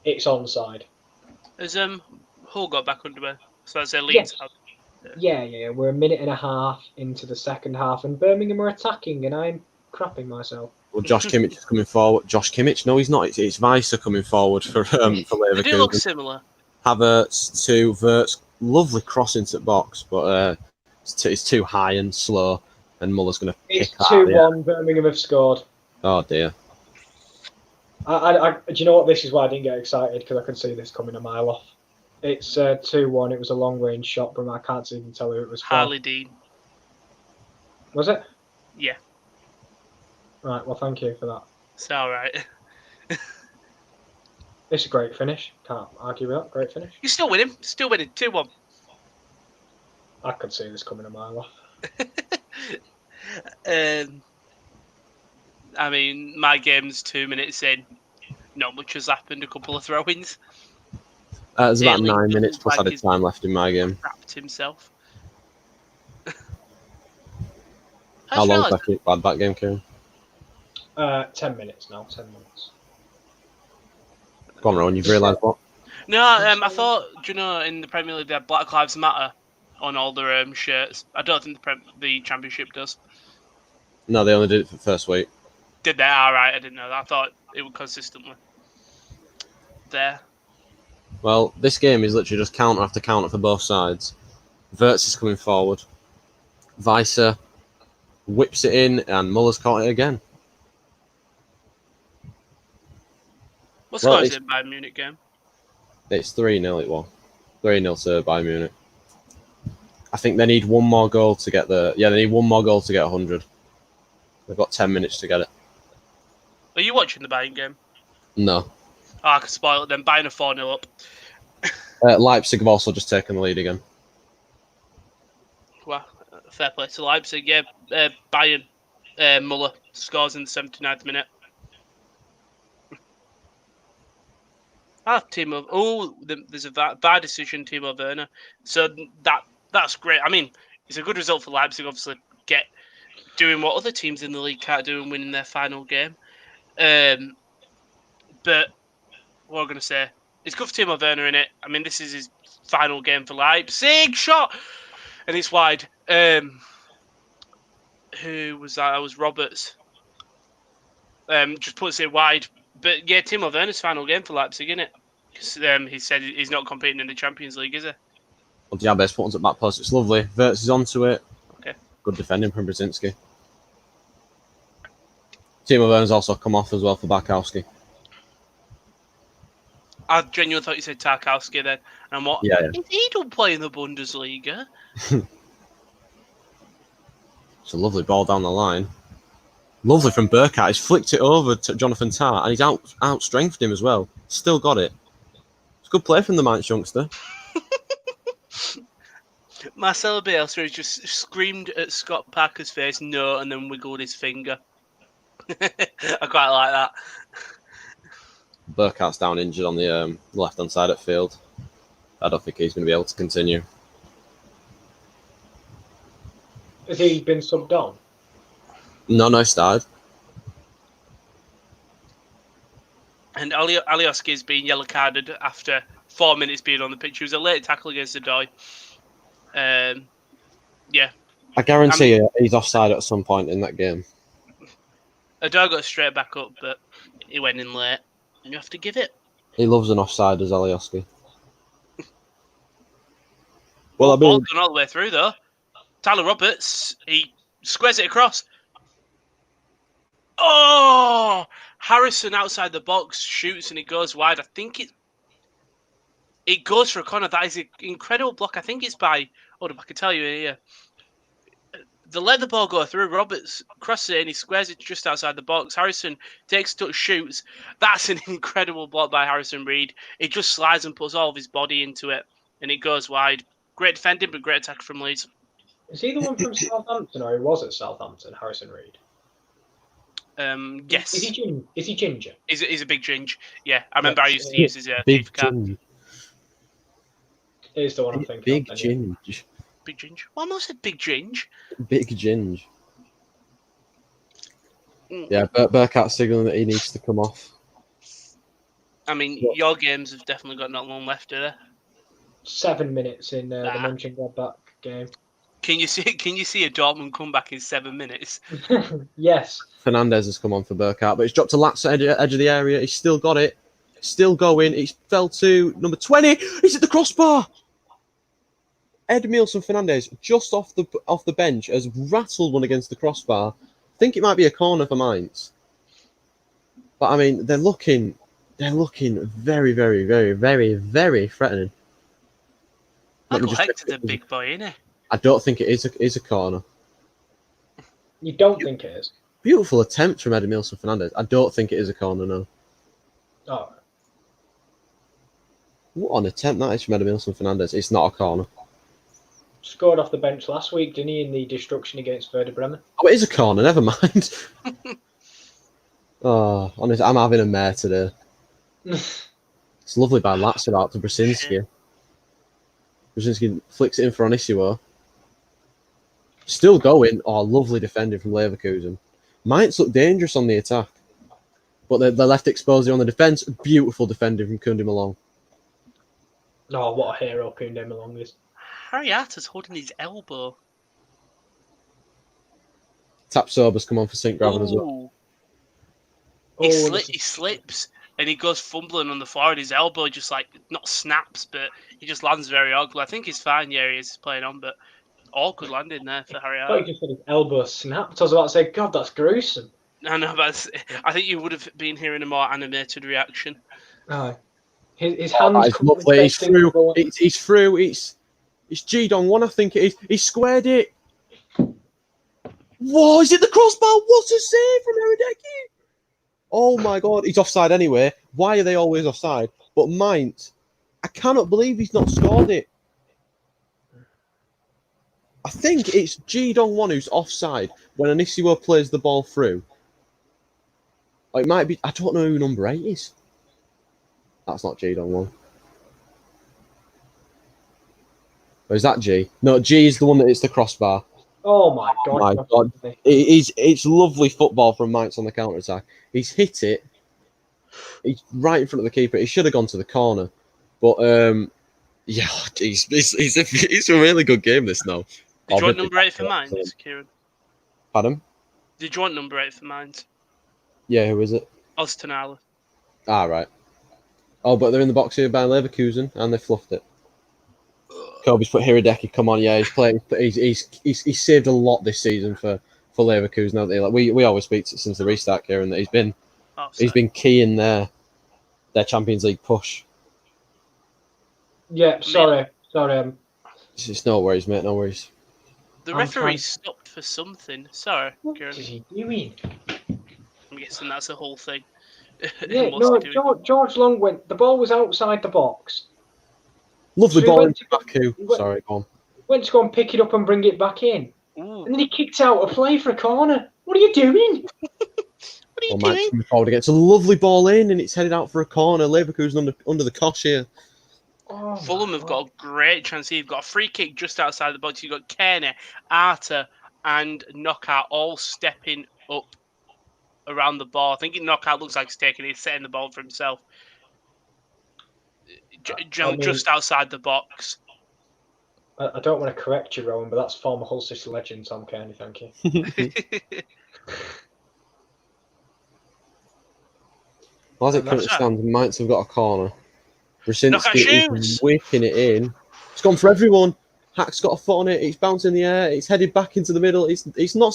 It's onside. Has Hull got back underway? So that's their Leeds. Yes. Yeah. We're a minute and a half into the second half, and Birmingham are attacking, and I'm crapping myself. Well, Josh Kimmich is coming forward. Josh Kimmich? No, he's not. It's Weiser coming forward for Leverkusen. They do look similar. Havertz to Wirtz. Lovely cross into the box, but it's too high and slow, and Muller's going to pick that. It's 2-1. Birmingham have scored. Oh, dear. Do you know what? This is why I didn't get excited, because I could see this coming a mile off. It's 2-1. It was a long-range shot, but I can't even tell who it was from. Harley Dean. Was it? Yeah. Right, well, thank you for that. It's all right. It's a great finish. Can't argue with that. Great finish. You're still winning. 2-1. I could see this coming a mile off. I mean, my game's 2 minutes in. Not much has happened. A couple of throw-ins. There's about 9 minutes plus added time left in my game. Wrapped himself. How long left in that game, Kieran? 10 minutes now. 10 minutes. Go on, Rowan. You've realised what? No, I thought, in the Premier League they had Black Lives Matter on all their shirts. I don't think the Championship does. No, they only did it for the first week. Did they? All right, I didn't know that. I thought it was consistently there. Well, this game is literally just counter after counter for both sides. Wirtz is coming forward. Weiser whips it in, and Muller's caught it again. What score is it Bayern Munich game? It's 3-0 it was. 3-0 to Bayern Munich. I think they need one more goal to get they need one more goal to get 100. They've got 10 minutes to get it. Are you watching the Bayern game? No. Oh, I could spoil it then. Bayern are 4-0 up. Leipzig have also just taken the lead again. Well, fair play to Leipzig. Yeah, Bayern, Muller scores in the 79th minute. There's a VAR decision, Timo Werner. So that's great. I mean, it's a good result for Leipzig, obviously, doing what other teams in the league can't do and winning their final game. But what am I going to say? It's good for Timo Werner in it. I mean, this is his final game for Leipzig. Shot! And it's wide. Who was that? That was Roberts. Just puts it wide. But yeah, Timo Werner's final game for Leipzig, isn't it? Because he said he's not competing in the Champions League, is he? Well, Diabe's put on the back post. It's lovely. Wirtz is onto it. Okay. Good defending from Brzezinski. Timo Werner's also come off as well for Barkowski. I genuinely thought you said Tarkowski then. And what? Yeah. He don't play in the Bundesliga. It's a lovely ball down the line. Lovely from Burkhardt. He's flicked it over to Jonathan Tah, and he's outstrengthed him as well. Still got it. It's a good play from the Mainz youngster. Marcelo Bielsa has just screamed at Scott Parker's face, no, and then wiggled his finger. I quite like that. Burkhardt's down injured on the left-hand side of the field. I don't think he's going to be able to continue. Has he been subbed on? No, he started. And Alioski's been yellow carded after 4 minutes being on the pitch. He was a late tackle against Adoy. Yeah. I guarantee he's offside at some point in that game. Adoy got straight back up, but he went in late. And you have to give it. He loves an offside as Alioski. Well, ball gone all the way through, though. Tyler Roberts, he squares it across. Oh! Harrison outside the box shoots and it goes wide. I think it goes for a corner. That is an incredible block. I think it's by... Hold up, I can tell you here. They let the ball go through. Roberts crosses it and he squares it just outside the box. Harrison takes a touch, shoots. That's an incredible block by Harrison Reed. It just slides and puts all of his body into it and it goes wide. Great defending, but great attack from Leeds. Is he the one from Southampton, or he was at Southampton, Harrison Reed? Yes. Is he ginger? He's a big ginger. Yeah, I remember I used to use his big FIFA card. ginger. It is the one I'm thinking Big of. ginger. Big ginger. Why am I said big ginger? Big ginger. Yeah, Burkhart's signaling that he needs to come off. I mean, your games have definitely got not long left, do they? 7 minutes in the Mönchengladbach game. Can you see a Dortmund comeback in 7 minutes? Yes. Fernandez has come on for Burkhart, but he's dropped to Lat's edge of the area. He's still got it. Still going. He's fell to number 20. He's at the crossbar. Edmilson Fernandez, just off the bench, has rattled one against the crossbar. I think it might be a corner for Mainz. But I mean, they're looking very, very, very, very, very threatening. Michael Hector's a big boy, isn't he? I don't think it is a corner. You don't think it is? Beautiful attempt from Edmilson Fernandez. I don't think it is a corner, no. Oh. What an attempt that is from Edmilson Fernandez. It's not a corner. Scored off the bench last week, didn't he, in the destruction against Werder Bremen? Oh, it is a corner. Never mind. Oh, honestly, I'm having a mare today. It's lovely by Lazio out to Brzezinski. Brzezinski flicks it in for Onisiwo. Still going. Oh, lovely defending from Leverkusen. Mainz look dangerous on the attack. But they're left exposed on the defence. Beautiful defending from Kunde Malone. Oh, what a hero Kunde Malone is. Harry Arter's holding his elbow. Tapsoba's come on for St. Graven as well. He slips and he goes fumbling on the floor and his elbow just not snaps, but he just lands very awkward. I think he's fine. Yeah, he is playing on, but awkward landing there for Harry Arter. I thought you just said his elbow snapped. I was about to say, God, that's gruesome. No, but I think you would have been hearing a more animated reaction. Oh. His hands come lovely. He's through. He's through. It's G-Dong 1, I think it is. He squared it. Whoa, is it the crossbar? What a save from Hideki! Oh my God, he's offside anyway. Why are they always offside? But Mainz, I cannot believe he's not scored it. I think it's G-Dong 1 who's offside when Onisiwo plays the ball through. Or it might be, I don't know who number 8 is. That's not G-Dong 1. Or is that G? No, G is the one that hits the crossbar. Oh my God. Oh my God. It's lovely football from Mainz on the counter-attack. He's hit it. He's right in front of the keeper. He should have gone to the corner. But, yeah, geez, it's a really good game, this now. Did you want number 8 for Mainz, Kieran? Pardon? Did you want number 8 for Mainz? Yeah, who is it? Ostenala. Ah, right. Oh, but they're in the box here by Leverkusen, and they fluffed it. Kobe's put Hideki. Come on, yeah, he's playing. He's saved a lot this season for Leverkusen. Haven't they? Like we always speak since the restart, Kieran, that he's been key in their Champions League push. Yeah, sorry. It's no worries, mate. No worries. The referee stopped for something. Sorry, Kieran. What is he doing? I'm guessing that's the whole thing. Yeah, no, George Long went. The ball was outside the box. Lovely ball into Baku. Sorry, go on. Went to go and pick it up and bring it back in. Ooh. And then he kicked out a play for a corner. What are you doing? What are you doing? Coming forward again. It's a lovely ball in, and it's headed out for a corner. Leverkusen under the cosh here. Oh, Fulham have got a great chance here. You've got a free kick just outside the box. You've got Kearney, Arter, and Knockout all stepping up around the ball. I think Knockout looks like he's setting the ball for himself. Just outside the box. I don't want to correct you, Rowan, but that's former Hull City legend Tom Kearney, thank you. Well, as it currently stands, Mainz have got a corner. Brzezinski is whipping it in. It's gone for everyone. Hack's got a foot on it. It's bouncing in the air. It's headed back into the middle. It's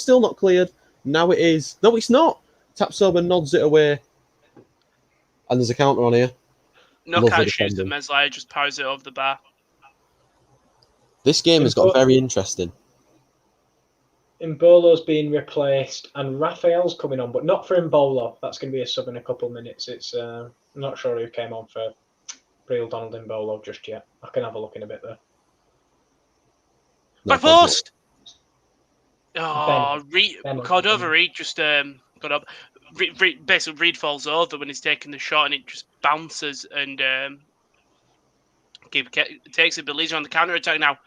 still not cleared. Now it is. No, it's not. Tapsoba nods it away. And there's a counter on here. Knockout shoots the Meslier, just powers it over the bar. This game has got very interesting. Mbolo's being replaced and Raphael's coming on, but not for Mbolo. That's going to be a sub in a couple of minutes. It's I'm not sure who came on for Real Donald Mbolo just yet. I can have a look in a bit there. By post! Oh, Cordova Reed just got up. Basically, Reed falls over when he's taking the shot, and it just bounces, and keeper takes it, but Leeds are on the counter attack now.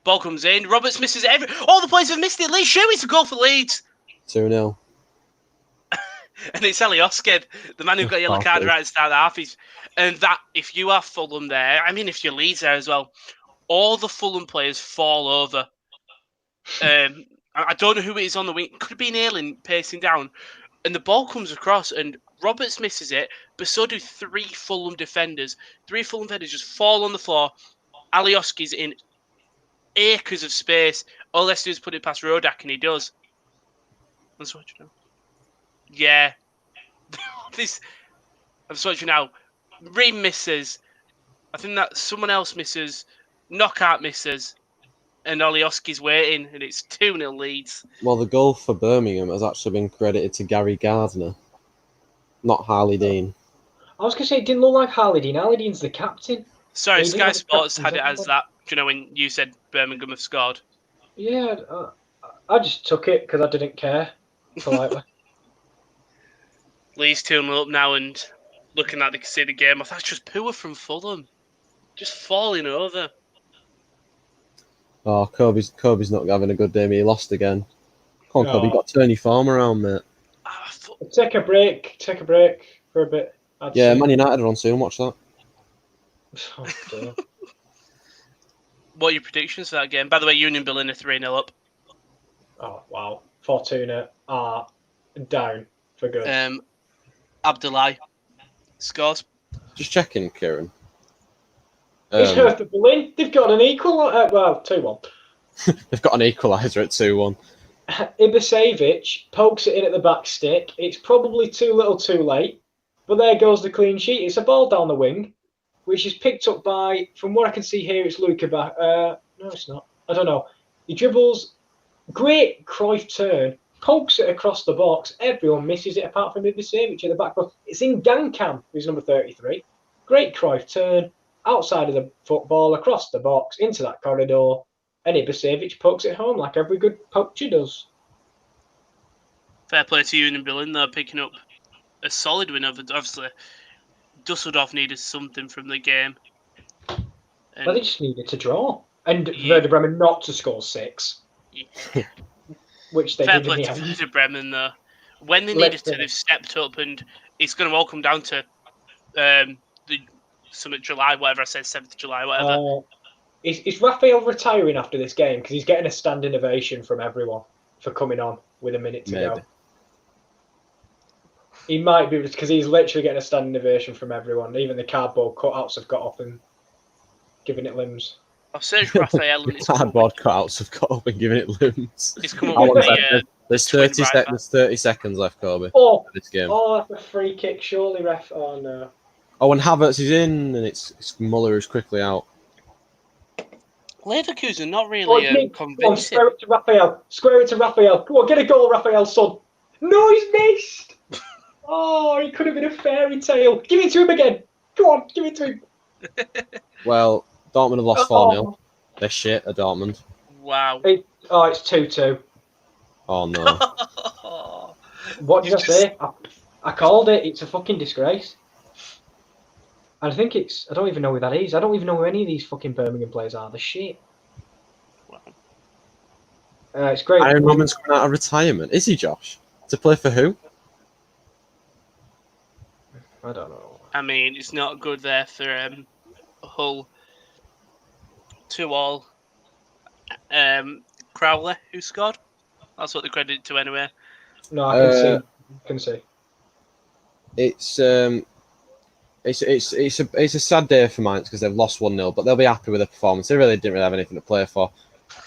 Ball comes in. Roberts misses it. All the players have missed it. Leeds shoot. It's a goal for Leeds. 2-0. And it's Alioski, the man who got a yellow card right at the start of the half. And that, if you have Fulham there, I mean, if you're Leeds there as well, all the Fulham players fall over. I don't know who it is on the wing. Could have been Ayling pacing down. And the ball comes across, and Roberts misses it, but so do 3 Fulham defenders. 3 Fulham defenders just fall on the floor. Alioski's in acres of space. All they have to do is put it past Rodak, and he does. Let's watch it now. Yeah. I'm watching now. Ream misses. I think that someone else misses. Knockout misses. And Alioski's waiting, and it's 2-0 Leeds. Well, the goal for Birmingham has actually been credited to Gary Gardner, not Harley Dean. I was going to say, it didn't look like Harley Dean. Harley Dean's the captain. Sorry, Sky Sports had it as that. Do you know when you said Birmingham have scored? Yeah, I just took it because I didn't care. Politely. Leeds 2-0 up now, and looking like they can see the game off. That's just poor from Fulham. Just falling over. Oh, Kobe's not having a good day. He lost again. Come on, Kobe, you got to turn your form around, mate. Take a break for a bit. Yeah, Man United are on soon. Watch that. Oh, dear. What are your predictions for that game? By the way, Union Berlin are 3-0 up. Oh, wow. Fortuna are down for good. Abdullahi scores. Just checking, Kieran. It's Hertha Berlin. They've got an equal. 2-1. They've got an equaliser at 2-1. Ibisevic pokes it in at the back stick. It's probably too little too late. But there goes the clean sheet. It's a ball down the wing, which is picked up by, from what I can see here, it's Luca back. No, it's not. I don't know. He dribbles. Great Cruyff turn. Pokes it across the box. Everyone misses it apart from Ibisevic at the back. It's in Gankam, who's number 33. Great Cruyff turn. Outside of the football, across the box, into that corridor. And Ibisevic pokes it home like every good poacher does. Fair play to Union Berlin, though, picking up a solid win over. Obviously, Dusseldorf needed something from the game. Well, they just needed to draw. And Werder Bremen not to score 6. Yeah. Which they Fair did play in the to end. Werder Bremen, though. When they needed to, they've stepped up, and it's going to all come down to the summit July, whatever I said, 7th July, whatever. Is Raphael retiring after this game? Because he's getting a standing ovation from everyone for coming on with a minute to go. He might be, because he's literally getting a standing ovation from everyone. Even the cardboard cutouts have got up and given it limbs. I've searched Raphael and it's cardboard cutouts have got up and given it limbs. It's come up with there's 30 seconds left, Kobe. Oh, for this game. Oh, that's a free kick, surely, ref. Oh no. Oh, and Havertz is in, and it's Muller is quickly out. Leverkusen not really convincing. Square it to Raphael. Square it to Raphael. Come on, get a goal, Raphael, son. No, he's missed. Oh, he could have been a fairy tale. Give it to him again. Go on, give it to him. Well, Dortmund have lost 4-0. They're shit at Dortmund. Wow. It's 2-2. Oh, no. What did I say? I called it. It's a fucking disgrace. And I think I don't even know who that is. I don't even know who any of these fucking Birmingham players are. The shit. Wow. It's great. Aaron Robin's coming out of retirement. Is he, Josh? To play for who? I don't know. I mean, it's not good there for Hull. 2-2. Crowley, who scored? That's what they credit to anyway. No, I can see. It's a sad day for Mainz because they've lost 1-0, but they'll be happy with their performance. They really didn't have anything to play for.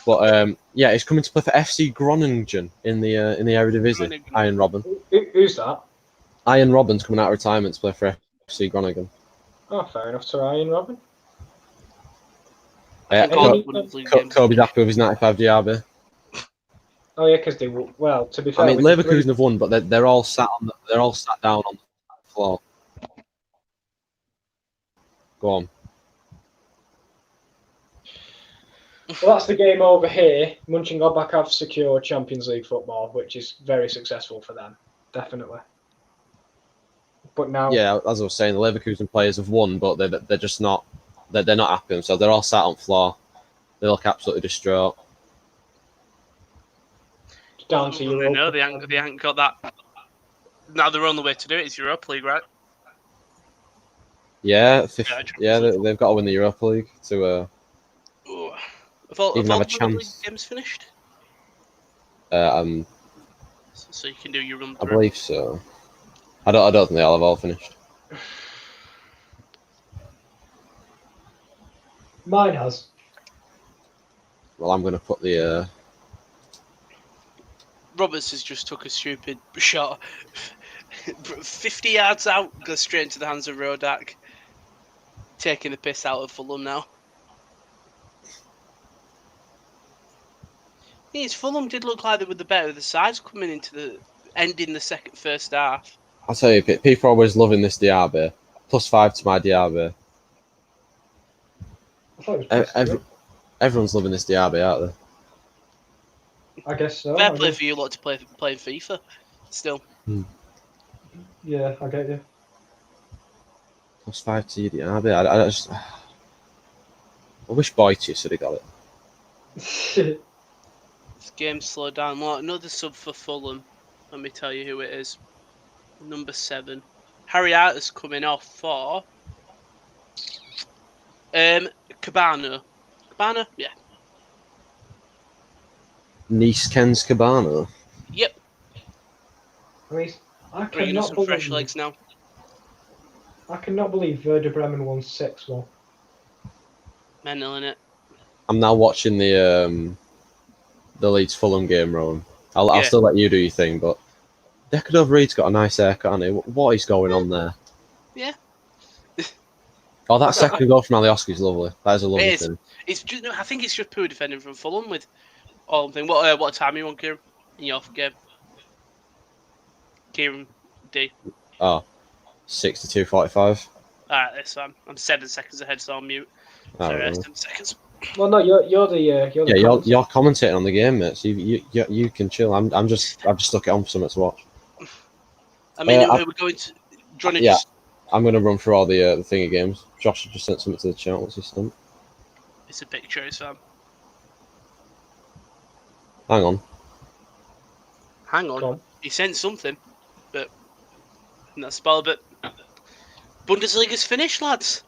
But yeah, he's coming to play for FC Groningen in the Eredivisie. Ian Robben. Who's that? Ian Robben's coming out of retirement to play for FC Groningen. Oh, fair enough to Ian Robben. Yeah, Kobe's happy with his 95 DRB. Oh yeah, because they well. To be fair, I mean, Leverkusen have won, but they're all sat down on the floor. Go on. Well, that's the game over here. Mönchengladbach have secured Champions League football, which is very successful for them, definitely. But now, Yeah, as I was saying, the Leverkusen players have won, but they're just not they're not happy themselves. They're all sat on the floor. They look absolutely distraught. down to Europa. No, they haven't got that. Now they're on the way to do it. It's Europa League, right? Yeah, they've got to win the Europa League to Have all have a the chance. games finished? So you can do your run I through. believe so. I don't think they'll have all finished. Mine has. Well, I'm going to put the. Roberts has just took a stupid shot. 50 yards out, goes straight into the hands of Rodak. Taking the piss out of Fulham now. Yes, Fulham did look like they were the better of the sides coming into the ending the first half. I'll tell you, people are always loving this Diaby. +5 to my Diaby. Everyone's loving this Diaby, aren't they? I guess so. Fair play for you lot to play FIFA. Still. Yeah, I get you. +5 to Diaby. I wish Boytius would have got it. This game slowed down. Well, another sub for Fulham. Let me tell you who it is. Number 7. Harry Arter's coming off for Cabana. Cabana? Yeah. Nice Ken's Cabana. Yep. I mean, I Bringing us some fresh legs now. I cannot believe Werder Bremen won 6-1. Mental, innit? I'm now watching the Leeds Fulham game, Rowan. I'll still let you do your thing, but Decadov Reed's got a nice haircut, hasn't he? What is going on there? Yeah. Oh, that second goal from Alioski's lovely. That is a lovely thing. It's just, I think it's just poor defending from Fulham with all thing. What time you want, Kieran? In your game? Kieran D. Oh, 62:45. Alright, that's fine. I'm 7 seconds ahead, so I'll mute. For 7 seconds. Well, no, you're commentating on the game, mate. So you can chill. I've just stuck it on for something to watch. I mean, we're going to. I'm going to run through all the thingy games. Josh just sent something to the chat. What's his stunt? It's a picture, so. Hang on. Go on. He sent something, but that's spelled. But Bundesliga's finished, lads.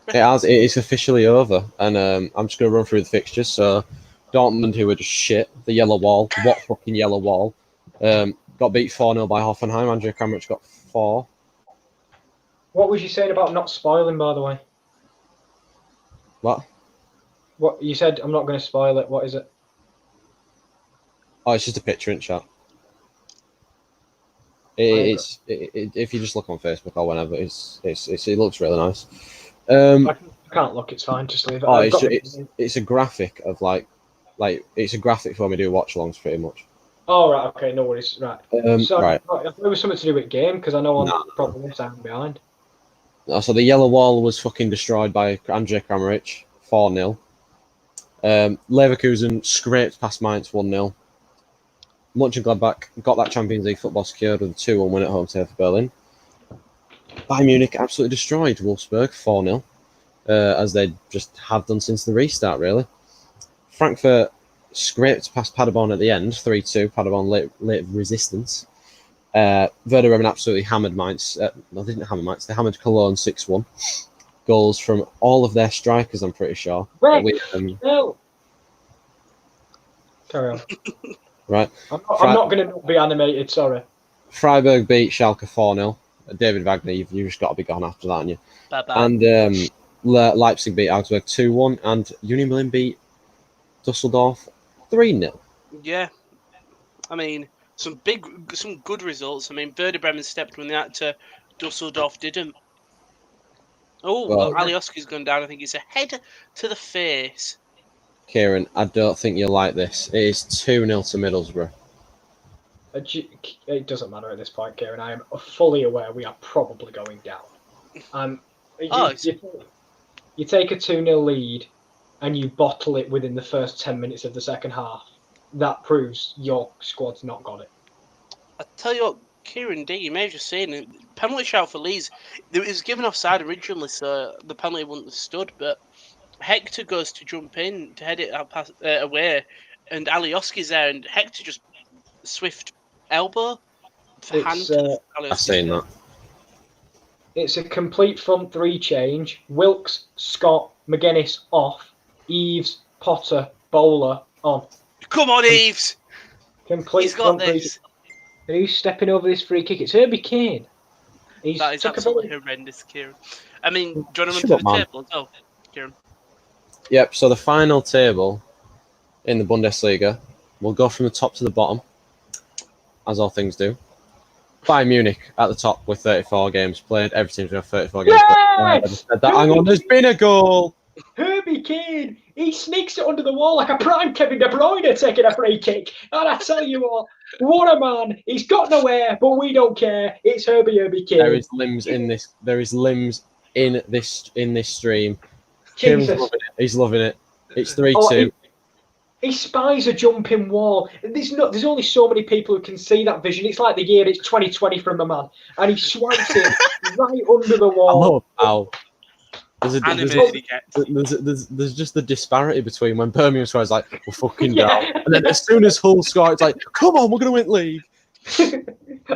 It has. It's officially over, and I'm just going to run through the fixtures. So, Dortmund, who were just shit. The yellow wall. What fucking yellow wall? Got beat 4-0 by Hoffenheim. Andrea Kramaric got 4. What was you saying about not spoiling, by the way? What? What you said? I'm not going to spoil it. What is it? Oh, it's just a picture in chat. If you just look on Facebook or whenever, it looks really nice. I can't look. It's fine. Just leave it. Oh, it's a graphic of like it's a graphic for when we do watch-alongs, pretty much. Oh right, okay, no worries. Right. Right. I thought it was something to do with game because I know I'm probably this I'm behind. So the yellow wall was fucking destroyed by Andrea Kramaric, 4-0. Leverkusen scraped past Mainz 1-0. Mönchengladbach got that Champions League football secured with a 2-1 win at home to Hertha Berlin. Bayern Munich absolutely destroyed Wolfsburg 4-0, as they just have done since the restart, really. Frankfurt scraped past Paderborn at the end, 3-2. Paderborn late resistance. Werder Bremen absolutely hammered Mainz. No, they didn't hammer Mainz. They hammered Cologne 6-1. Goals from all of their strikers, I'm pretty sure. No. Carry on. Right. I'm not going to be animated, sorry. Freiburg beat Schalke 4-0. David Wagner, you've just got to be gone after that, haven't you? Bye-bye. And Leipzig beat Augsburg 2-1, and Union Berlin beat Dusseldorf 3-0. Yeah. I mean, some good results. I mean, Werder Bremen stepped when they had to. Dusseldorf didn't. Oh, well, Alioski's gone down. I think it's a head to the face. Kieran, I don't think you'll like this. It is 2-0 to Middlesbrough. It doesn't matter at this point, Kieran. I am fully aware we are probably going down. You take a 2-0 lead and you bottle it within the first 10 minutes of the second half, that proves your squad's not got it. I tell you what, Kieran D, you may have just seen it. Penalty shout for Leeds. It was given offside originally, so the penalty wouldn't have stood. But Hector goes to jump in to head it out past, away, and Alioski's there, and Hector just swift elbow for hand. I've seen that. It's a complete front three change. Wilkes, Scott, McGuinness off, Eves, Potter, Bowler on. Come on, Eves! Complete He's got this. And who's stepping over this free kick? It's Herbie Kane. That is absolutely horrendous, Kieran. I mean, do you want to run through the table as well, Kieran? Yep, so the final table in the Bundesliga will go from the top to the bottom, as all things do. Bayern Munich at the top with 34 games played. Every team's going to have 34 games played. Hang on, there's been a goal! Herbie Kane, he sneaks it under the wall like a prime Kevin De Bruyne taking a free kick. And I tell you what a man. He's got nowhere, but we don't care. It's Herbie Kane. There is limbs in this. There is limbs in this stream. Jesus. Loving it. He's loving it. It's 3-2. He spies a jumping wall. There's only so many people who can see that vision. It's like the year it's 2020 from the man. And he swipes it right under the wall. I love how there's just the disparity between when Birmingham scores like, we're fucking down. And then as soon as Hull score, it's like, come on, we're going to win league.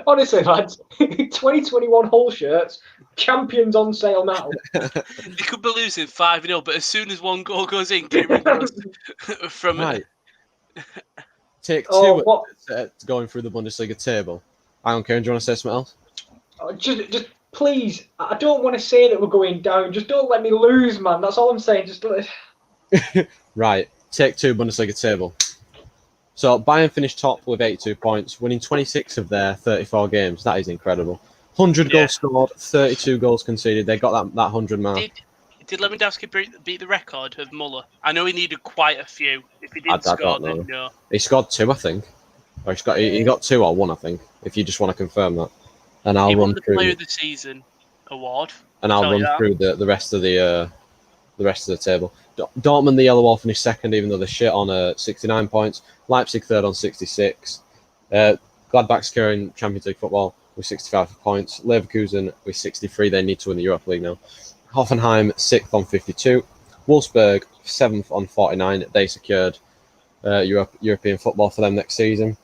Honestly, lads, 2021 Hull shirts, champions on sale now. They could be losing 5-0, but as soon as one goal goes in, Kieran goes from right. Take two going through the Bundesliga table. Hang on, Kieran, do you want to say something else? Just please, I don't want to say that we're going down. Just don't let me lose, man. That's all I'm saying. Right. Take two Bundesliga table. So Bayern finished top with 82 points, winning 26 of their 34 games. That is incredible. 100 goals scored, 32 goals conceded. They got that 100 mark. Did Lewandowski beat the record of Muller? I know he needed quite a few. If he didn't score, then no. He scored 2, I think. Or he got 2 or 1, I think. If you just want to confirm that. And I'll run through the Player of the Season award. And I'll run through the rest of the table. Dortmund, the Yellow Wall, finished second, even though they're shit on 69 points. Leipzig third on 66. Gladbach securing Champions League football with 65 points. Leverkusen with 63. They need to win the Europa League now. Hoffenheim 6th on 52. Wolfsburg 7th on 49. They secured European football for them next season.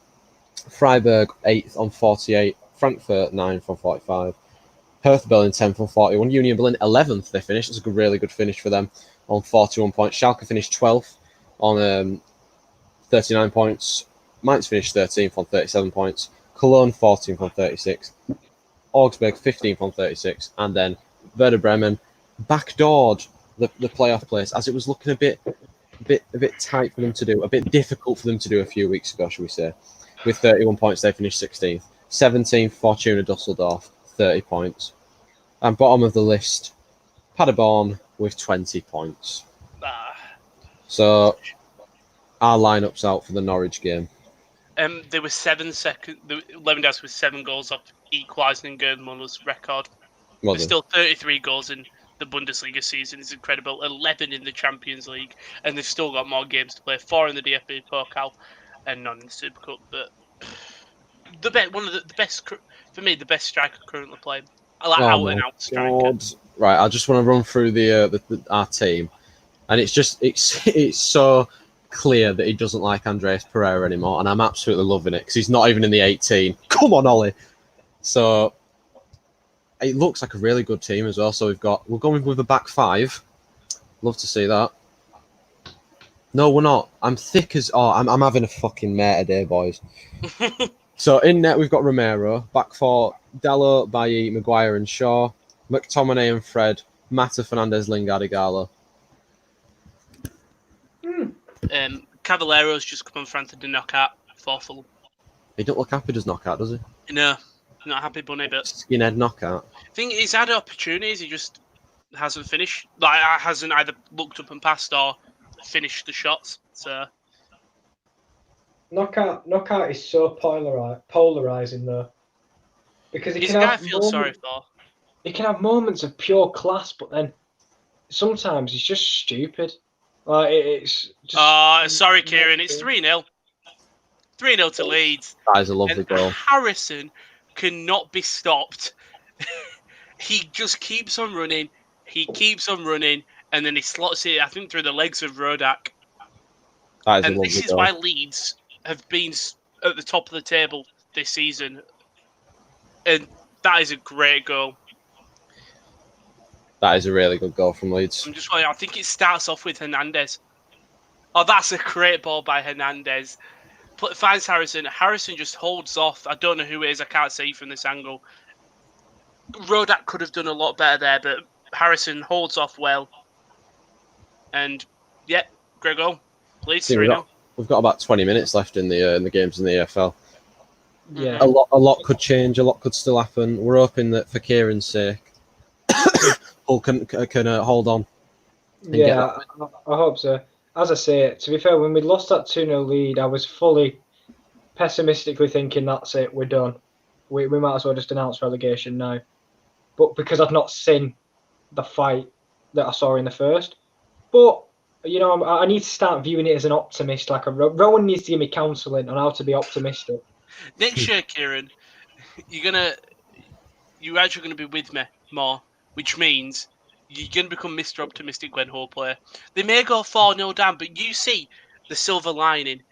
Freiburg 8th on 48. Frankfurt 9th on 45. Hertha Berlin 10th on 41. Union Berlin 11th they finished. It's a really good finish for them on 41 points. Schalke finished 12th on 39 points. Mainz finished 13th on 37 points. Cologne 14th on 36. Augsburg 15th on 36. And then Werder Bremen backdoored the playoff place as it was looking a bit tight for them to do, a bit difficult for them to do a few weeks ago, shall we say. With 31 points, they finished 16th. 17th, Fortuna Dusseldorf, 30 points. And bottom of the list, Paderborn with 20 points. So our lineup's out for the Norwich game. There were 7 seconds. Lewandowski was 7 goals off equalising Gerd Muller's record. There's still 33 goals in the Bundesliga season. It's incredible. 11 in the Champions League, and they've still got more games to play. 4 in the DFB Pokal, and none in the Super Cup. But one of the best for me, the best striker currently playing. I like out and out striker. Right, I just want to run through our team, and it's so clear that he doesn't like Andreas Pereira anymore, and I'm absolutely loving it because he's not even in the 18. Come on, Ollie. So it looks like a really good team as well. So we're going with a back 5. Love to see that. No, we're not. I'm thick as I'm having a fucking mate today, boys. So in net we've got Romero, back 4, Dalot, Bailly, Maguire and Shaw, McTominay and Fred, Mata, Fernandez, Lingard, Igalo. Cavallero's just come on front to the knockout for Fulham. He don't look happy, does knockout, does he? No, not happy bunny, but skinhead knockout. I think he's had opportunities, he just hasn't finished. Like, hasn't either looked up and passed or finished the shots. So knockout is so polarizing though, because he's a guy I feel sorry for. He can have moments of pure class, but then sometimes he's just stupid. It's just... sorry, Kieran. It's 3-0. 3-0 to Leeds. That is a lovely goal. Harrison cannot be stopped. He just keeps on running. He keeps on running, and then he slots it, I think, through the legs of Rodak. That is and a lovely this is goal. why Leeds have been at the top of the table this season. And that is a great goal. That is a really good goal from Leeds. I'm just wondering, I think it starts off with Hernandez. Oh, that's a great ball by Hernandez. Finds Harrison. Harrison just holds off. I don't know who it is. I can't see from this angle. Rodak could have done a lot better there, but Harrison holds off well. And, yeah, great goal. Leeds 3-0. We've got about 20 minutes left in the games in the EFL. Yeah. A lot could change. A lot could still happen. We're hoping that for Kieran's sake, Hull can hold on. Yeah, I hope so. As I say, to be fair, when we lost that 2-0 lead, I was fully pessimistically thinking, that's it, we're done. We might as well just announce relegation now. But because I've not seen the fight that I saw in the first. But, you know, I need to start viewing it as an optimist. Like Rowan needs to give me counselling on how to be optimistic. Next year, Kieran, you're actually going to be with me more, which means you're going to become Mr. Optimistic when Hull play. They may go 4-0 down, but you see the silver lining.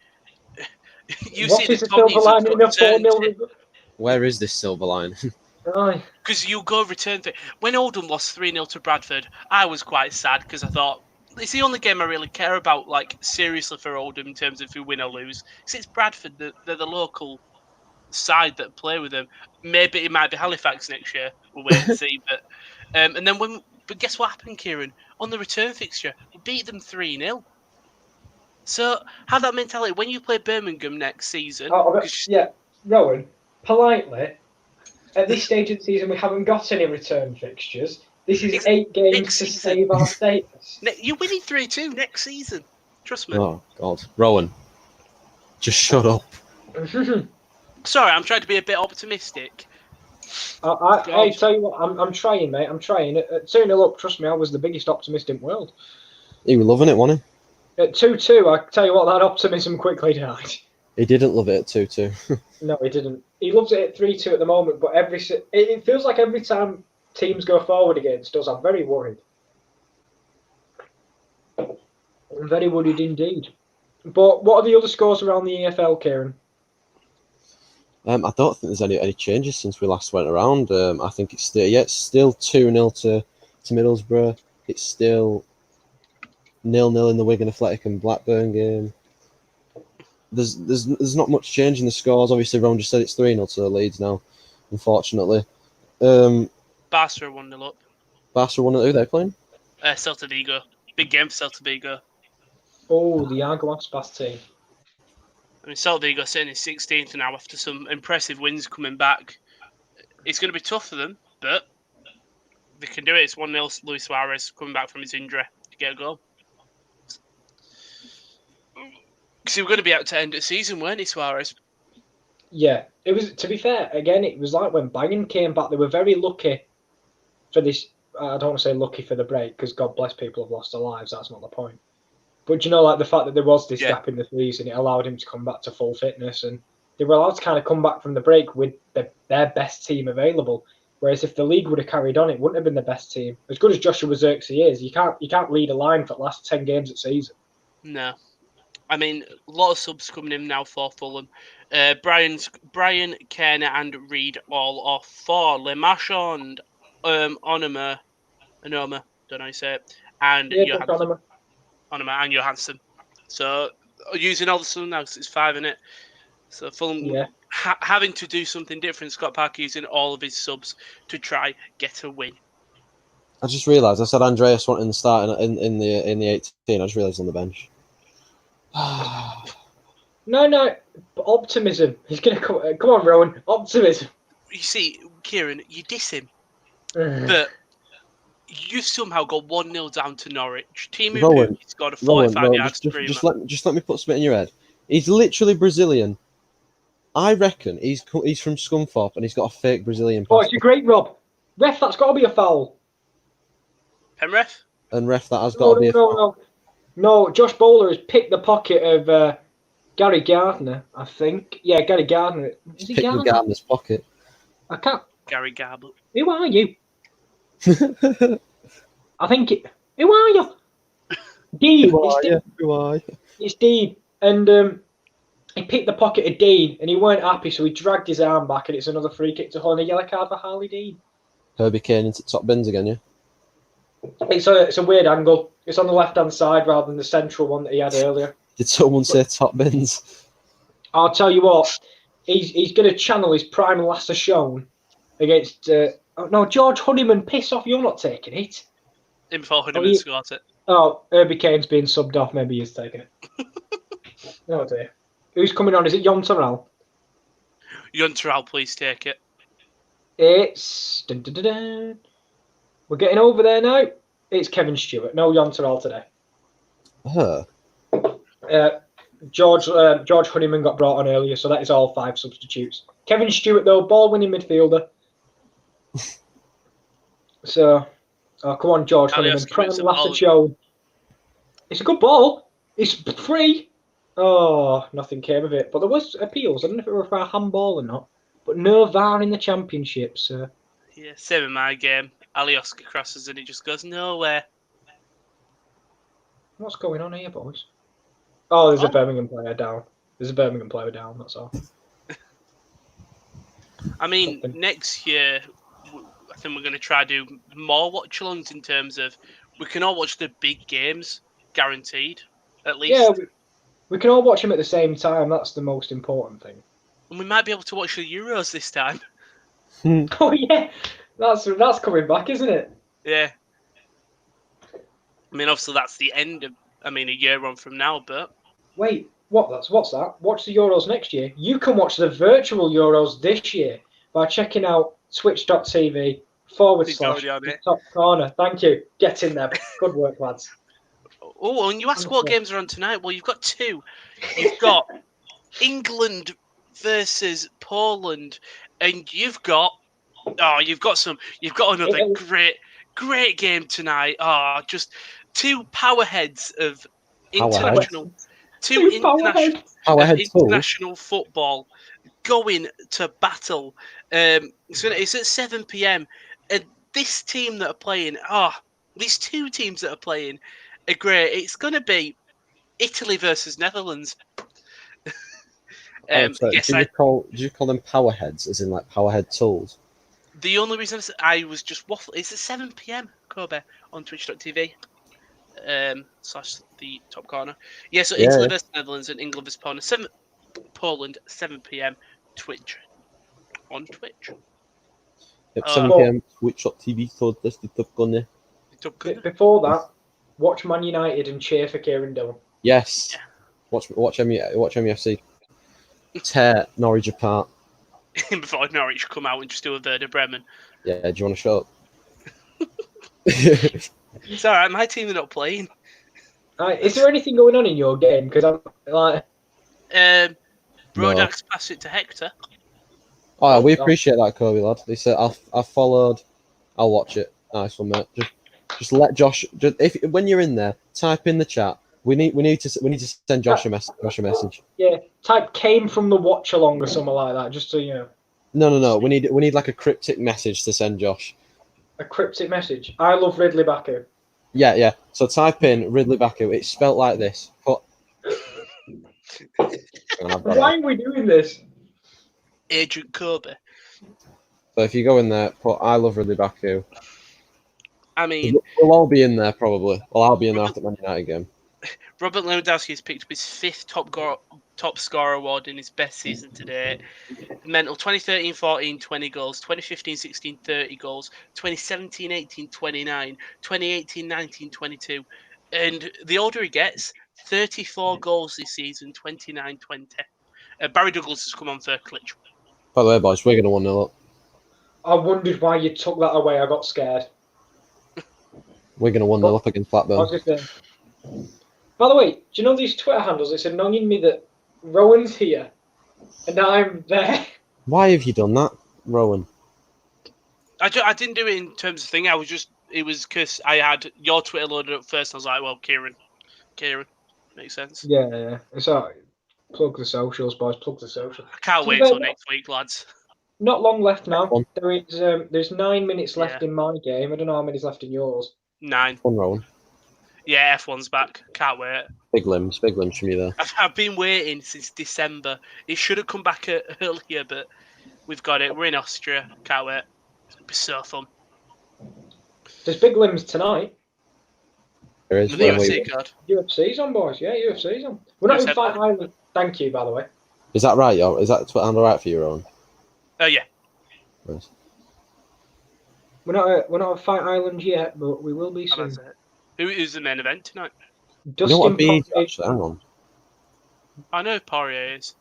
What is the silver lining in a 4-0? Where is this silver line? Because you go return to... When Oldham lost 3-0 to Bradford, I was quite sad because I thought, it's the only game I really care about, like, seriously for Oldham in terms of if we win or lose. Because it's Bradford, they're the local side that play with them. Maybe it might be Halifax next year. We'll wait and see. But guess what happened, Kieran? On the return fixture, we beat them 3-0. So have that mentality when you play Birmingham next season. Rowan, politely, at this stage of the season, we haven't got any return fixtures. This is 8 games to save our status. You're winning 3-2 next season. Trust me. Oh, God. Rowan, just shut up. Sorry, I'm trying to be a bit optimistic. I tell you what, I'm trying, mate. I'm trying. At 2-0 up, trust me, I was the biggest optimist in the world. He was loving it, wasn't he? At 2-2, I tell you what, that optimism quickly died. He didn't love it at 2-2. No, he didn't. He loves it at 3-2 at the moment, but it feels like every time teams go forward against us, I'm very worried. I'm very worried indeed. But what are the other scores around the EFL, Kieran? I don't think there's any changes since we last went around. I think it's still 2-0 to Middlesbrough. It's still 0-0 in the Wigan Athletic and Blackburn game. There's not much change in the scores. Obviously, Ron just said it's 3-0 to Leeds now, unfortunately. Barca 1-0 up. Barca 1-0, who they're playing? Celta Vigo. Big game for Celta Vigo. Oh, the Argo Aspas team. I mean, Celta Vigo sitting in 16th now after some impressive wins coming back. It's going to be tough for them, but they can do it. It's 1-0 Luis Suarez coming back from his injury to get a goal. Because he was going to be out to end the season, weren't he, Suarez? Yeah. It was, to be fair, again, it was like when Bayern came back, they were very lucky for this. I don't want to say lucky for the break, because God bless people have lost their lives. That's not the point. But, you know, like the fact that there was this gap in the season, it allowed him to come back to full fitness. And they were allowed to kind of come back from the break with their best team available. Whereas if the league would have carried on, it wouldn't have been the best team. As good as Joshua Zirkzee is, you can't lead a line for the last 10 games of season. No. I mean, a lot of subs coming in now for Fulham. Brian, Kerner and Reed all off for Lemashon, Onoma, don't know how you say it, and Johansson. Onoma and Johansson. So, using all the subs now, because it's 5 in it. So, Fulham having to do something different. Scott Parker using all of his subs to try get a win. I just realised I said Andreas wanting to start in the 18. I just realised on the bench. No, optimism. He's gonna come on, Rowan. Optimism. You see, Kieran, you diss him, but you somehow got 1-0 down to Norwich. Team Rowan, he's got a 45 yards screamer. Just let me put something in your head. He's literally Brazilian. I reckon he's from Scunthorpe and he's got a fake Brazilian passport. Oh, it's a great Rob. Ref, that's got to be a foul. Penref? And ref, that has got to be a foul. No. No, Josh Bowler has picked the pocket of Gary Gardner, I think. Yeah, Gary Gardner. Is he Pick the Gardner? Gardner's pocket. I can't. Gary Garber. Who are you? I think it. Who are you? Dean. Who are you? It's Dean. And he picked the pocket of Dean and he weren't happy, so he dragged his arm back and it's another free kick to hole and a yellow card for Harley Dean. Herbie Kane into top bins again, yeah? It's a weird angle. It's on the left-hand side rather than the central one that he had earlier. Did someone say top bins? I'll tell you what, he's going to channel his prime Lasse Schoen against... no, George Honeyman, piss off, you're not taking it. In before Honeyman scored it. Oh, Herbie Kane's being subbed off, maybe he's taking it. Oh dear. Who's coming on? Is it Jon Terrell? Jon Terrell, please take it. It's... Dun, dun, dun, dun. We're getting over there now. It's Kevin Stewart. No Jon Terrell today. George Honeyman got brought on earlier, so that is all 5 substitutes. Kevin Stewart, though, ball-winning midfielder. So, come on, George Honeyman. Prime Lasse Schoen. It's a good ball. It's free. Oh, nothing came of it. But there was appeals. I don't know if it were for a handball or not. But no VAR in the championship, so... Yeah, same in my game. Alioski crosses and it just goes nowhere. What's going on here, boys? Oh, there's a Birmingham player down. There's a Birmingham player down, that's all. I mean, next year, I think we're going to try to do more watch-alongs in terms of we can all watch the big games, guaranteed, at least. Yeah, we can all watch them at the same time. That's the most important thing. And we might be able to watch the Euros this time. Oh, yeah. That's coming back, isn't it? Yeah. I mean, obviously, that's the end of, a year on from now, but... Wait, what's that? Watch the Euros next year. You can watch the virtual Euros this year by checking out twitch.tv / top corner. Thank you. Get in there. Good work, lads. Oh, and you ask what games are on tonight. Well, you've got 2. You've got England versus Poland, and you've got another great game tonight. Just 2 powerheads of international football going to battle. So it's at 7 p.m. And this team that are playing, these 2 teams that are playing are great. It's going to be Italy versus Netherlands. Did you call them powerheads, as in like powerhead tools? The only reason I was just waffling, it's at 7 p.m. Kobe on twitch.tv / the top corner. Yeah, so Italy versus Netherlands and England versus Poland, 7 p.m. Twitch. On Twitch. Yep, 7 p.m. Twitch.tv, so that's the top corner. Before that, watch Man United and cheer for Kieran Dillon. Yes. Yeah. Watch MUFC. Tear Norwich apart. Before Norwich come out and just do a Werder Bremen. Yeah, do you want to show up? It's alright, my team are not playing. Is there anything going on in your game? Because I'm like... Brodax passed it to Hector. Oh, we appreciate that, Kobe, lad. They said, I've followed. I'll watch it. Nice one, mate. Just let Josh... when you're in there, type in the chat. We need to send Josh a message. Yeah, type came from the watch-along or something like that, just so you know. No. We need like a cryptic message to send Josh. A cryptic message. I love Ridley Baku. Yeah. So type in Ridley Baku. It's spelt like this. Why are we doing this? Agent Kobe. So if you go in there, put I love Ridley Baku. I mean, we'll all be in there probably. Well, I'll be in there after the Man United game. Robert Lewandowski has picked up his 5th top scorer award in his best season to date. Mental 2013-14, 20 goals. 2015-16, 30 goals. 2017-18, 29. 2018-19, 22. And the older he gets, 34 goals this season, 29-20. Barry Douglas has come on for Klitsch. By the way, boys, we're going to 1-0 up. I wondered why you took that away. I got scared. We're going to 1-0 up against Blackburn. By the way, do you know these Twitter handles? It's annoying me that Rowan's here and I'm there. Why have you done that, Rowan? I didn't do it in terms of thing. It was because I had your Twitter loaded up first. I was like, well, Kieran, Kieran. Makes sense. Yeah. So, plug the socials, boys. Plug the socials. I can't wait till next week, lads. Not long left now. There's 9 minutes left in my game. I don't know how many's left in yours. 9. Fun rolling. Yeah, F1's back. Can't wait. Big limbs from you there. I've been waiting since December. It should have come back earlier, but we've got it. We're in Austria. Can't wait. It'll be so fun. There's big limbs tonight. There is. The UFC card. UFC's on, boys. Yeah, UFC's on. We're not in Fight Island. Thank you, by the way. Is that right, yo? Is that all right for you, Owen? Yeah. Nice. We're not at Fight Island yet, but we will be soon. Who is the main event tonight? Dustin Poirier. Actually, hang on. I know who Poirier is.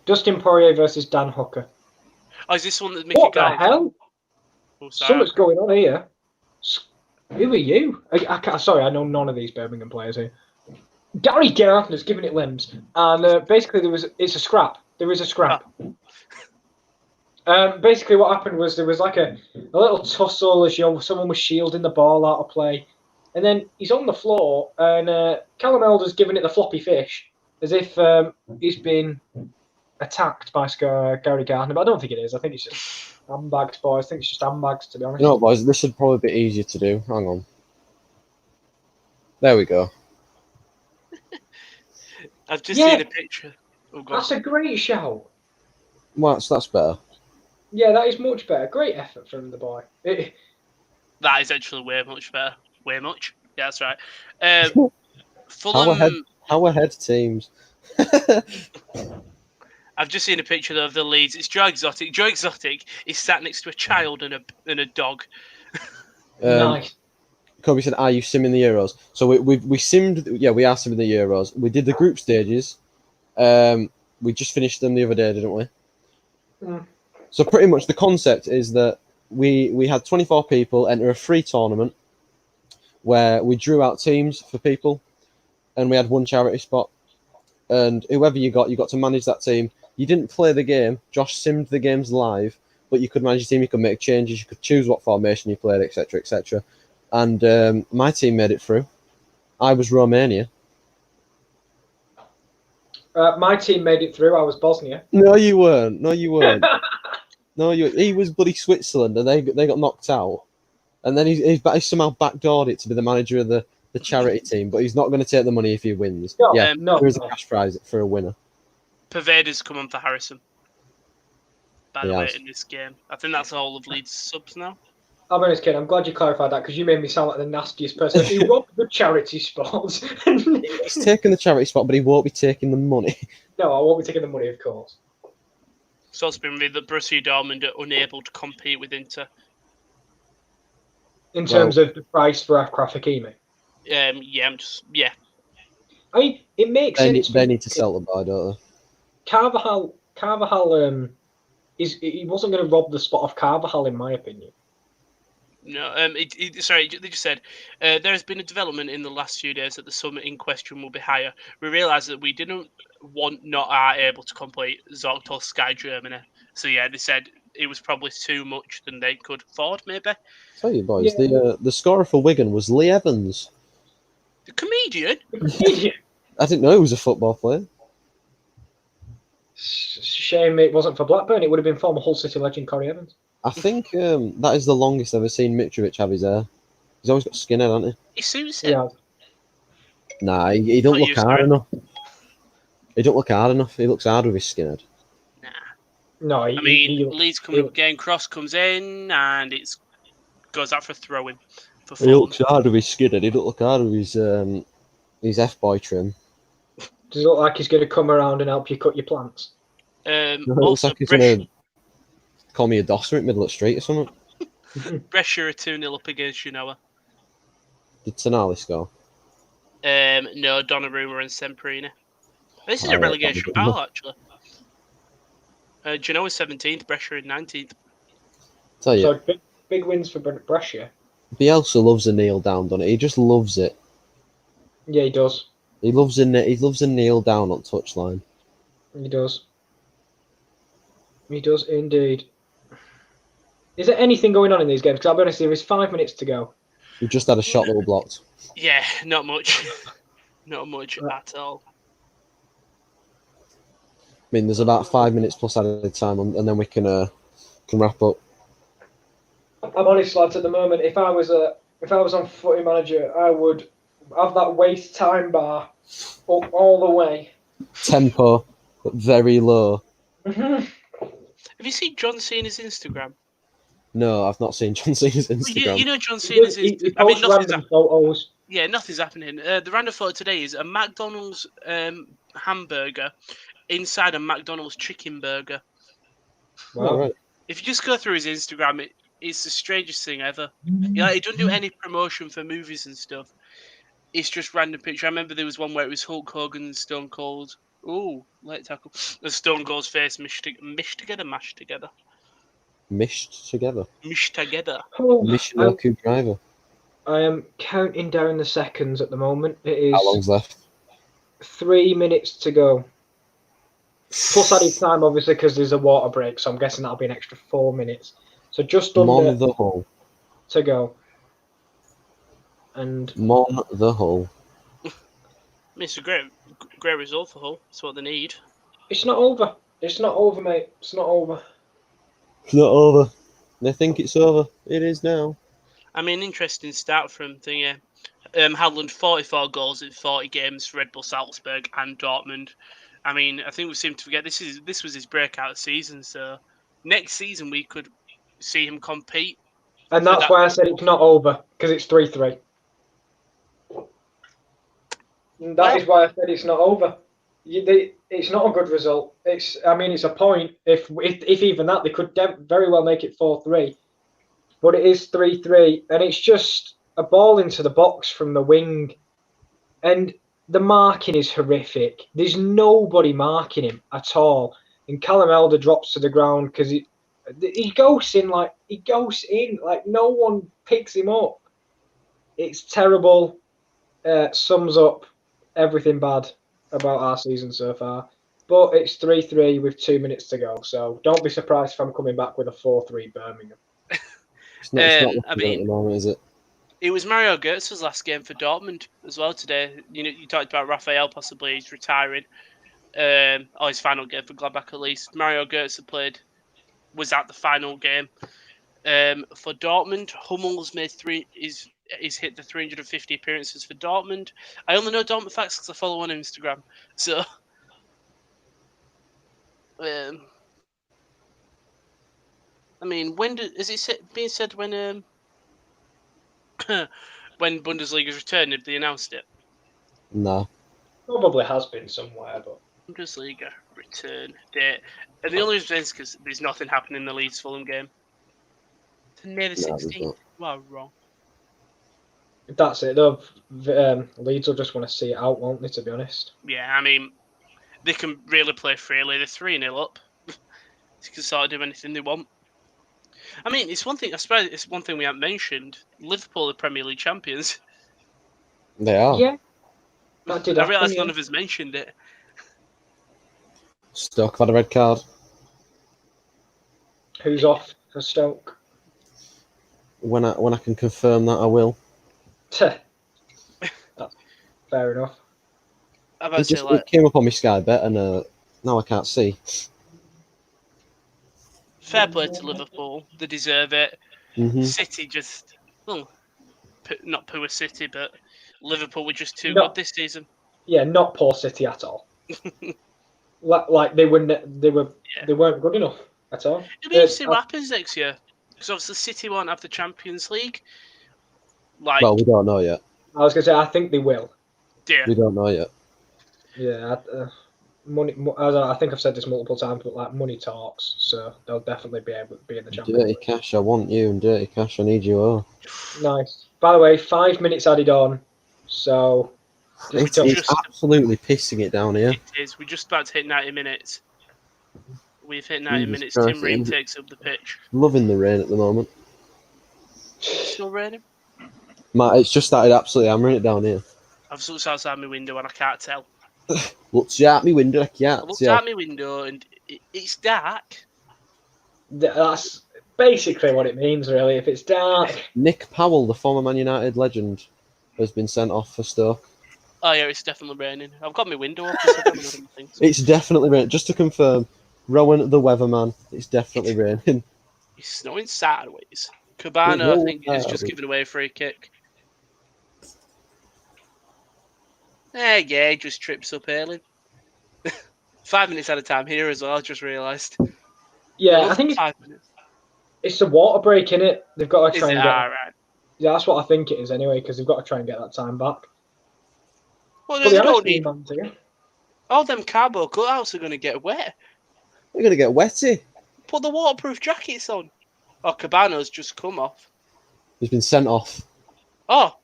Dustin Poirier versus Dan Hooker. Oh, is this one that Mickey What got? the hell? Oh, sorry. Something's going on here. Who are you? Sorry, I know none of these Birmingham players here. Gary Gardner's giving it limbs, and basically it's a scrap. There is a scrap. Basically, what happened was there was like a little tussle as someone was shielding the ball out of play, and then he's on the floor, and Callum Elder's giving it the floppy fish as if he's been attacked by Gary Gardner, but I don't think it is. I think it's just handbags, boys. I think it's just handbags, to be honest. You know what, boys? This should probably be easier to do. Hang on. There we go. I've just seen a picture. Oh, God. That's a great shout. Well, that's better. Yeah, that is much better. Great effort from the boy. That is actually way much better. Way much. Yeah, that's right. Fulham. How ahead teams? I've just seen a picture of the Leeds. It's Joe Exotic. Joe Exotic is sat next to a child and a dog. Nice. Kobe said, "Are you simming the Euros?" So we simmed. Yeah, we are simming the Euros. We did the group stages. We just finished them the other day, didn't we? Mm. So pretty much the concept is that we had 24 people enter a free tournament where we drew out teams for people, and we had one charity spot. And whoever you got to manage that team. You didn't play the game. Josh simmed the games live, but you could manage your team. You could make changes. You could choose what formation you played, etc., etc. And my team made it through. I was Romania. My team made it through. I was Bosnia. No, you weren't. He was bloody Switzerland, and they got knocked out. And then he somehow backdoored it to be the manager of the charity team, but he's not going to take the money if he wins. There is a cash prize for a winner. Pervader's come on for Harrison. By the way, in this game. I think that's all of Leeds subs now. I'll be honest, kid. I'm glad you clarified that because you made me sound like the nastiest person. He robbed the charity spot. He's taking the charity spot, but he won't be taking the money. No, I won't be taking the money, of course. It's also been revealed that Borussia Dortmund are unable to compete with Inter. In terms of the price for Achraf Hakimi? Yeah. I mean, it makes sense. They need to sell the buy, don't they? Carvajal, he wasn't going to rob the spot of Carvajal, in my opinion. No, sorry, they just said there has been a development in the last few days that the sum in question will be higher. We realised that we are able to complete Zorgtal Sky Germany. So yeah, they said it was probably too much than they could afford, maybe. Tell you boys, the scorer for Wigan was Lee Evans. The comedian? I didn't know he was a football player. Shame it wasn't for Blackburn. It would have been former Hull City legend Corey Evans. I think that is the longest I've ever seen Mitrovic have his hair. He's always got skinhead, hasn't he? He suits him. Yeah. Nah, he don't look hard enough. He don't look hard enough. He looks hard with his skinhead. Nah. No, Leeds game cross comes in and it goes out for throwing. He looks hard with his skinhead. He don't look hard with his F-boy trim. Does it look like he's going to come around and help you cut your plants? It looks like he's going to call me a dosser at middle of the street or something. Brescia are 2-0 up against Genoa. Did Tonali score? No, Donnarumma and Semprini. This is a relegation battle, actually. Genoa 17th, Brescia in 19th. Tell you, so big wins for Brescia. Bielsa loves a kneel down, doesn't he? He just loves it. Yeah, he does. He loves a kneel down on touchline. He does. He does indeed. Is there anything going on in these games? Because I'll be honest, there is 5 minutes to go. We just had a shot that was blocked. Yeah, not much. Not much at all. I mean, there's about 5 minutes plus added time, and then we can wrap up. I'm honest, lads. At the moment, if I was on Footy Manager, I would have that waste time bar up all the way. Tempo, but very low. Have you seen John Cena's Instagram? No, I've not seen John Cena's Instagram. You know John Cena's Instagram. He posts random photos. Yeah, nothing's happening. The random photo today is a McDonald's hamburger inside a McDonald's chicken burger. Wow. Oh, right. If you just go through his Instagram, it's the strangest thing ever. He doesn't do any promotion for movies and stuff. It's just random picture. I remember there was one where it was Hulk Hogan and Stone Cold. Ooh, late tackle. The Stone Cold's face mashed together. Mished together. Mished together. Oh, Mishimoku driver. I am counting down the seconds at the moment. It is How long's left? 3 minutes to go. Plus added time, obviously, because there's a water break, so I'm guessing that'll be an extra 4 minutes. So just under Mon the Hull. to go. And Mon the Hull. It's a great result for Hull. That's what they need. it's not over. It's not over, mate. It's not over. It's not over. They think it's over. It is now. I mean, interesting start from thingy. Haaland 44 goals in 40 games for Red Bull Salzburg and Dortmund. I mean, I think we seem to forget this was his breakout season. So next season we could see him compete. And that's why I said it's not over, because it's 3-3. That is why I said it's not over. It's not a good result. It's a point. If even that, they could very well make it 4-3. But it is 3-3, and it's just a ball into the box from the wing. And the marking is horrific. There's nobody marking him at all. And Callum Elder drops to the ground because he goes in like no one picks him up. It's terrible. Sums up everything bad about our season so far. But it's 3-3 with 2 minutes to go. So don't be surprised if I'm coming back with a 4-3 Birmingham. It's not at the moment, is it? It was Mario Götze's last game for Dortmund as well today. You talked about Raphael possibly he's retiring. Or his final game for Gladbach at least. Mario Götze was at the final game. For Dortmund, Hummels he's hit the 350 appearances for Dortmund. I only know Dortmund facts because I follow on Instagram. So, I mean, is it being said when when Bundesliga's return? Have they announced it? No. Probably has been somewhere, but Bundesliga return date. And the only reason is because there's nothing happening in the Leeds Fulham game. It's near the 16th. Well, wrong. That's it, though. Leeds will just want to see it out, won't they, to be honest? Yeah, I mean, they can really play freely. They're 3-0 up. They can sort of do anything they want. I mean, it's one thing. I suppose it's one thing we haven't mentioned. Liverpool are Premier League champions. They are. Yeah. I realise none of us mentioned it. Stoke had a red card. Who's off for Stoke? When I can confirm that, I will. That's fair enough. It came up on my Sky Bet, and now I can't see. Fair play to Liverpool. They deserve it. Mm-hmm. City just, not poor City, but Liverpool were just too good this season. Yeah, not poor City at all. Like they weren't good enough at all. It'll be interesting what happens next year, because obviously City won't have the Champions League. Well, we don't know yet. I was going to say I think they will. Yeah. We don't know yet. Yeah, money. I think I've said this multiple times, but like money talks, so they'll definitely be able to be in the Champions Dirty League. cash, I want you, and dirty cash, I need you all. Nice. By the way, 5 minutes added on, so It's absolutely pissing it down here. It is. We're just about to hit 90 minutes. We've hit 90 minutes. Christ, Tim Ream takes up the pitch. Loving the rain at the moment. Still raining? It's just started absolutely hammering it down here. I've looked outside my window and I can't tell. Looked out my window, I can't I looked out my window and it's dark. That's basically what it means, really. If it's dark. Nick Powell, the former Man United legend, has been sent off for Stoke. Oh yeah, it's definitely raining. I've got my window open. So I don't know things. It's definitely raining. Just to confirm, Rowan the weatherman, it's definitely raining. It's snowing sideways. Cabana, I think, is just giving away a free kick. Yeah, he just trips up early. 5 minutes at a time here as well, I just realised. Yeah, I think 5 minutes. It's the water break, innit? They've got to try and get... Right. Yeah, that's what I think it is anyway, because they've got to try and get that time back. Well, they don't need... All them cardboard cutouts are going to get wet. They're going to get wetty. Put the waterproof jackets on. Oh, Cabano's just come off. He's been sent off. Oh,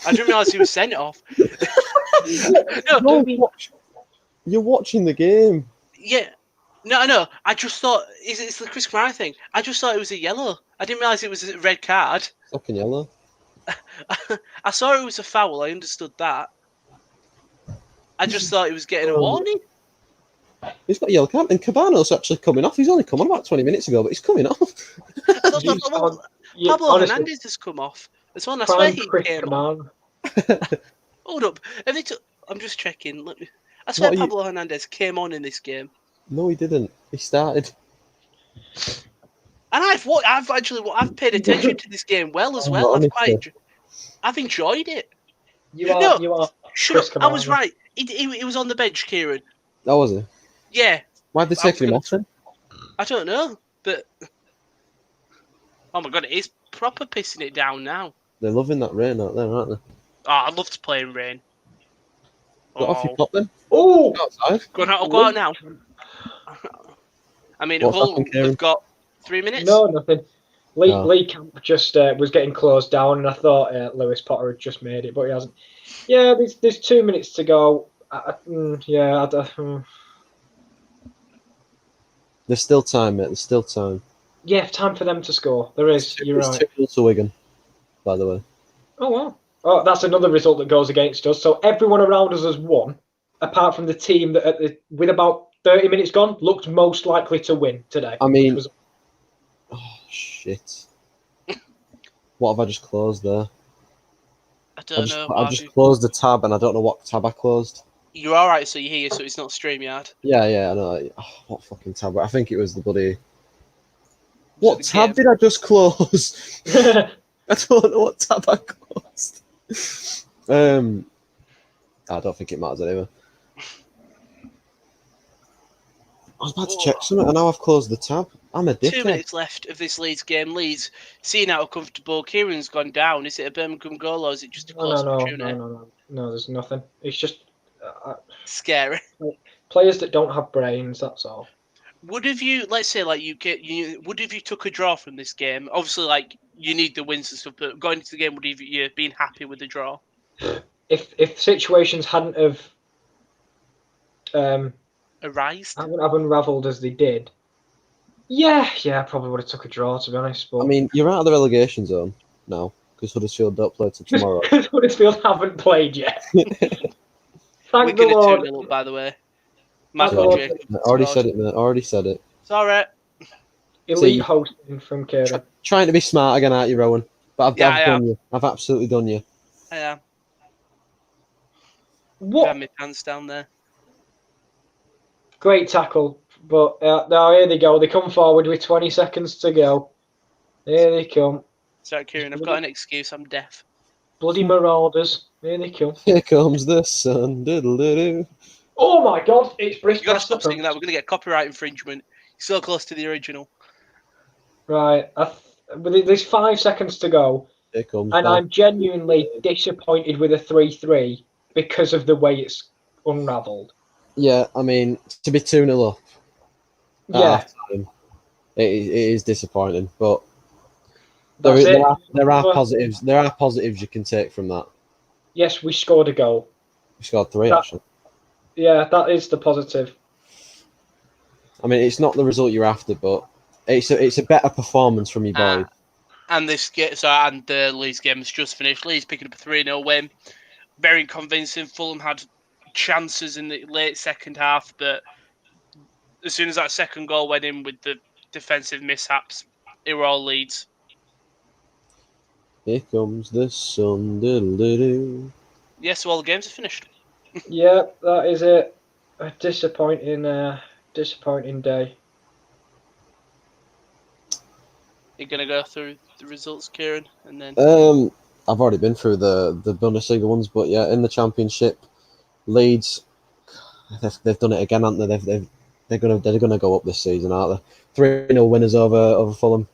I didn't realise he was sent off. No, you're watching the game. Yeah. No. I just thought it's the Chris Kamara thing. I just thought it was a yellow. I didn't realise it was a red card. Fucking yellow. I saw it was a foul. I understood that. I just thought he was getting a warning. He's got a yellow card, and Cabano's actually coming off. He's only come on about 20 minutes ago, but he's coming off. Pablo Hernandez has come off. That's one I swear he came on. Hold up. I'm just checking. I swear Pablo Hernandez came on in this game. No, he didn't. He started. And I've paid attention to this game well as well. I've enjoyed it. You are. Shut up. I was right. He was on the bench, Kieran. Oh, was he? Yeah. Why'd they take him off then? I don't know, but oh my god, it is proper pissing it down now. They're loving that rain out there, aren't they? Oh, I love to play in rain. Got off your top then? Oh! Go out now. I mean, Hull have got 3 minutes. No, nothing. Lee Camp just was getting closed down, and I thought Lewis Potter had just made it, but he hasn't. Yeah, there's 2 minutes to go. There's still time, mate. There's still time. Yeah, time for them to score. There is. You're right. It's 2-0 to Wigan, by the way. Oh, wow. Oh, that's another result that goes against us. So everyone around us has won, apart from the team that, with about 30 minutes gone, looked most likely to win today. I mean... Oh, shit. What have I just closed there? I don't know. I just closed the tab, and I don't know what tab I closed. You're all right, so you're here, so it's not StreamYard. Yeah, I know. Oh, what fucking tab? I think it was the bloody... What tab did I just close? I don't know what tab I closed. I don't think it matters anyway. I was about to check something, and now I've closed the tab. I'm a dickhead. 2 minutes left of this Leeds game. Leeds, seeing how comfortable Kieran's gone down. Is it a Birmingham goal, or is it just a close opportunity? No, there's nothing. It's just... scary. Players that don't have brains, that's all. Would have you, let's say, like would have you took a draw from this game? Obviously, like you need the wins and stuff, but going into the game, would you been happy with the draw? If situations hadn't have haven't unravelled as they did, yeah, I probably would have took a draw, to be honest. But I mean, you're out of the relegation zone now because Huddersfield don't play till tomorrow. Because Huddersfield haven't played yet. Thank the Lord. 2-0, by the way. I already said it, mate. It's all right. Elite hosting from Kieran. Trying to be smart again, aren't you, Rowan? But I've done you. I've absolutely done you. I am. What? Got my pants down there. Great tackle. But now here they go. They come forward with 20 seconds to go. Here they come. Sorry, Kieran. I've got an excuse. I'm deaf. Bloody marauders. Here they come. Here comes the sun. Diddle-diddle. Oh my God! It's Bristol. You got to stop singing that. We're going to get copyright infringement. You're so close to the original. Right. There's 5 seconds to go. Here comes. And I'm genuinely disappointed with a 3-3 because of the way it's unravelled. Yeah, I mean, to be 2-0 up. Yeah. It is disappointing, but there are positives. There are positives you can take from that. Yes, we scored a goal. We scored 3, actually. Yeah, that is the positive. I mean, it's not the result you're after, but it's a better performance from your boys. And the Leeds game has just finished. Leeds picking up a 3-0 win. Very convincing. Fulham had chances in the late second half, but as soon as that second goal went in with the defensive mishaps, it were all Leeds. Here comes the sun. Diddle-diddle. Yes, so all the games are finished. Yeah, that is it. A disappointing day. You're gonna go through the results, Kieran, and then. I've already been through the Bundesliga ones, but yeah, in the Championship, Leeds, they've done it again, haven't they? They're gonna go up this season, aren't they? 3-0 winners over Fulham.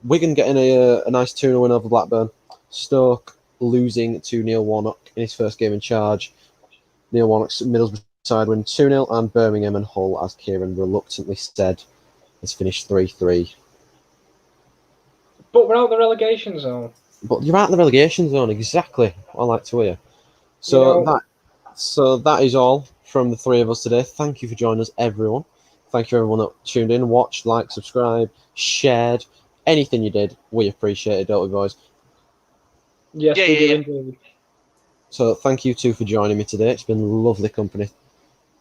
Wigan getting a nice 2-0 win over Blackburn. Stoke losing to Neil Warnock in his first game in charge. Neil Warnock's Middlesbrough side win 2-0, and Birmingham and Hull, as Kieran reluctantly said, has finished 3-3. But we're out the relegation zone. But you're out of the relegation zone, exactly. I like to hear. So that is all from the three of us today. Thank you for joining us, everyone. Thank you everyone that tuned in, watched, liked, subscribed, shared. Anything you did, we appreciate it, don't we, boys? Yes, we do indeed. So thank you two for joining me today. It's been lovely company.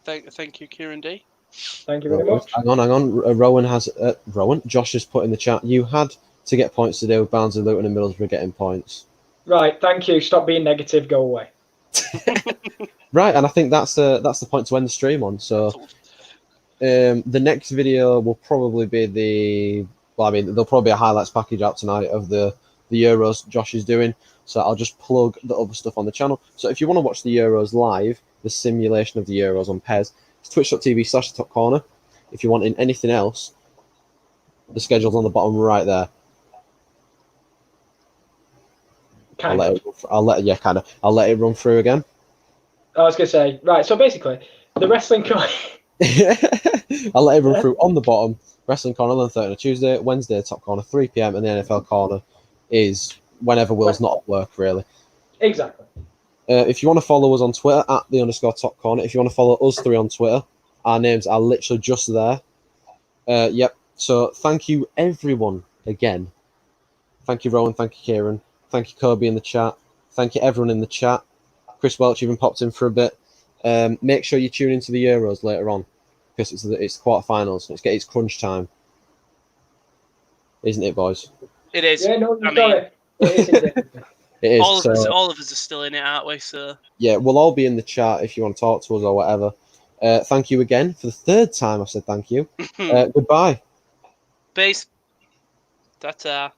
Thank you, Kieran D. Thank you very much. Hang on. Josh has put in the chat. You had to get points today with Barnsley, Luton, and Middlesbrough getting points. Right. Thank you. Stop being negative. Go away. Right, and I think that's the point to end the stream on. So, the next video will probably be there'll probably be a highlights package out tonight of the Euros Josh is doing. So I'll just plug the other stuff on the channel. So if you want to watch the Euros live, the simulation of the Euros on PES, it's twitch.tv/top corner. If you're wanting anything else, the schedule's on the bottom right there. I'll let it run through again. I was gonna say, right. So basically, the wrestling. I'll let it run through on the bottom. Wrestling corner 11:30 on a Tuesday, Wednesday top corner 3 p.m, and the NFL corner is whenever Will's not at work, really. Exactly. If you want to follow us on Twitter @the_top corner, if you want to follow us three on Twitter, our names are literally just there. Yep. So thank you everyone again. Thank you Rowan. Thank you Kieran. Thank you Kobe in the chat. Thank you everyone in the chat. Chris Welch even popped in for a bit. Make sure you tune into the Euros later on, because it's quarterfinals. It's crunch time, isn't it, boys? It is. Yeah, no, it is. It is. All of us are still in it, aren't we? So yeah, we'll all be in the chat if you want to talk to us or whatever. Thank you again for the third time. I said thank you. Goodbye. Peace. Ta-ta.